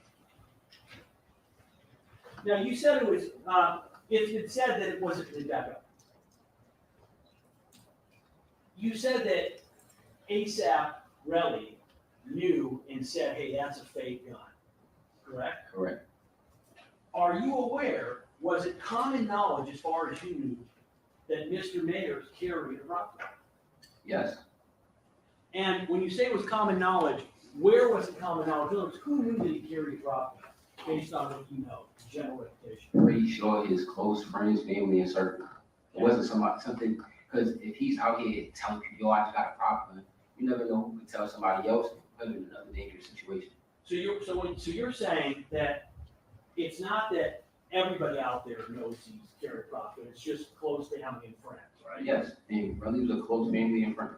Now, you said it was, it said that it wasn't, back up. You said that ASAP Relly knew and said, hey, that's a fake gun, correct? Correct. Are you aware, was it common knowledge as far as you knew, that Mr. Mayers carried a rocket? Yes, And when you say it was common knowledge, where was it common knowledge? In other words, who knew that he carried a rocket, based on what you know, general reputation? pretty sure his close friends, family, and circle. It wasn't something, because if he's out here telling people, yo, I just got a problem, you never know who could tell somebody else and put him in another dangerous situation. So you're saying that it's not that everybody out there knows he's carried a rocket, it's just close family and friends, right? Yes, and Relly was a close family and friend.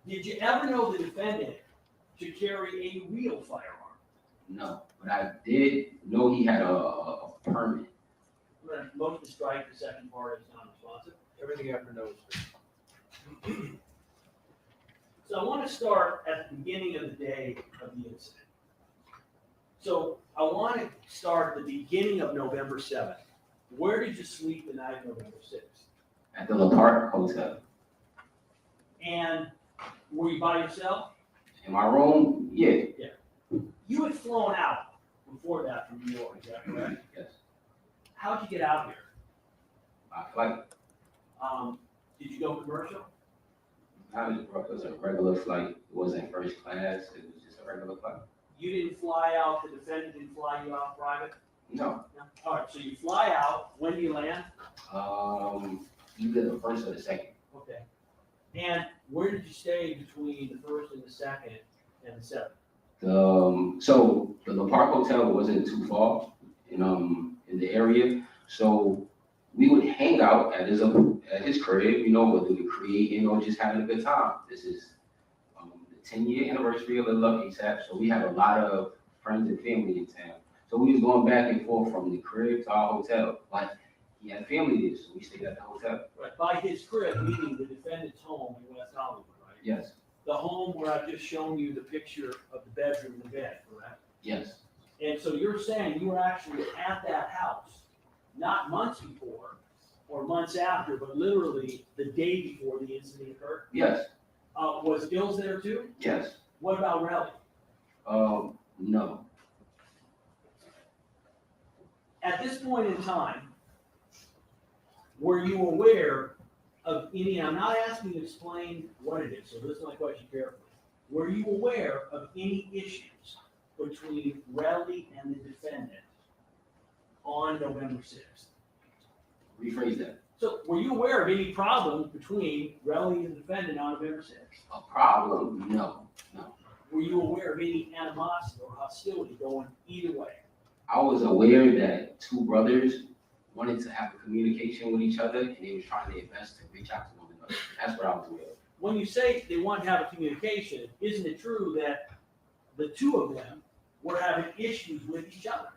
Did you ever know the defendant to carry a real firearm? No, but I did know he had a permit. Motion to strike, the second part is non-responsive. Everything after no is good. So I want to start at the beginning of the day of the incident. So I want to start at the beginning of November 7th. Where did you sleep the night of November 6th? At the La Park Hotel. And were you by yourself? In my room, yeah, You had flown out before that from New York, is that correct? yes. How'd you get out here? My flight, Did you go commercial? it was a regular flight. It wasn't first class, it was just a regular flight. You didn't fly out, the defendant didn't fly you out private? No, No. All right, so you fly out, when do you land? either the first or the second. Okay. And where did you stay between the first and the second and the seventh? So the La Park Hotel wasn't too far in the area, so we would hang out at his crib, you know, whether we creating or just having a good time. This is the 10-year anniversary of the Love ASAP, so we have a lot of friends and family in town. So we was going back and forth from the crib to our hotel. Like, he had family there, so we stayed at the hotel. Right, by his crib, meaning the defendant's home in West Hollywood, right? Yes, The home where I've just shown you the picture of the bedroom and the bed, correct? yes, And so you're saying you were actually at that house, not months before or months after, but literally the day before the incident occurred? yes, Was Dills there too? yes. What about Relly? No, At this point in time, were you aware of any, I'm not asking you to explain what it is, so listen to my question carefully. Were you aware of any issues between Relly and the defendant on November 6th? rephrase that. So were you aware of any problems between Relly and the defendant on November 6th? A problem? No. Were you aware of any animosity or hostility going either way? I was aware that two brothers wanted to have a communication with each other, and they were trying their best to reach out to one another. That's what I was aware of. when you say they want to have a communication, isn't it true that the two of them were having issues with each other?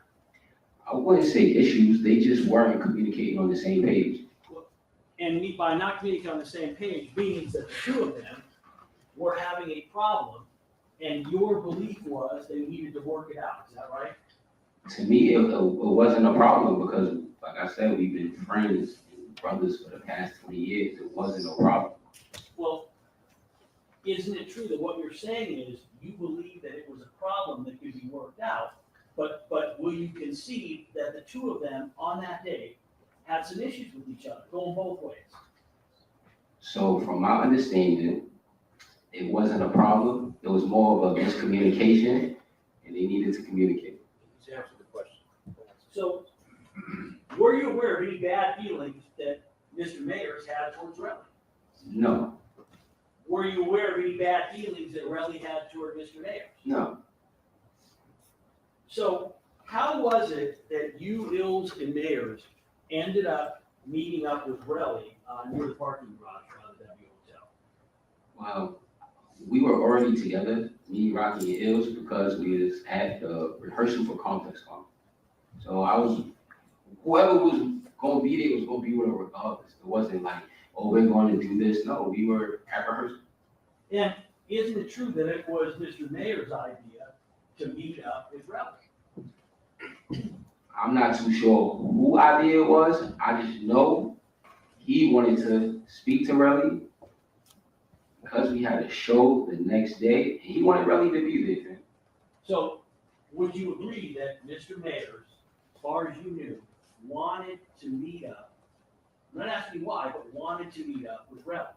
I wouldn't say issues, they just weren't communicating on the same page. And by not communicating on the same page means that the two of them were having a problem, and your belief was they needed to work it out. Is that right? To me, it wasn't a problem because, like I said, we've been friends and brothers for the past 20 years. It wasn't a problem. Well, isn't it true that what you're saying is you believe that it was a problem that could be worked out, but will you concede that the two of them on that day had some issues with each other, going both ways? So from my understanding, it wasn't a problem. It was more of a miscommunication, and they needed to communicate. Let's answer the question. So, were you aware of any bad feelings that Mr. Mayers had towards Relly? No, Were you aware of any bad feelings that Relly had toward Mr. Mayers? no. So, how was it that you, Ills, and Mayers ended up meeting up with Relly near the parking garage around the W Hotel? Well, we were already together, me, Rocky, and Ills, because we was at the rehearsal for Complex Con. So whoever was gonna be there was gonna be with her regardless. It wasn't like, oh, we're going to do this. No, we were at rehearsal. And isn't it true that it was Mr. Mayers' idea to meet up with Relly? I'm not too sure who idea it was. I just know he wanted to speak to Relly because we had a show the next day, and he wanted Relly to be there. So, would you agree that Mr. Mayers, as far as you knew, wanted to meet up? I'm not asking why, but wanted to meet up with Relly.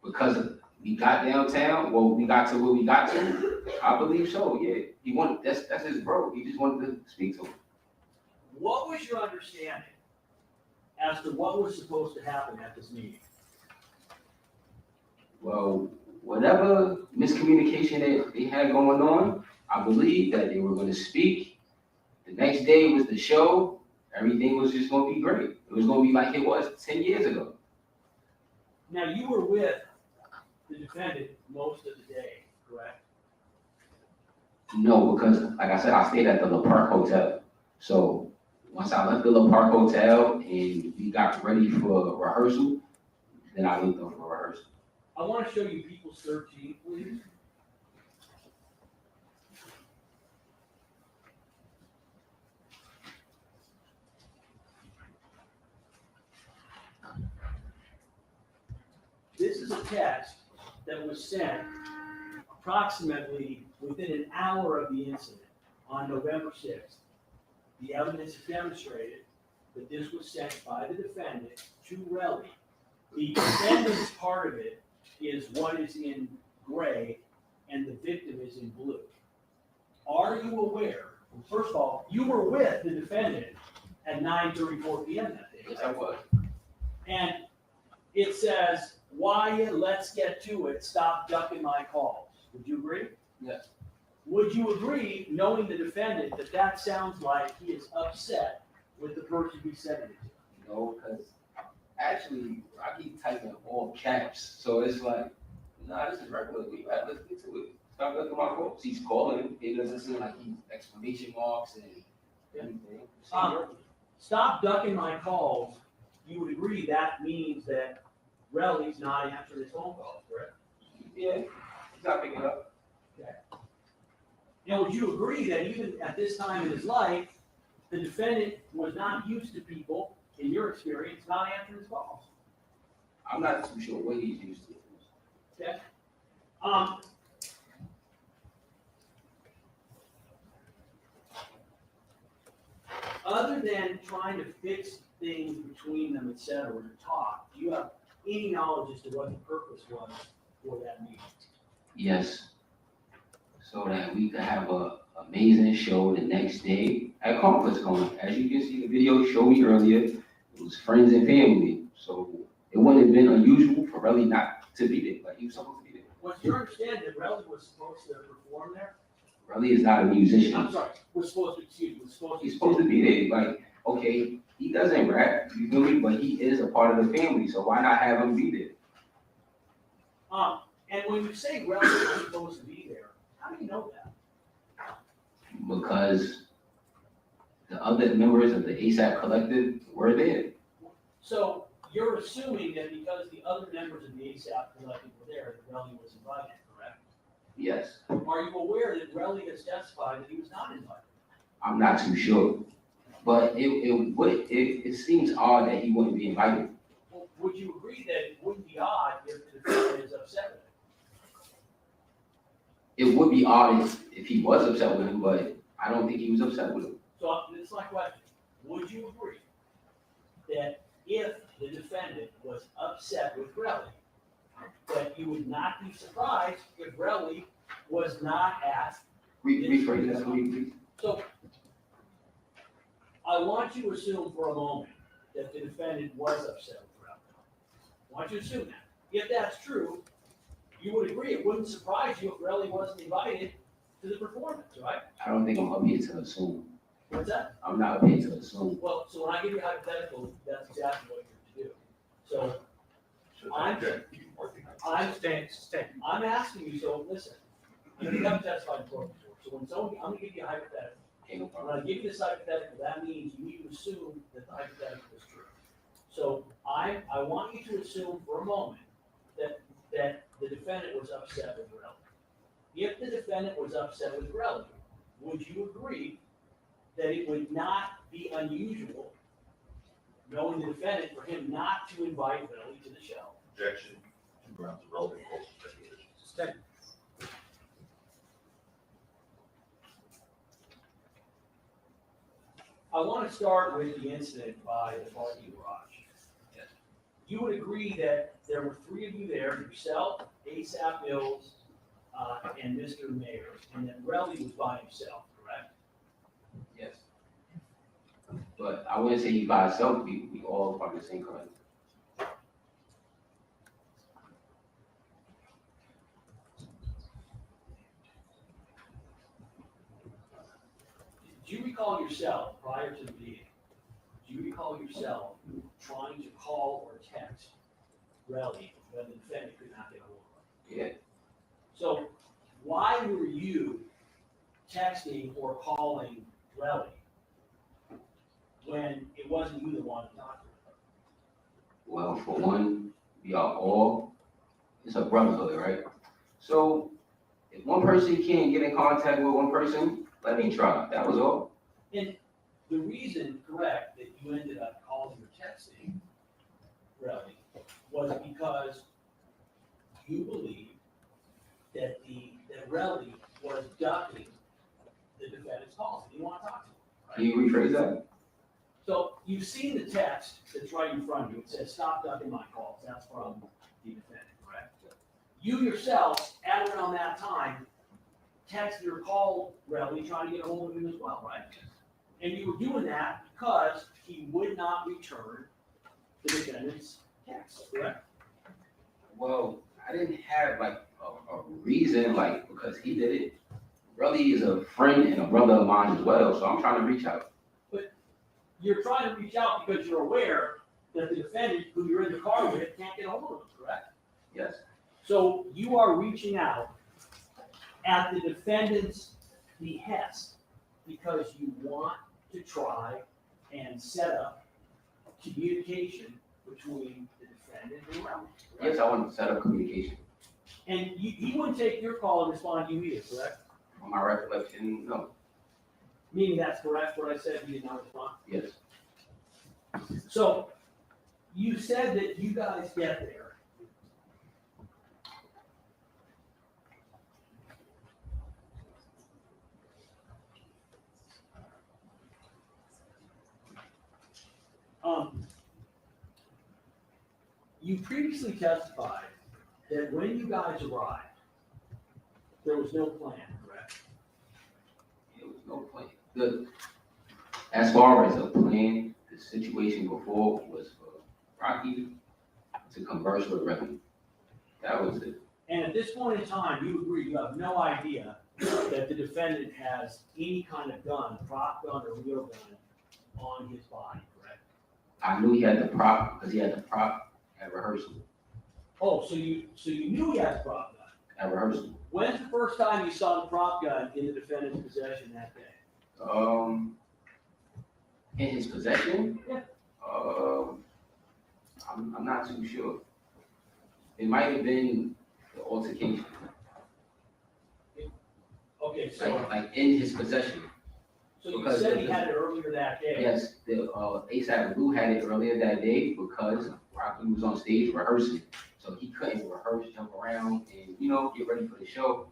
Because we got downtown, well, we got to where we got to, I believe so, yeah. He wanted, that's his bro, he just wanted to speak to him. What was your understanding as to what was supposed to happen at this meeting? Well, whatever miscommunication that they had going on, I believe that they were gonna speak. The next day was the show, everything was just gonna be great. It was gonna be like it was 10 years ago. Now, you were with the defendant most of the day, correct? No, because like I said, I stayed at the La Park Hotel. So once I left the La Park Hotel and we got ready for rehearsal, then I linked up for rehearsal. I want to show you People's 13, please. This is a text that was sent approximately within an hour of the incident on November 6th. The evidence has demonstrated that this was sent by the defendant to Relly. The defendant's part of it is what is in gray and the victim is in blue. Are you aware, well, first of all, you were with the defendant at 9:34 p.m. that day. Yes, I was. And it says, Wyatt, let's get to it, stop ducking my calls. Would you agree? Yes. Would you agree, knowing the defendant, that that sounds like he is upset with the person he said it to? No, because actually I keep typing all caps. So it's like, nah, this is regular. We gotta listen to it. Stop looking at my calls. He's calling. It doesn't seem like he's exclamation marks and anything. Stop ducking my calls. You would agree that means that Relly's not answering his phone calls, correct? Yeah, he's not picking up. Now, would you agree that even at this time in his life, the defendant was not used to people, in your experience, not answering his calls? I'm not too sure what he's used to. Okay. Other than trying to fix things between them, et cetera, to talk, do you have any knowledge as to what the purpose was for that meeting? Yes. So that we could have a amazing show the next day at Complex Con. As you can see, the video showed me earlier, it was friends and family. So it wouldn't have been unusual for Relly not to be there, like he was supposed to be there. Was your understanding that Relly was supposed to perform there? Relly is not a musician. I'm sorry, was supposed to, excuse me, was supposed to. He's supposed to be there, like, okay, He doesn't rap, you feel me, but he is a part of the family, so why not have him be there? And when you say Relly was supposed to be there, how do you know that? Because the other members of the ASAP collective were there. So you're assuming that because the other members of the ASAP collective were there, that Relly was invited, correct? Yes, Are you aware that Relly has testified that he was not invited? I'm not too sure, but it seems odd that he wouldn't be invited. Well, would you agree that it wouldn't be odd if the defendant is upset with him? It would be odd if he was upset with him, but I don't think he was upset with him. So this is my question. Would you agree that if the defendant was upset with Relly, that you would not be surprised if Relly was not at? Rephrase that, please. So I want you to assume for a moment that the defendant was upset with Relly. I want you to assume that. If that's true, you would agree it wouldn't surprise you if Relly wasn't invited to the performance, right? I don't think I'm up here to assume. What's that? I'm not up here to assume. Well, so when I give you a hypothetical, that's exactly what you're to do. So Should I object? I'm asking you, so listen, you haven't testified in court before, so when someone, I'm gonna give you a hypothetical. Okay, no When problem. I give you this hypothetical, that means you need to assume that the hypothetical is true. So I want you to assume for a moment that the defendant was upset with Relly. If the defendant was upset with Relly, would you agree that it would not be unusual, knowing the defendant, for him not to invite Relly to the show? Objection, two grounds of relevant false speculation. I want to start with the incident by the parking garage. Yes. You would agree that there were three of you there, yourself, ASAP Mills, and Mr. Mayor, and that Relly was by himself, correct? Yes. But I wouldn't say he by himself, we all part of the same collective. Do you recall yourself, prior to the meeting, do you recall yourself trying to call or text Relly when the defendant could not get a hold of him? Yeah. So why were you texting or calling Relly when it wasn't you that wanted to talk to him? Well, for one, we are all, it's a brotherhood, right? So if one person can't get in contact with one person, let me try. That was all. And the reason, correct, that you ended up calling or texting Relly was because you believed that Relly was ducking the defendant's calls. You want to talk to him, Can you rephrase that? So you've seen the text that's right in front of you. It says, "Stop ducking my calls." That's from the defendant, correct? You yourself, at around that time, texted or called Relly trying to get a hold of him as well, right? And you were doing that because he would not return the defendant's text, correct? Well, I didn't have like a reason, like, because he did it. Relly is a friend and a brother of mine as well, so I'm trying to reach out. You're trying to reach out because you're aware that the defendant, who you're in the car with, can't get a hold of him, correct? Yes. So you are reaching out at the defendant's behest because you want to try and set up communication between the defendant and Relly. Yes, I want to set up communication. And he wouldn't take your call and respond to you either, correct? On my recollection, no. Meaning that's correct, what I said, he did not respond. Yes. So you said that you guys get there. You previously testified that when you guys arrived, there was no plan, correct? There was no plan. As far as a plan, the situation before was for Rocky to converse with Relly. That was it. And at this point in time, you agree, you have no idea that the defendant has any kind of gun, prop gun or real gun on his body, correct? I knew he had the prop because he had the prop at rehearsal. Oh, so you knew he had the prop gun. At rehearsal. When's the first time you saw the prop gun in the defendant's possession that day? In his possession? Yeah. I'm not too sure. It might have been the altercation, Okay, so, like in his possession. so you because- said he had it earlier that day. Yes, the ASAP Blue had it earlier that day because Rocky was on stage rehearsing. So he couldn't rehearse, jump around and, get ready for the show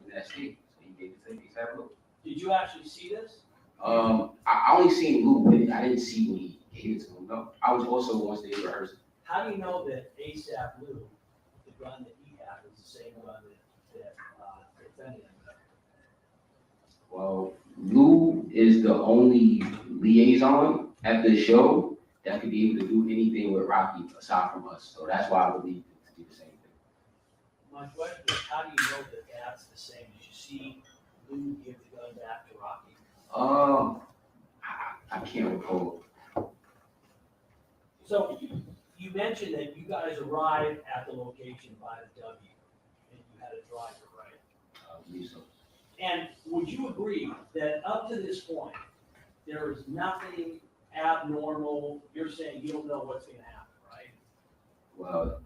in that state. So he gave it to ASAP Blue. Did you actually see this? I only seen Lou with it. I didn't see when he gave it to him. No, I was also on stage rehearsing. How do you know that ASAP Lou, the gun that he had, was the same gun that defendant had? Well, Lou is the only liaison at the show that could be able to do anything with Rocky aside from us. So that's why I believe it to be the same thing. My question is, how do you know that that's the same? Did you see Lou give the gun back to Rocky? I can't recall. So you mentioned that you guys arrived at the location by the W, and you had a driver, right? I believe so. And would you agree that up to this point, there is nothing abnormal? You're saying you don't know what's gonna happen, right? Well,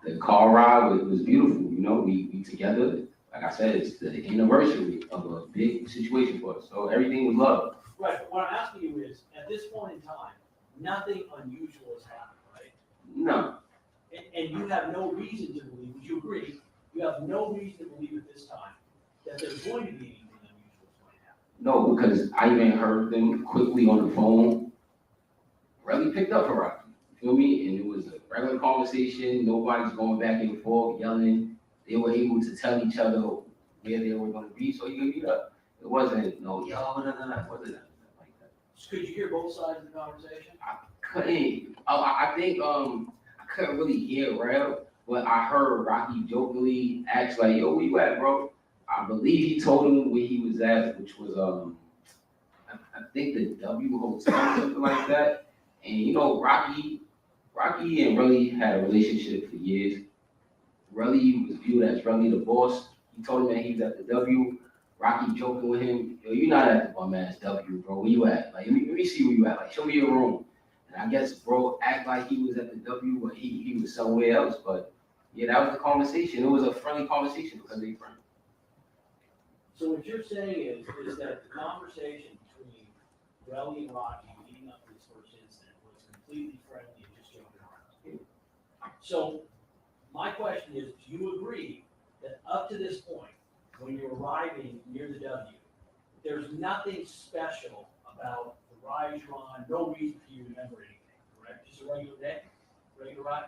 the car ride was beautiful. We together. Like I said, it's the anniversary of a big situation for us. So everything was love. Right, but what I'm asking you is, at this point in time, nothing unusual has happened, right? No, And you have no reason to believe, would you agree? You have no reason to believe at this time that there's going to be anything unusual that's going to happen. no, because I even heard them quickly on the phone. Really picked up for Rocky. You feel me? And it was a regular conversation. Nobody's going back and forth, yelling. They were able to tell each other where they were going to be, so you can meet up. It wasn't no, it wasn't like that. Could you hear both sides of the conversation? Couldn't. I think I couldn't really hear Rev, but I heard Rocky jokingly ask like, "Yo, where you at, bro?" I believe he told him where he was at, which was I think the W Hotel or something like that. And Rocky and Relly had a relationship for years. Relly was viewed as Relly the boss. He told him that he was at the W. Rocky joking with him, "Yo, you're not at the bum ass W, bro. Where you at? Like, let me see where you at. Like, show me your room." And I guess bro act like he was at the W, but he was somewhere else. But yeah, that was the conversation. It was a friendly conversation because they friends. So what you're saying is that the conversation between Relly and Rocky leading up to this first incident was completely friendly and just joking around. So my question is, do you agree that up to this point, when you're arriving near the W, there's nothing special about the ride you're on, no reason for you to remember anything, correct? Just a regular day, regular ride?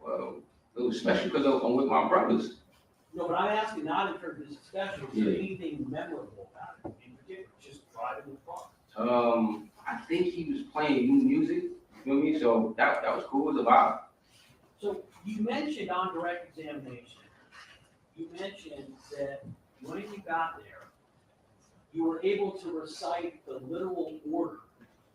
Well, it was special because I'm with my brothers. No, but I'm asking not in terms of this special, is there Yeah. anything memorable about it in particular, just driving the car? I think he was playing new music. You feel me? So that was cool. It was a vibe. So you mentioned on direct examination, you mentioned that when you got there, you were able to recite the literal order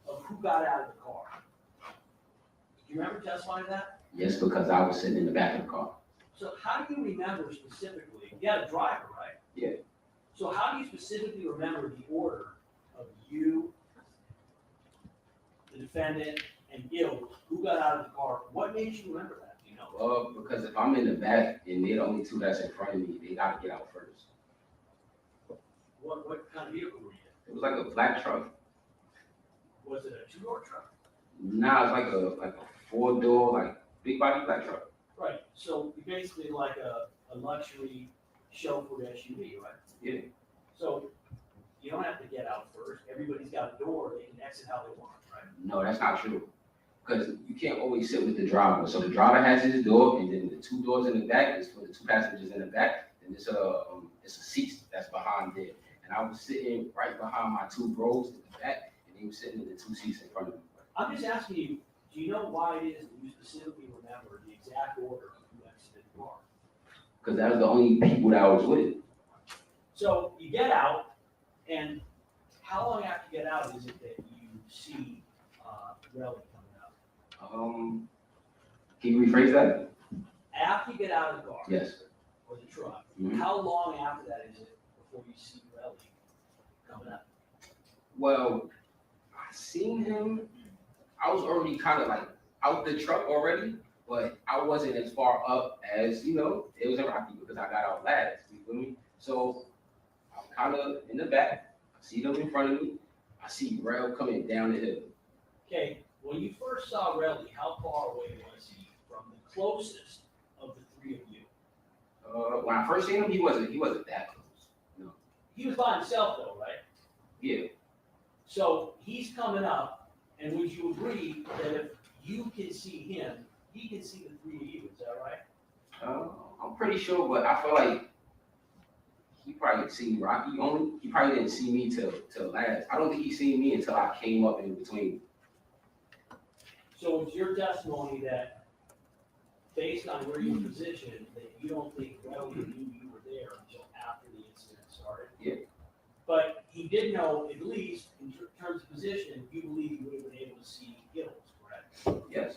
of who got out of the car. Do you remember testifying to that? Yes, because I was sitting in the back of the car. So how do you remember specifically, you had a driver, right? Yeah. So how do you specifically remember the order of you, the defendant, and Gil, who got out of the car? What makes you remember that, do you know? Well, because if I'm in the back and they're the only two that's in front of me, they gotta get out first. What kind of vehicle were you in? It was like a black truck. Was it a two-door truck? Nah, it's like a 4-door, like big body black truck. Right, so basically like a luxury chauffeur SUV, right? Yeah. So you don't have to get out first. Everybody's got a door. They can exit how they want, right? No, that's not true. Because you can't always sit with the driver. So the driver has his door, and then the 2 doors in the back is for the 2 passengers in the back. And it's a seat that's behind there. And I was sitting right behind my 2 bros in the back, and they were sitting in the 2 seats in front of me. I'm just asking you, do you know why it is that you specifically remember the exact order of who exited the car? Because that was the only people that I was with. So you get out, and how long after you get out is it that you see Relly coming Can you rephrase that? After you get out of the car. Yes. Or the truck, Mhm. how long after that is it before you see Relly coming up? Well, I seen him. I was already kind of like out the truck already, but I wasn't as far up as, it was in Rocky because I got out last. You feel me? So I'm kind of in the back. I see them in front of me. I see Rel coming down the hill. Okay, when you first saw Relly, how far away was he from the closest of the three of you? When I first seen him, he wasn't that close. No. He was by himself though, right? Yeah. So he's coming up, and would you agree that if you can see him, he can see the three of you, is that right? I'm pretty sure, but I feel like he probably seen Rocky only. He probably didn't see me till last. I don't think he seen me until I came up in between. So it's your testimony that, based on where you're positioned, that you don't think Relly knew you were there until after the incident started? Yeah. But he did know, at least in terms of position, you believe he would have been able to see Gills, correct? Yes.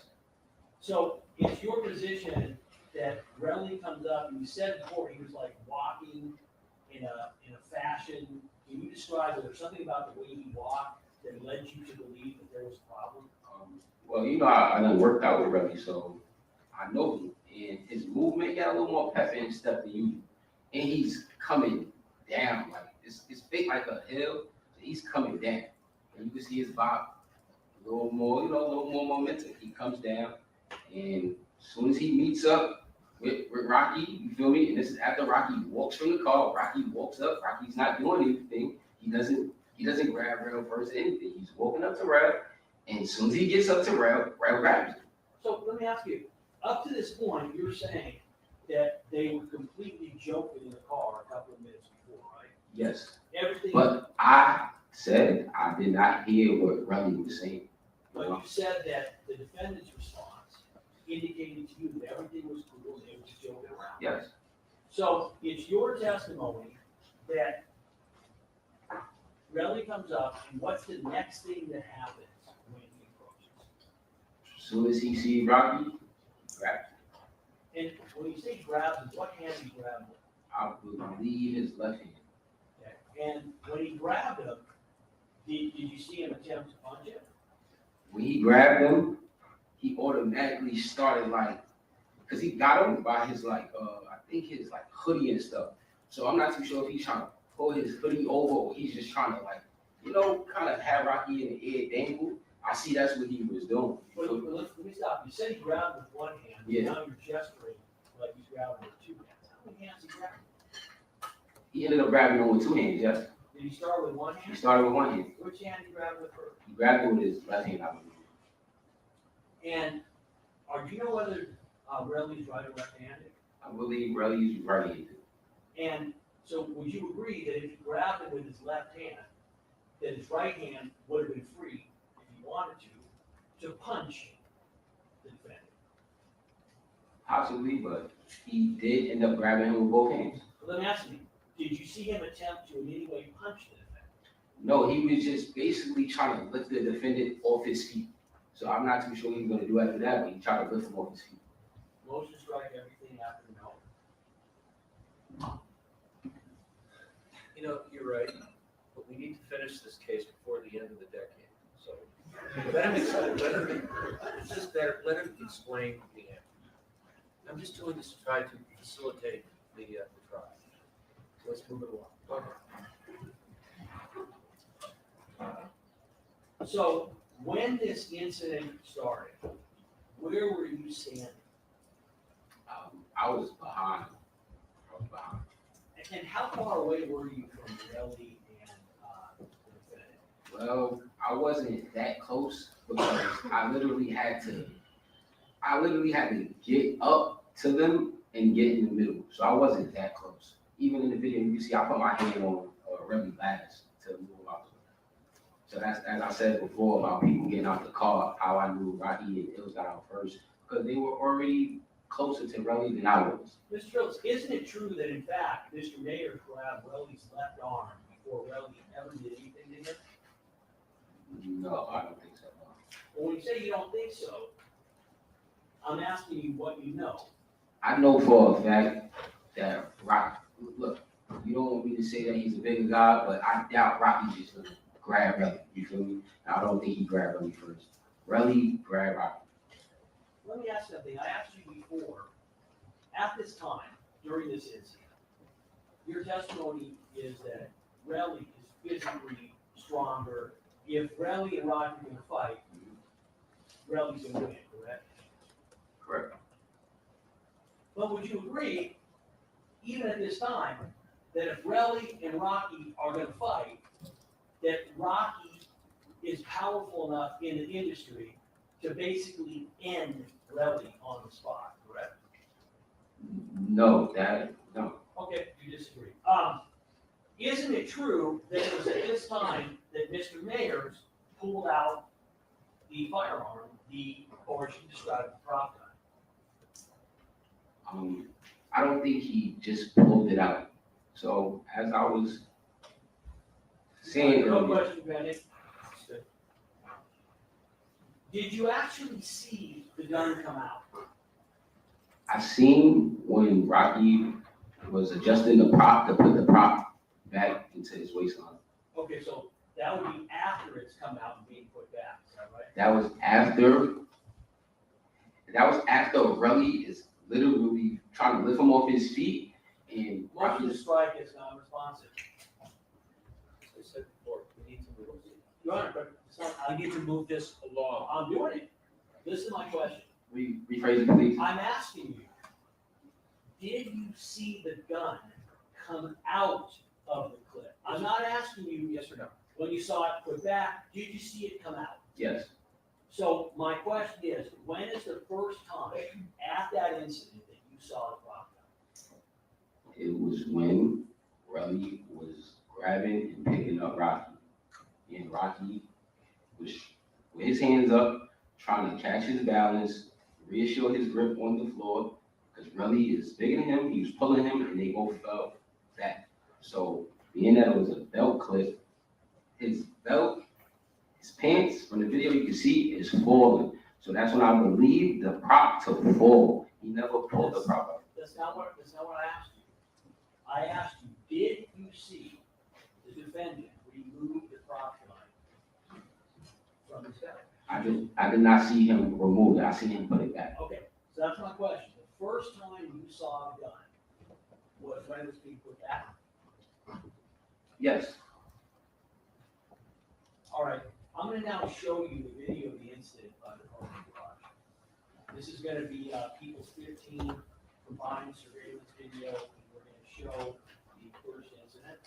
So it's your position that Relly comes up, and you said before he was like walking in a fashion. Can you describe it? There's something about the way he walked that led you to believe that there was a problem? Well, I done worked out with Relly, so I know him. And his movement got a little more pep in his step than usual. And he's coming down, like, it's big like a hill, so he's coming down. And you can see his bop, a little more momentum. He comes down, and as soon as he meets up with Rocky, you feel me? And this is after Rocky walks from the car. Rocky walks up. Rocky's not doing anything. He doesn't grab Rel first or anything. He's walking up to Rel, and as soon as he gets up to Rel grabs him. So let me ask you, up to this point, you're saying that they were completely joking in the car a couple of minutes before, right? Yes. Everything. But I said I did not hear what Relly was saying. But you said that the defendant's response indicated to you that everything was cool and they were just joking around. Yes. So it's your testimony that Relly comes up, and what's the next thing that happens when he approaches? As soon as he sees Rocky, he grabs him. And when you say grabs him, what hand he grabbed with? I believe his left hand. Okay. And when he grabbed him, did you see him attempt to punch him? When he grabbed him, he automatically started because he got him by his I think his hoodie and stuff. So I'm not too sure if he's trying to pull his hoodie over or he's just trying to kind of have Rocky in the air dangle. I see that's what he was doing. But let me stop. You said he grabbed with one hand. Yeah. Now you're gesturing like he's grabbing with two hands. How many hands he grabbed? He ended up grabbing him with two hands, yes. Did he start with one He hand? started with one hand. Which hand did he grab with first? He grabbed it with his left hand, I believe. And do you know whether Relly's right or left-handed? I believe Relly's right-handed. And so would you agree that if he grabbed him with his left hand, that his right hand would have been free, if he wanted to punch the defendant? Possibly, but he did end up grabbing him with both hands. Let me ask you, did you see him attempt to in any way punch the defendant? No, he was just basically trying to lift the defendant off his feet. So I'm not too sure what he's going to do after that, but he tried to lift him off his feet. Motion strike, everything after no. You're right, but we need to finish this case before the end of the decade. So let him explain the answer. I'm just doing this to try to facilitate the trial. Let's move it along. Go ahead. So when this incident started, where were you standing? I was behind. And how far away were you from Relly and the defendant? Well, I wasn't that close because I literally had to get up to them and get in the middle. So I wasn't that close. Even in the video, you can see I put my hand on Relly last to move out. So that's, as I said before about people getting out the car, how I knew Rocky and Ills got out first, because they were already closer to Relly than I was. Mr. Phillips, isn't it true that in fact Mr. Nader grabbed Relly's left arm before Relly ever did anything to him? No, I don't think so. Well, when you say you don't think so, I'm asking you what you know. I know for a fact that look, you don't want me to say that he's a bigger guy, but I doubt Rocky just gonna grab Relly, you feel me? I don't think he grabbed Relly first. Relly grabbed Rocky. Let me ask something. I asked you before, at this time, during this incident, your testimony is that Relly is physically stronger. If Relly and Rocky are gonna fight, Relly's gonna win, correct? Correct. But would you agree, even at this time, that if Relly and Rocky are gonna fight, that Rocky is powerful enough in the industry to basically end Relly on the spot, correct? No. Okay, you disagree. Isn't it true that it was at this time that Mr. Mayers pulled out the firearm, or as you described, the prop gun? I don't think he just pulled it out. So as I was saying No earlier, question, Bennett. Did you actually see the gun come out? I seen when Rocky was adjusting the prop to put the prop back into his waistline. Okay, so that would be after it's come out and being put back, is that right? That was after Relly is literally trying to lift him off his feet, and Motion to Rocky. strike is non-responsive. As I said before, we need to move. Your Honor, but it's not, We need to move this along. I'm doing it. Listen to my question. Rephrase it, please. I'm asking you, did you see the gun come out of the clip? I'm not asking you, Yes or no? when you saw it put back, did you see it come out? Yes. So my question is, when is the first time at that incident that you saw the prop gun? It was when Relly was grabbing and picking up Rocky. And Rocky was with his hands up, trying to catch his balance, reassure his grip on the floor, because Relly is bigger than him, he was pulling him, and they both fell back. So being that it was a belt clip, his pants, from the video you can see, is falling. So that's when I believe the prop to fall. He never pulled the prop up. That's not what I asked you. I asked you, did you see the defendant remove the prop gun from his belt? I did not see him remove it. I seen him put it back. Okay, so that's my question. The first time you saw the gun was when it was being put back? Yes. All right, I'm gonna now show you the video of the incident by the parking garage. This is gonna be People's 15 combined surveillance video, and we're gonna show the first incident.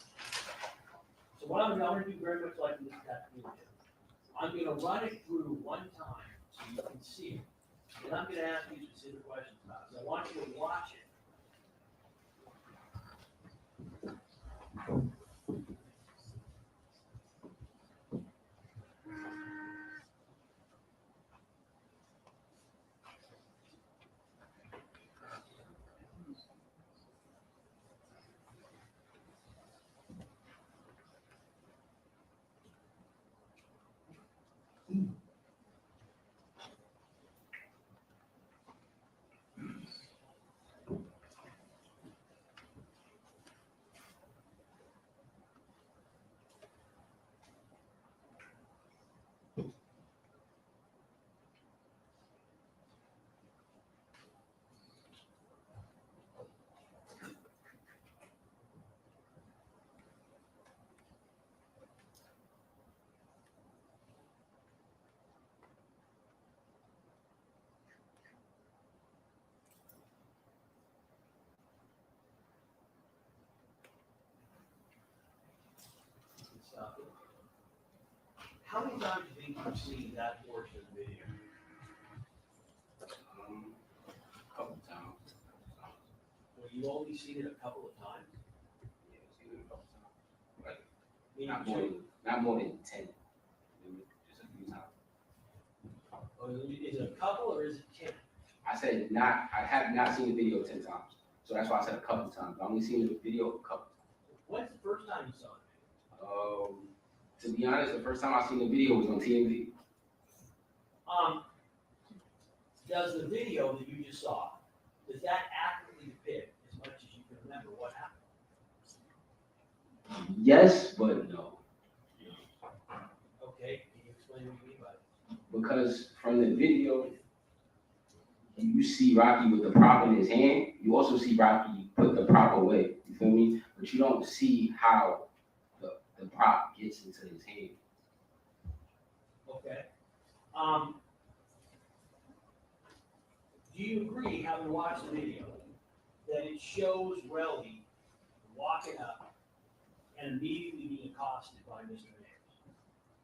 So what I'm gonna do very much like this technique. I'm gonna run it through one time so you can see it. And I'm gonna ask you specific questions about it. So I want you to watch it. Stop it. How many times do you think you've seen that portion of the video? A couple times. Well, you only seen it a couple of times? Yeah, seen it a couple times. Like, Meaning not more than 10. Just a few times. Is it a couple or is it 10? I said I have not seen the video 10 times. So that's why I said a couple times. I only seen the video a couple times. When's the first time you saw it? To be honest, the first time I seen the video was on TMZ. does the video that you just saw, does that accurately depict, as much as you can remember, what happened? Yes, but no. Okay, can you explain what you mean by that? Because from the video, you see Rocky with the prop in his hand. You also see Rocky put the prop away. You feel me? But you don't see how the prop gets into his hand. Okay. Do you agree, having watched the video, that it shows Relly walking up and immediately being accosted by Mr. Ayers?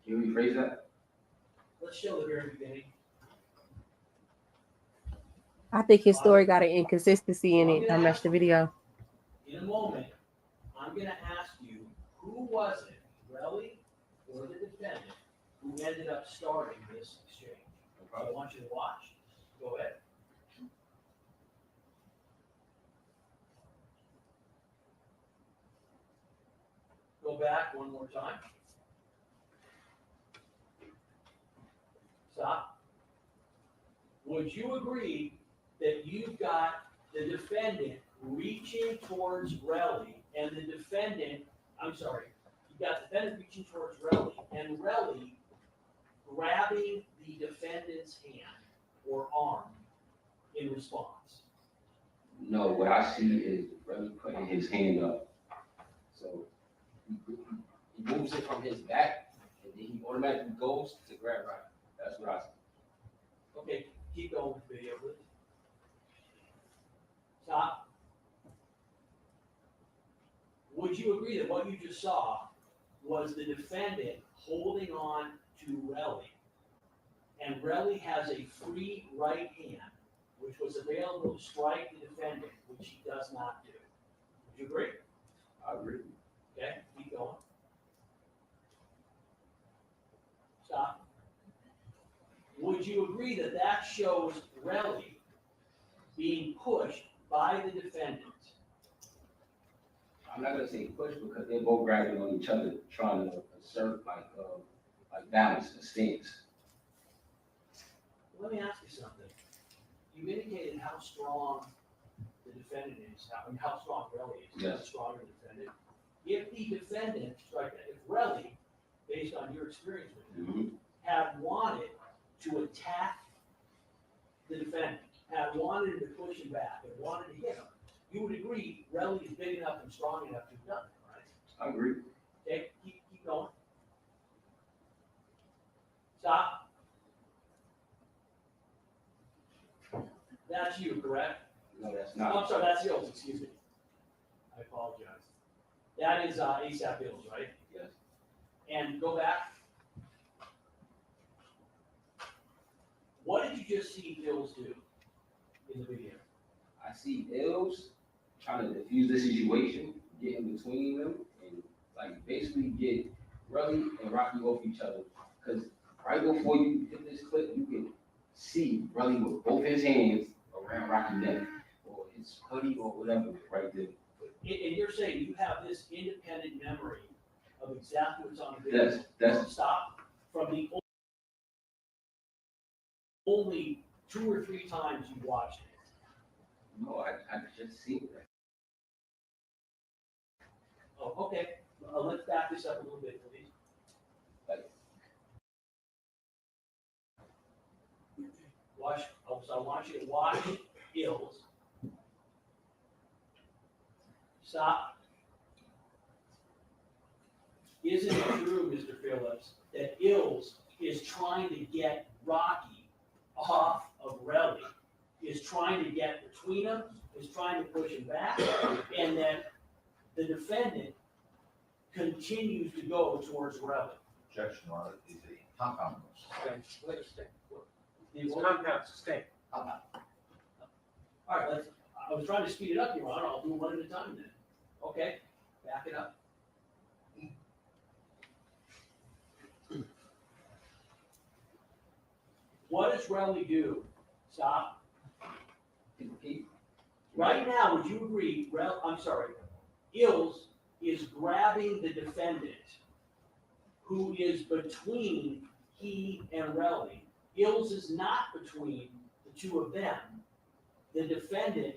Can you rephrase that? Let's show the very beginning. I think his story got an inconsistency in it. I watched the video. In a moment, I'm gonna ask you, who was it, Relly or the defendant, who ended up starting this exchange? I want you to watch. Go ahead. Go back one more time. Stop. Would you agree that you've got the defendant reaching towards Relly and the defendant, you've got the defendant reaching towards Relly and Relly grabbing the defendant's hand or arm in response? No, what I see is Relly putting his hand up. So he moves it from his back and then he automatically goes to grab Rocky. That's what I see. Okay, keep going with the video, please. Stop. Would you agree that what you just saw was the defendant holding on to Relly, and Relly has a free right hand, which was available to strike the defendant, which he does not do? Would you agree? I agree. Okay, keep going. Stop. Would you agree that that shows Relly being pushed by the defendant? I'm not gonna say push because they're both grabbing on each other, trying to assert like balance, a stance. Let me ask you something. You indicated how strong the defendant is, how strong Relly is, how Yes. strong the defendant. If the defendant, if Relly, based on your experience with him, had wanted to attack the defendant, had wanted him to push him back, and wanted to hit him, you would agree Relly is big enough and strong enough to have done it, right? I agree. Okay, keep going. Stop. That's you, correct? No, that's I'm not. sorry, that's Hills, excuse me. I apologize. That is ASAP Hills, right? Yes. And go back. What did you just see Hills do in the video? I see Ills trying to defuse the situation, get in between them, and like basically get Relly and Rocky off each other. Because right before you hit this clip, you can see Relly with both his hands around Rocky's neck or his hoodie or whatever right there. And you're saying you have this independent memory of exactly what's on the video? That's Stop. From the only 2 or 3 times you watched it. no, I just seen that. Oh, okay. Let's back this up a little bit, please. Watch. So I want you to watch Ills. Stop. Isn't it true, Mr. Phillips, that Ills is trying to get Rocky off of Relly, is trying to get between them, is trying to push him back, and that the defendant continues to go towards Relly? Objection, Your Honor, is a compound motion. It's compound sustained. All right, I was trying to speed it up, Your Honor. I'll do one at a time then. Okay, back it up. What does Relly do? Stop. Right now, would you agree, Ills is grabbing the defendant who is between he and Relly. Ills is not between the two of them, the defendant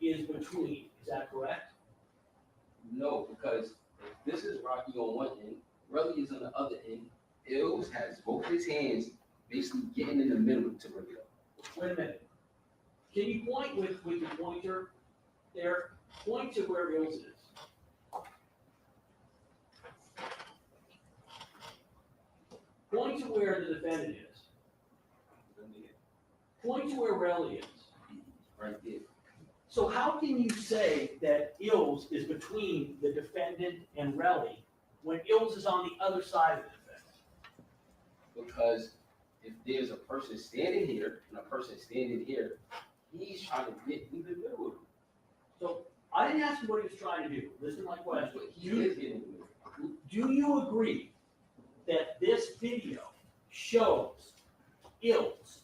is between, is that correct? No, because if this is Rocky on one end, Relly is on the other end. Ills has both his hands basically getting in the middle to break it up. Wait a minute. Can you point with your pointer there? Point to where Ills is. Point to where the defendant is. Point to where Relly is. Right there. So how can you say that Ills is between the defendant and Relly when Ills is on the other side of the defendant? Because if there's a person standing here and a person standing here, he's trying to get in the middle of them. So I didn't ask you what he was trying to do. Listen to my question. But he is getting in the middle. Do you agree that this video shows Ills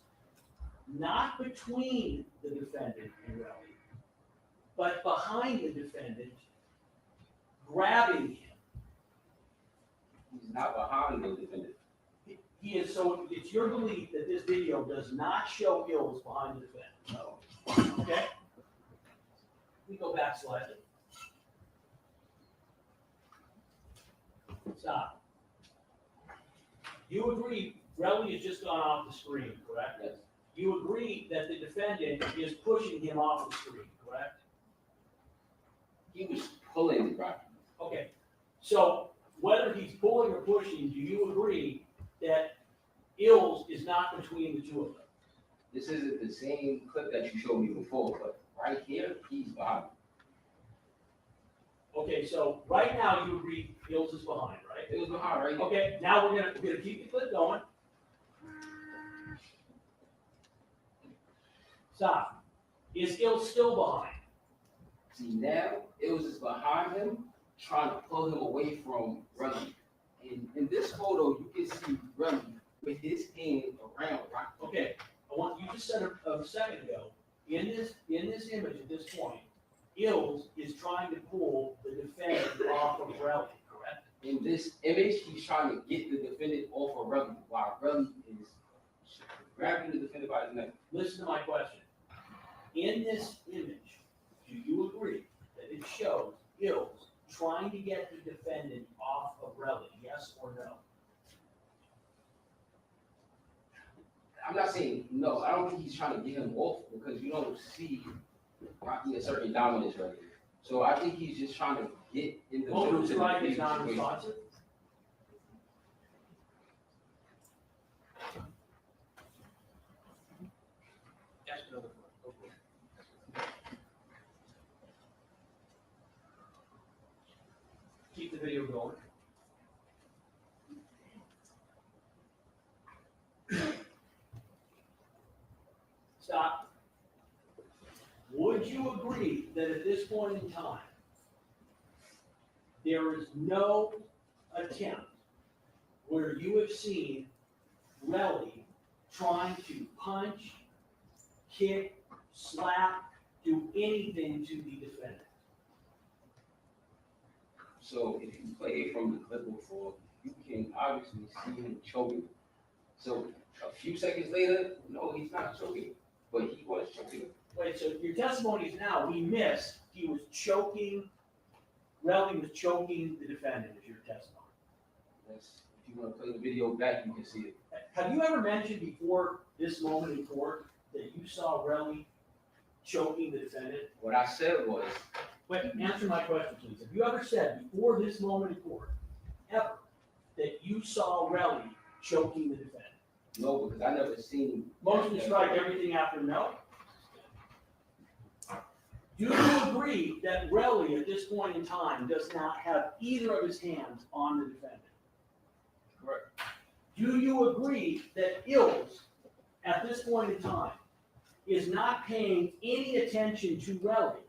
not between the defendant and Relly, but behind the defendant, grabbing him? He's not behind the defendant. He is, so it's your belief that this video does not show Ills behind the defendant? No. Okay? We go back slightly. Stop. You agree Relly has just gone off the screen, correct? Yes. You agree that the defendant is pushing him off the screen, correct? He was pulling Rocky. Okay, so whether he's pulling or pushing, do you agree that Ills is not between the two of them? This isn't the same clip that you showed me before, but right here, he's behind. Okay, so right now you agree Ills is behind, right? It was behind right here. Okay, now we're gonna keep the clip going. Stop. Is Ills still behind? See, now, it was just behind him, trying to pull him away from Relly. And in this photo, you can see Relly with his hand around Rocky. Okay, I want, you just said a second ago, in this image at this point, Ills is trying to pull the defendant off of Relly, correct? In this image, he's trying to get the defendant off of Relly, while Relly is grabbing the defendant by his neck. Listen to my question. In this image, do you agree that it shows Ills trying to get the defendant off of Relly, yes or no? I'm not saying, no, I don't think he's trying to get him off, because you don't see Rocky a certain dominance right here. So I think he's just trying to get in the middle Moment to the strike is situation. non-responsive? Ask another one. Go for it. Keep the video going. Stop. Would you agree that at this point in time, there is no attempt where you have seen Relly trying to punch, kick, slap, do anything to the defendant? So if you play it from the clip before, you can obviously see him choking. So a few seconds later, no, he's not choking, but he was choking. Wait, so your testimony is now, we missed, he was choking, Relly was choking the defendant, is your testimony. That's, if you want to play the video back, you can see it. Have you ever mentioned before this moment in court that you saw Relly choking the defendant? What I said was, Wait, answer my question, please. Have you ever said before this moment in court, ever, that you saw Relly choking the defendant? no, because I never seen. Motion to strike everything after no? Do you agree that Relly at this point in time does not have either of his hands on the defendant? Correct. Do you agree that Ills, at this point in time, is not paying any attention to Relly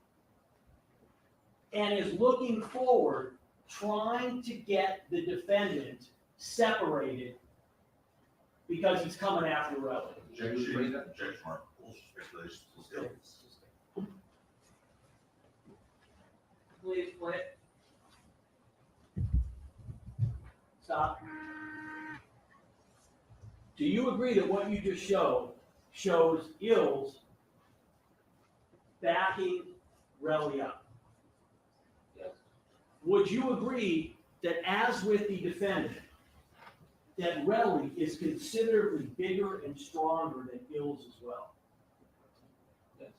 and is looking forward, trying to get the defendant separated because he's coming after Relly? Objection, mark, rules, regulations, skills. Please play it. Stop. Do you agree that what you just shows Ills backing Relly up. Yes. Would you agree that as with the defendant, that Relly is considerably bigger and stronger than Ills as well? Yes.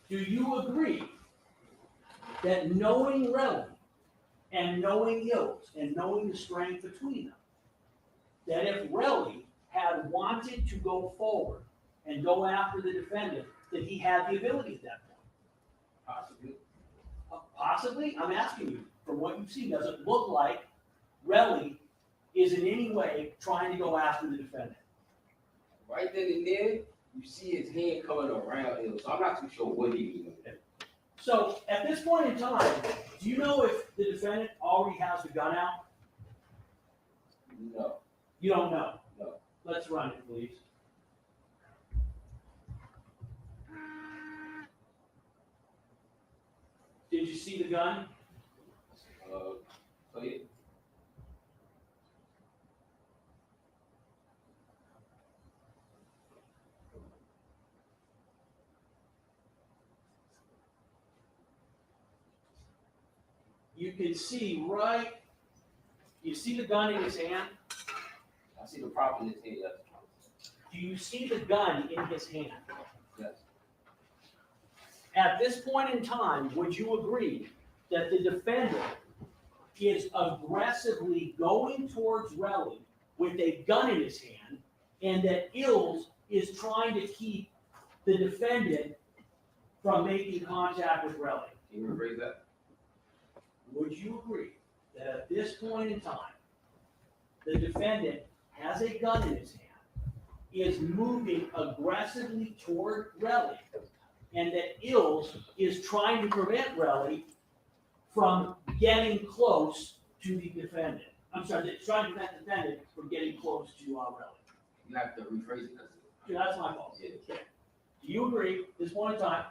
Do you agree that knowing Relly and knowing Ills and knowing the strength between them, that if Relly had wanted to go forward and go after the defendant, that he had the ability at that point? Possibly. Possibly? I'm asking you, from what you've seen, does it look like Relly is in any way trying to go after the defendant? Right then and there, you see his hand coming around him, so I'm not too sure what he was doing. So at this point in time, do you know if the defendant already has the gun out? No. You don't know? No. Let's run it, please. Did you see the gun? So yeah. You can see right, you see the gun in his hand? I see the prop in his head. Yes. Do you see the gun in his hand? Yes. At this point in time, would you agree that the defendant is aggressively going towards Relly with a gun in his hand, and that Ills is trying to keep the defendant from making contact with Relly? Can you rephrase that? Would you agree that at this point in time, the defendant has a gun in his hand, is moving aggressively toward Relly, and that Ills is trying to prevent Relly from getting close to the defendant? I'm sorry, that trying to prevent the defendant from getting close to Relly. You have to rephrase it because. Yeah, that's my fault. Yeah. Okay. Do you agree, at this point in time,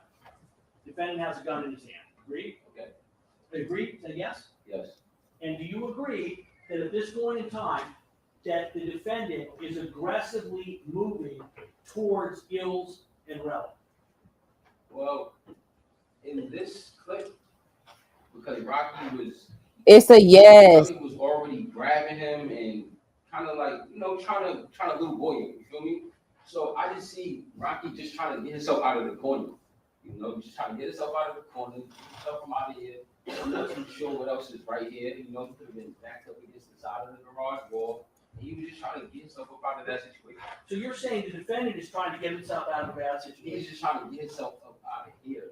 defendant has a gun in his hand? Agree? Okay. Agree? Say yes? Yes. And do you agree that at this point in time, that the defendant is aggressively moving towards Ills and Relly? Well, in this clip, because Rocky was. It's a yes. Rocky was already grabbing him and kind of like, trying to little boy him, you feel me? So I just see Rocky just trying to get himself out of the corner. Just trying to get himself out of the corner, get himself from out of here. I'm not too sure what else is right here. He could have been backed up against the side of the garage wall. And he was just trying to get himself up out of that situation. So you're saying the defendant is trying to get himself out of a bad He's situation? just trying to get himself up out of here.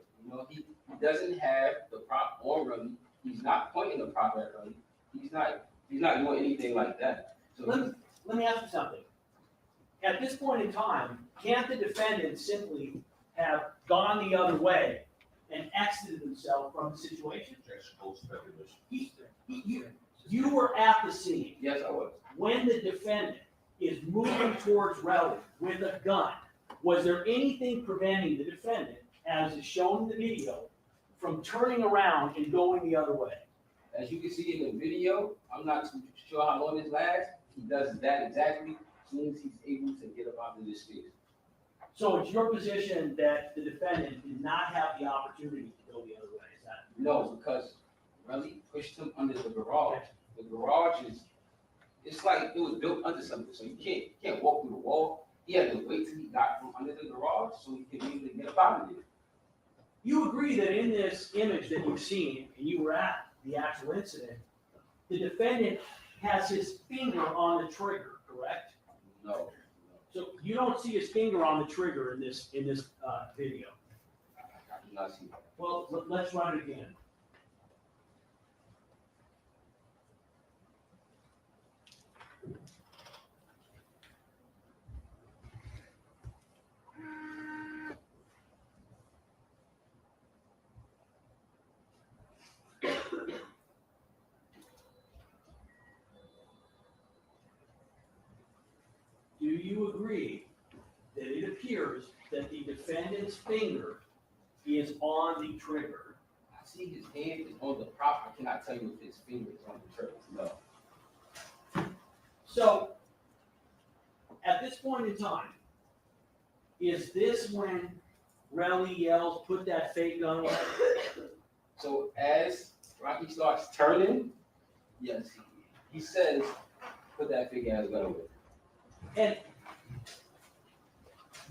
He doesn't have the prop on Relly. He's not pointing the prop at Relly. He's not doing anything like that. So Let me ask you something. At this point in time, can't the defendant simply have gone the other way and exited himself from the situation? Objection, closed speculation. You were at the scene. yes, I was. When the defendant is moving towards Relly with a gun, was there anything preventing the defendant, as is shown in the video, from turning around and going the other way? As you can see in the video, I'm not too sure how long this lasts. He does that exactly as soon as he's able to get up out of this space. So it's your position that the defendant did not have the opportunity to go the other way, is that? No, because Relly pushed him under the garage. The garage it's like it was built under something, so you can't walk through the wall. He had to wait till he got from under the garage so he could be able to get up out of there. You agree that in this image that you've seen, and you were at the actual incident, the defendant has his finger on the trigger, correct? No. So you don't see his finger on the trigger in this video. I do not see that. Well, let's run it again. Do you agree that it appears that the defendant's finger is on the trigger? I see his hand is on the prop. I cannot tell you if his finger is on the trigger. No. So at this point in time, is this when Relly yells, put that fake gun away? So as Rocky starts turning, yes, he says, put that fake ass gun away. And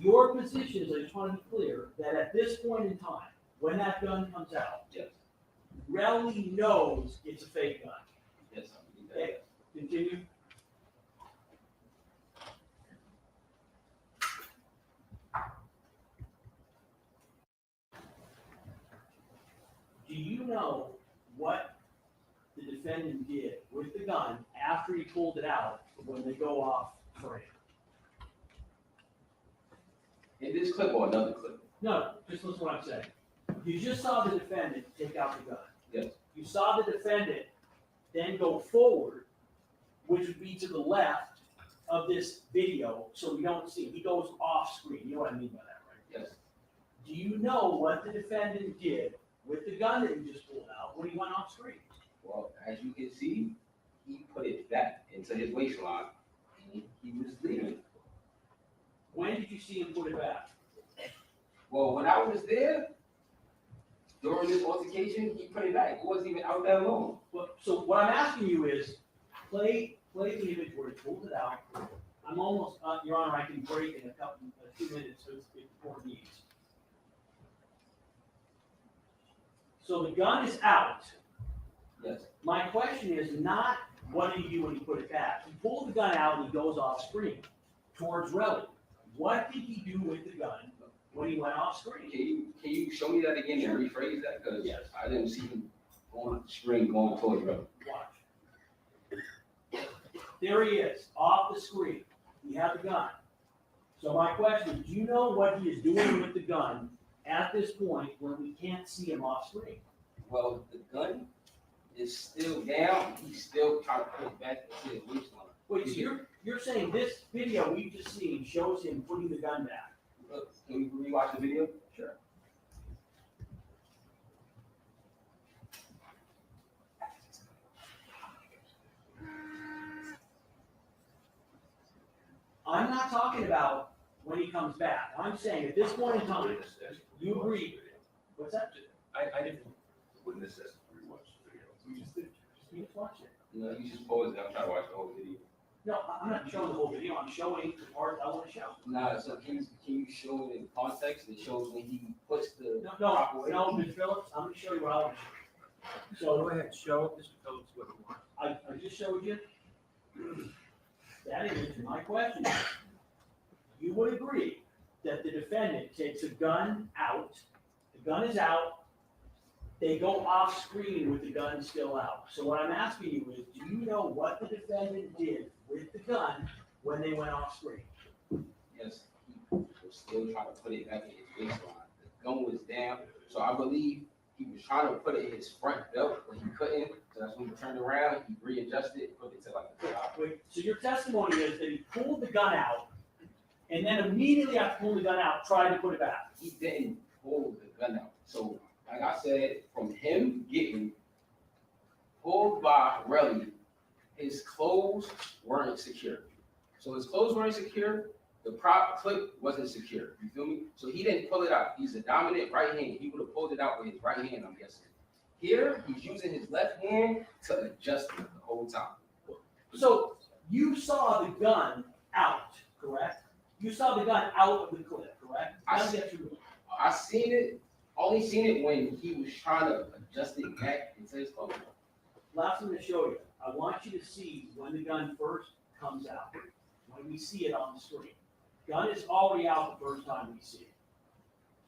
your position is, I just want to be clear, that at this point in time, when that gun comes out, Yes, Relly knows it's a fake gun. yes, I believe that, yes. Continue. Do you know what the defendant did with the gun after he pulled it out when they go off frame? In this clip or another clip? No, just listen to what I'm saying. You just saw the defendant take out the gun. Yes. You saw the defendant then go forward, which would be to the left of this video, so we don't see. He goes off screen. You know what I mean by that, right? Yes. Do you know what the defendant did with the gun that he just pulled out when he went off screen? Well, as you can see, he put it back into his waistline and he was leaving. When did you see him put it back? Well, when I was there, during this altercation, he put it back. It wasn't even out that long. Well, so what I'm asking you is, play the image where he pulled it out. I'm almost, Your Honor, I can break in a few minutes, so it's before needs. So the gun is out. Yes. My question is not, what did he do when he put it back? He pulled the gun out and he goes off screen towards Relly. What did he do with the gun when he went off screen? Can you show me that again and rephrase that? Because Yes. I didn't see him on the screen going towards Relly. Watch. There he is, off the screen. He had the gun. So my question is, do you know what he is doing with the gun at this point when we can't see him off screen? Well, the gun is still down. He's still trying to put it back into his waistline. Wait, so you're saying this video we've just seen shows him putting the gun back? Look, can we rewatch the video? Sure. I'm not talking about when he comes back. I'm saying at this point in time, you agree. What's that? I didn't, Witness says rewatch the video. You just watch it. No, you just pause it. I'm trying to watch the whole video. No, I'm not showing the whole video. I'm showing the part I want to show. Nah, so can you show it in context? It shows when he puts the No, proper way. Mr. Phillips, I'm going to show you what I want to show. so So go ahead, show Mr. Phillips what you want. I just showed you that image. And my question is, you would agree that the defendant takes a gun out, the gun is out, they go off screen with the gun still out. So what I'm asking you is, do you know what the defendant did with the gun when they went off screen? Yes, he was still trying to put it back in his waistline. The gun was down, so I believe he was trying to put it in his front belt, but he couldn't. So that's when he turned around, he readjusted, put it to like the top. Wait, so your testimony is that he pulled the gun out and then immediately after pulling the gun out, tried to put it back. He didn't pull the gun out. So, like I said, from him getting pulled by Relly, his clothes weren't secure. So his clothes weren't secure, the prop clip wasn't secure. You feel me? So he didn't pull it out. He's a dominant right hand. He would have pulled it out with his right hand, I'm guessing. Here, he's using his left hand to adjust it the whole time. So you saw the gun out, correct? You saw the gun out of the clip, correct? I Now get through it. I only seen it when he was trying to adjust it back into his clothes. Last thing to show you, I want you to see when the gun first comes out, when we see it on the screen. Gun is already out the first time we see it.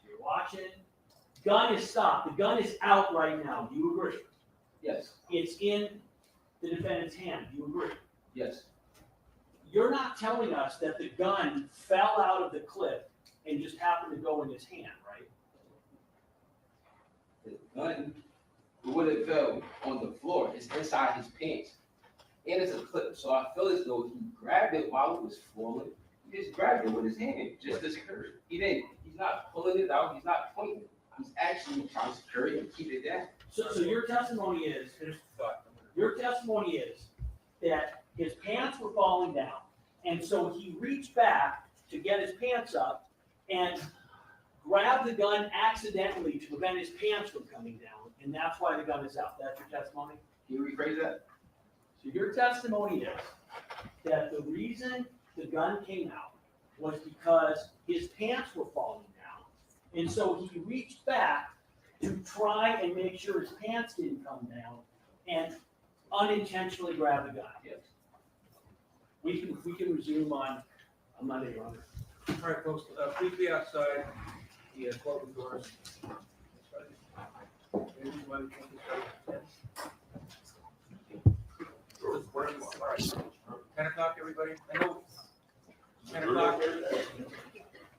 You're watching, gun is stopped, the gun is out right now, do you agree? Yes, It's in the defendant's hand, do you agree? yes. You're not telling us that the gun fell out of the clip and just happened to go in his hand, right? The gun would have fell on the floor. It's inside his pants. And it's a clip. So I feel as though he grabbed it while it was falling. He just grabbed it with his hand, just to secure it. He's not pulling it out. He's not pointing it. He's actually trying to secure it and keep it down. So your testimony is, that his pants were falling down. And so he reached back to get his pants up and grabbed the gun accidentally to prevent his pants from coming down, and that's why the gun is out. That's your testimony? Can you rephrase that? So your testimony is that the reason the gun came out was because his pants were falling down, and so he reached back to try and make sure his pants didn't come down, and unintentionally grabbed the gun. Yes. We can resume on Monday, Your Honor. All right, folks, please be outside the courtroom doors. Maybe you want to take this out. All right. 10 o'clock, everybody? I know. 10 o'clock?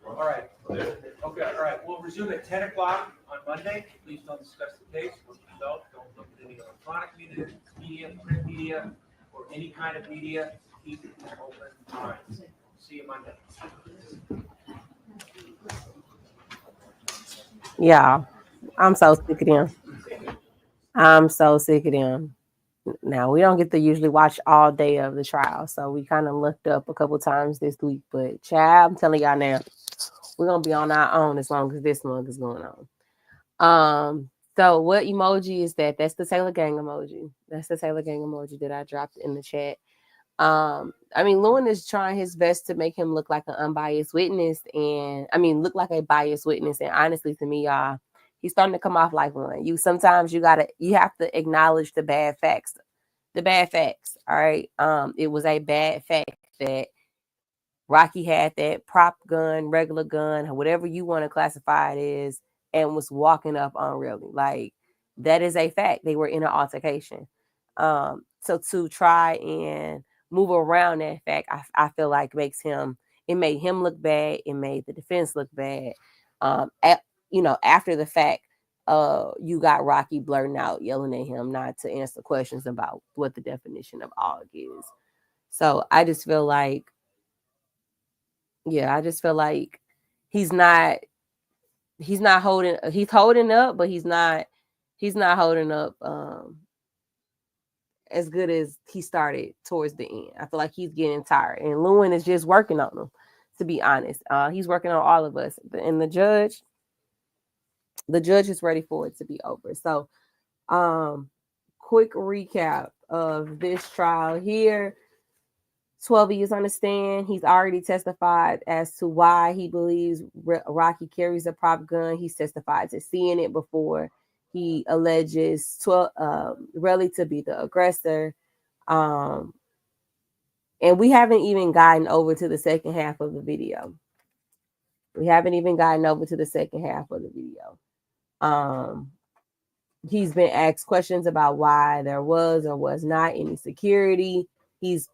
All right. Okay, all right. We'll resume at 10 o'clock on Monday. Please don't discuss the case with yourself. Don't look at any electronic media, print media, or any kind of media. Keep it open. All right. See you Monday. Yeah, I'm so sick of them. I'm so sick of them. Now, we don't get to usually watch all day of the trial, so we kind of looked up a couple times this week. But, child, I'm telling y'all now, we're going to be on our own as long as this month is going on. So what emoji is that? That's the Taylor Gang emoji. That's the Taylor Gang emoji that I dropped in the chat. I mean, Lewin is trying his best to make him look like an unbiased witness, and look like a biased witness. And honestly, to me, y'all, he's starting to come off like one. Sometimes you have to acknowledge the bad facts. The bad facts. All right. It was a bad fact that Rocky had that prop gun, regular gun, whatever you want to classify it as, and was walking up unreally. Like, that is a fact. They were in an altercation. So to try and move around that fact, I feel like it made him look bad. It made the defense look bad. After the fact, you got Rocky blurting out, yelling at him not to answer questions about what the definition of AUG is. So I just feel like, he's holding up, but he's not holding up as good as he started towards the end. I feel like he's getting tired, and Lewin is just working on him, to be honest. He's working on all of us, and the judge is ready for it to be over. So quick recap of this trial here. 12 years on the stand. He's already testified as to why he believes Rocky carries a prop gun. He's testified to seeing it before. He alleges Relly to be the aggressor. And we haven't even gotten over to the second half of the video. He's been asked questions about why there was or was not any security. His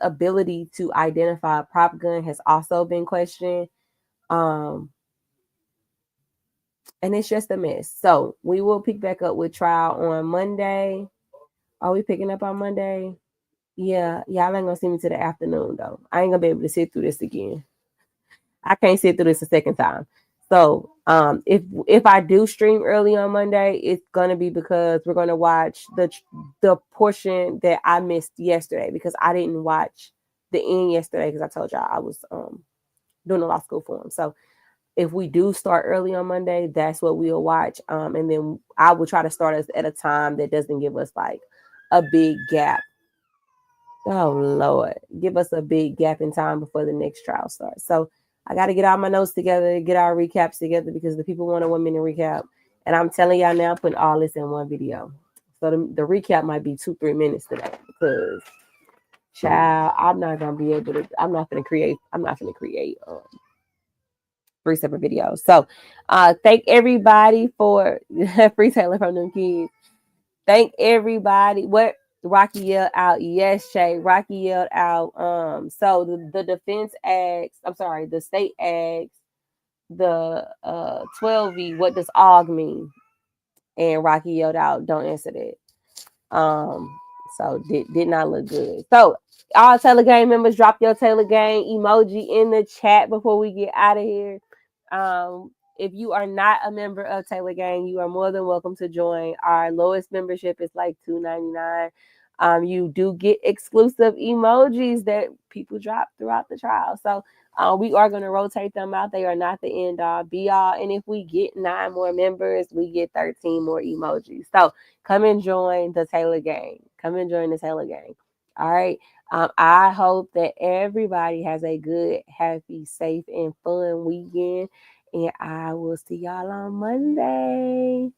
ability to identify a prop gun has also been questioned. And it's just a mess. So we will pick back up with trial on Monday. Are we picking up on Monday? Yeah, y'all ain't gonna see me till the afternoon though. I ain't gonna be able to sit through this again. I can't sit through this a second time. So if I do stream early on Monday, it's gonna be because we're gonna watch the portion that I missed yesterday, because I didn't watch the end yesterday because I told y'all I was doing a law school forum. So if we do start early on Monday, that's what we'll watch. And then I will try to start us at a time that doesn't give us like a big gap. Oh Lord, give us a big gap in time before the next trial starts. So I got to get all my notes together, get our recaps together, because the people want a 1 minute recap. And I'm telling y'all now, putting all this in one video. So the recap might be 2-3 minutes today, because child, I'm not going to create 3 separate videos. So thank everybody for free Taylor from them kids. Thank everybody. What Rocky yelled out, yes, Shay. Rocky yelled out. So the defense asks, the state asks the 12V, what does AUG mean? And Rocky yelled out, don't answer that. So did not look good. So all Taylor Gang members, drop your Taylor Gang emoji in the chat before we get out of here. If you are not a member of Taylor Gang, you are more than welcome to join. Our lowest membership is like $2.99. You do get exclusive emojis that people drop throughout the trial. So we are going to rotate them out. They are not the end all be all. And if we get 9 more members, we get 13 more emojis. So come and join the Taylor gang. Come and join the Taylor gang. All right. I hope that everybody has a good, happy, safe, and fun weekend. And I will see y'all on Monday.